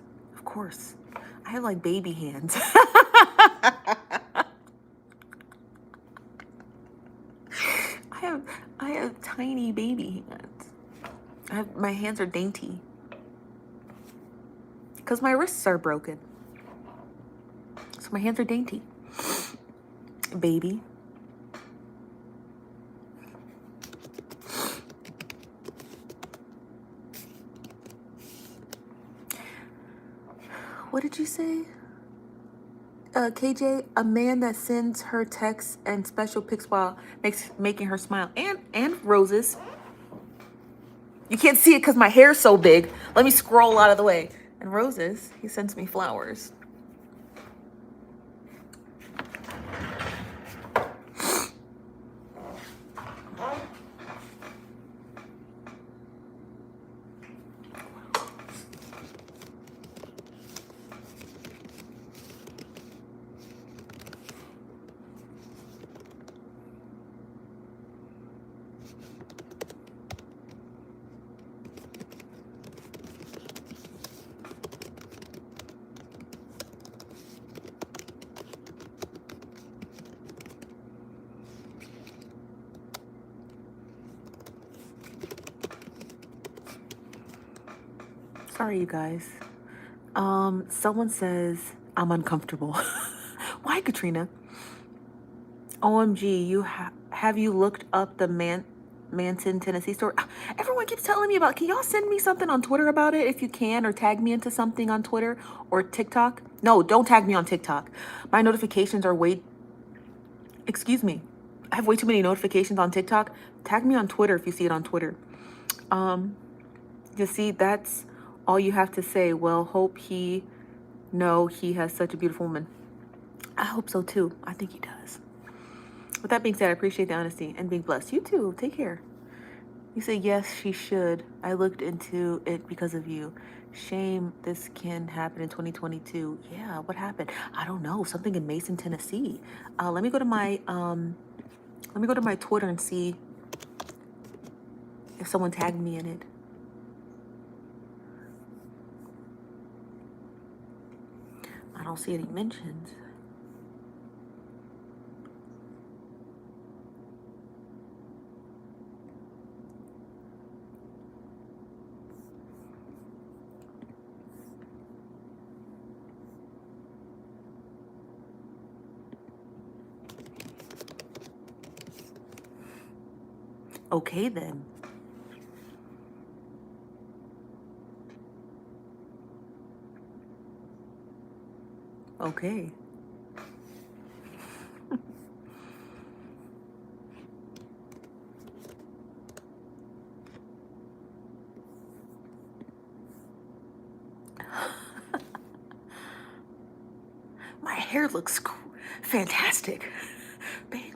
I have like baby hands. I have tiny baby hands. My hands are dainty. Because my wrists are broken. So my hands are dainty. Baby. What did you say? KJ, a man that sends her texts and special pics while making her smile. And roses. You can't see it because my hair's so big. Let me scroll out of the way. And roses, he sends me flowers. Sorry, you guys. Someone says I'm uncomfortable. Why, Katrina? OMG, have you looked up the Manson, Tennessee story? Everyone keeps telling me about. Can y'all send me something on Twitter about it if you can, or tag me into something on Twitter or TikTok? No, don't tag me on TikTok. My notifications are excuse me. I have way too many notifications on TikTok. Tag me on Twitter if you see it on Twitter. You see, that's all you have to say. Well, hope he has such a beautiful woman. I hope so too. I think he does. With that being said, I appreciate the honesty and being blessed. You too. Take care. You say, yes, she should. I looked into it because of you. Shame this can happen in 2022. Yeah, what happened? I don't know. Something in Mason, Tennessee. Let me go to my Twitter and see if someone tagged me in it. I don't see any mentions. Okay, then. Okay. My hair looks fantastic, babe.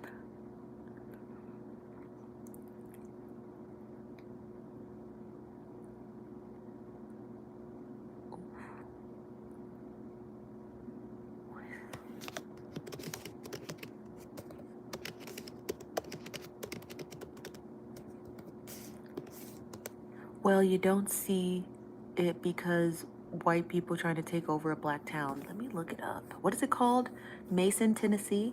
Well, you don't see it because white people trying to take over a black town. Let me look it up. What is it called? Mason, Tennessee?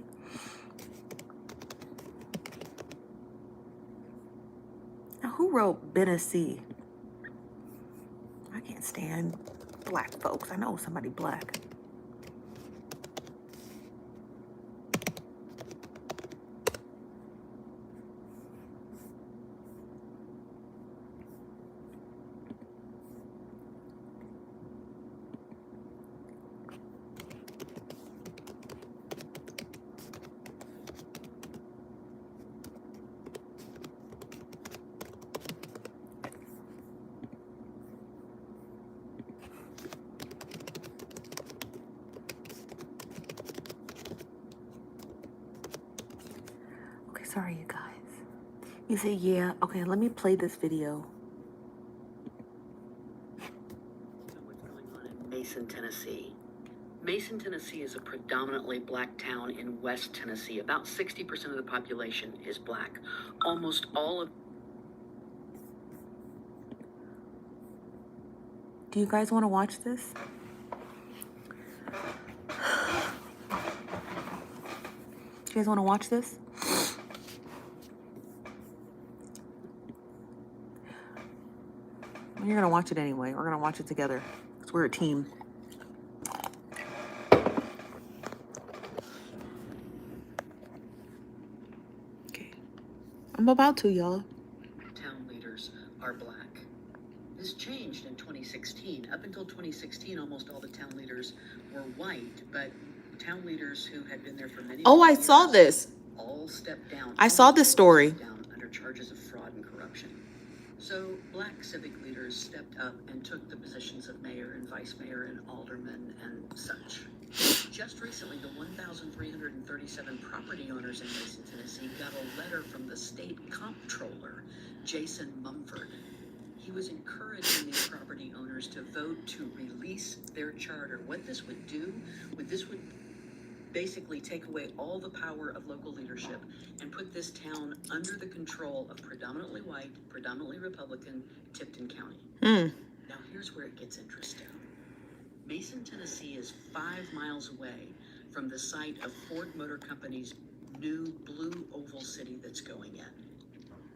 Now, who wrote Bennessee? I can't stand black folks. I know somebody black. Okay, sorry, you guys. You say, yeah. Okay, let me play this video. What's going on in Mason, Tennessee? Mason, Tennessee is a predominantly black town in West Tennessee. About 60% of the population is black. Almost all of... Do you guys want to watch this? Do you guys want to watch this? You're going to watch it anyway. We're going to watch it together because we're a team. Okay. I'm about to, y'all. Town leaders are black. This changed in 2016. Up until 2016, almost all the town leaders were white, but town leaders who had been there for many Oh, I years saw this. all stepped down. I saw this story. Down under charges of fraud and corruption. So black civic leaders stepped up and took the positions of mayor and vice mayor and alderman and such. Just recently, the 1,337 property owners in Mason, Tennessee got a letter from the state comptroller, Jason Mumford. He was encouraging these property owners to vote to release their charter. What this would do, this would basically take away all the power of local leadership and put this town under the control of predominantly white, predominantly Republican Tipton County. Now here's where it gets interesting. Mason, Tennessee is 5 miles away from the site of Ford Motor Company's new blue oval city that's going in.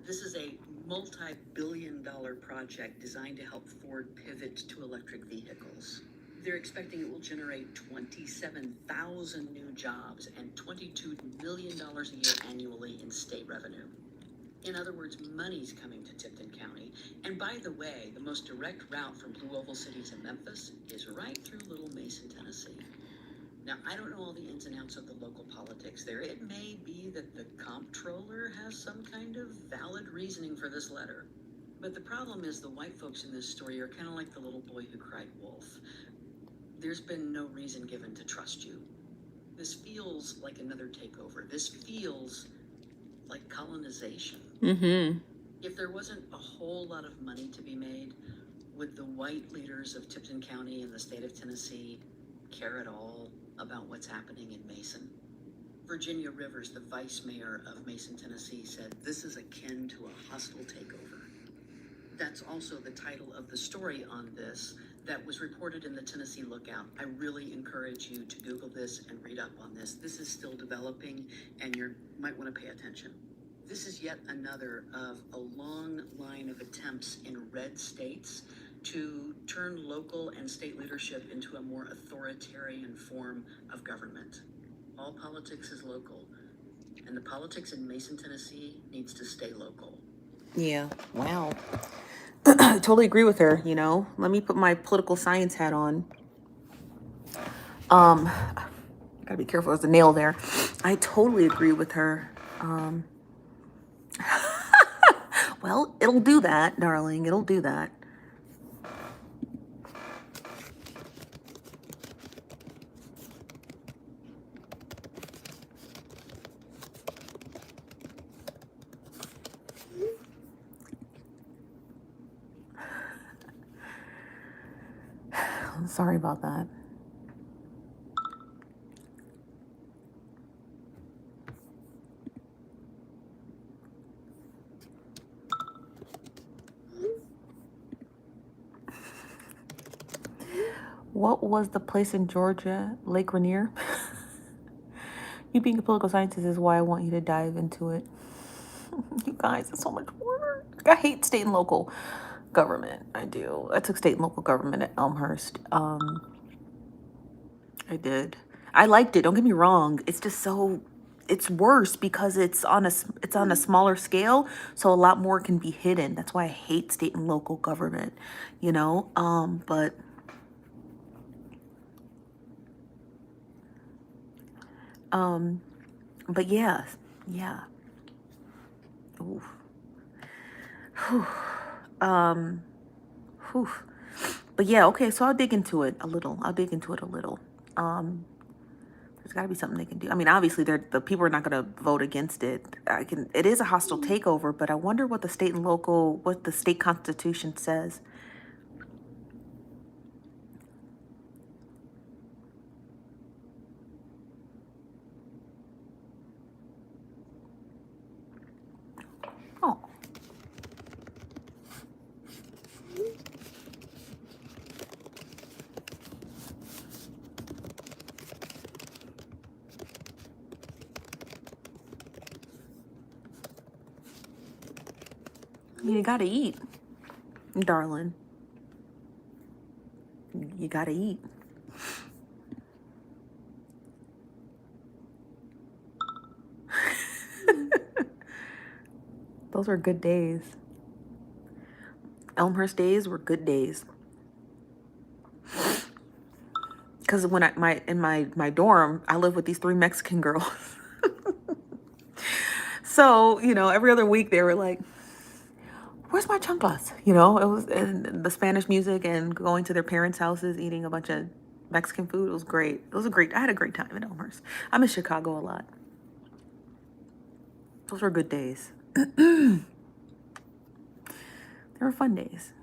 This is a multi-billion-dollar project designed to help Ford pivot to electric vehicles. They're expecting it will generate 27,000 new jobs and $22 million a year annually in state revenue. In other words, money's coming to Tipton County. And by the way, the most direct route from Blue Oval City to Memphis is right through Little Mason, Tennessee. Now, I don't know all the ins and outs of the local politics there. It may be that the comptroller has some kind of valid reasoning for this letter. But the problem is the white folks in this story are kind of like the little boy who cried wolf. There's been no reason given to trust you. This feels like another takeover. This feels like colonization. If there wasn't a whole lot of money to be made, would the white leaders of Tipton County and the state of Tennessee care at all about what's happening in Mason? Virginia Rivers, the vice mayor of Mason, Tennessee, said this is akin to a hostile takeover. That's also the title of the story on this that was reported in the Tennessee Lookout. I really encourage you to Google this and read up on this. This is still developing, and you might want to pay attention. This is yet another of a long line of attempts in red states to turn local and state leadership into a more authoritarian form of government. All politics is local, and the politics in Mason, Tennessee needs to stay local. Yeah. Wow. I totally agree with her, you know. Let me put my political science hat on. Gotta be careful. There's a nail there. I totally agree with her. Well, it'll do that, darling. It'll do that. I'm sorry about that. What was the place in Georgia? Lake Rainier? You being a political scientist is why I want you to dive into it. You guys, it's so much work. I hate state and local government. I do. I took state and local government at Elmhurst. I did. I liked it. Don't get me wrong. It's just so, it's worse because it's on a smaller scale, so a lot more can be hidden. That's why I hate state and local government. You know. But yeah. Oof. Whew. Whew. But yeah, okay, so I'll dig into it a little. There's got to be something they can do. I mean, obviously, the people are not going to vote against it. It is a hostile takeover, but I wonder what the state constitution says. Oh. You gotta eat, darling. You gotta eat. Those were good days. Elmhurst days were good days. Because when in my dorm, I lived with these 3 Mexican girls. So, you know, every other week they were like, where's my chanclas? You know, it was in the Spanish music and going to their parents' houses, eating a bunch of Mexican food. It was great. I had a great time in Elmhurst. I miss Chicago a lot. Those were good days. They were fun days.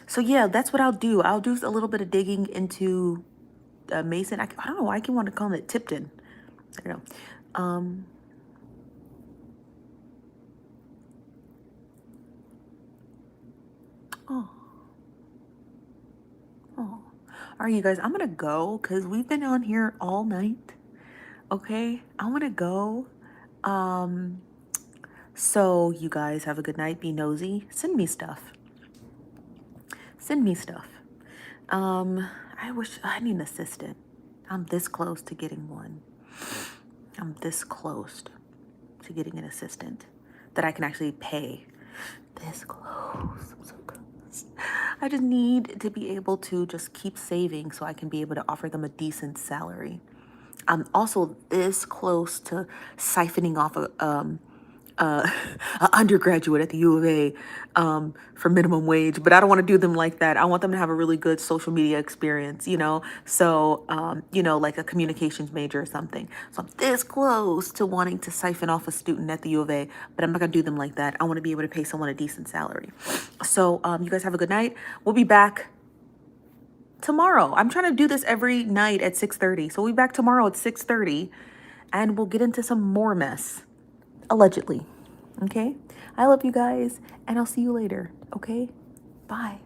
So yeah, that's what I'll do. I'll do a little bit of digging into Mason. I don't know why I keep wanting to call it Tipton. I don't know. All right, you guys, I'm gonna go because we've been on here all night. Okay, I want to go. So you guys have a good night. Be nosy. Send me stuff. I wish I need an assistant. I'm this close to getting one. I'm this close to getting an assistant that I can actually pay. This close. I'm so close. I just need to be able to just keep saving so I can be able to offer them a decent salary. I'm also this close to siphoning off an undergraduate at the U of A for minimum wage, but I don't want to do them like that. I want them to have a really good social media experience, you know? So, like a communications major or something. So I'm this close to wanting to siphon off a student at the U of A, but I'm not going to do them like that. I want to be able to pay someone a decent salary. So you guys have a good night. We'll be back tomorrow. I'm trying to do this every night at 6:30. So we'll be back tomorrow at 6:30 and we'll get into some more mess. Allegedly. Okay? I love you guys and I'll see you later. Okay? Bye.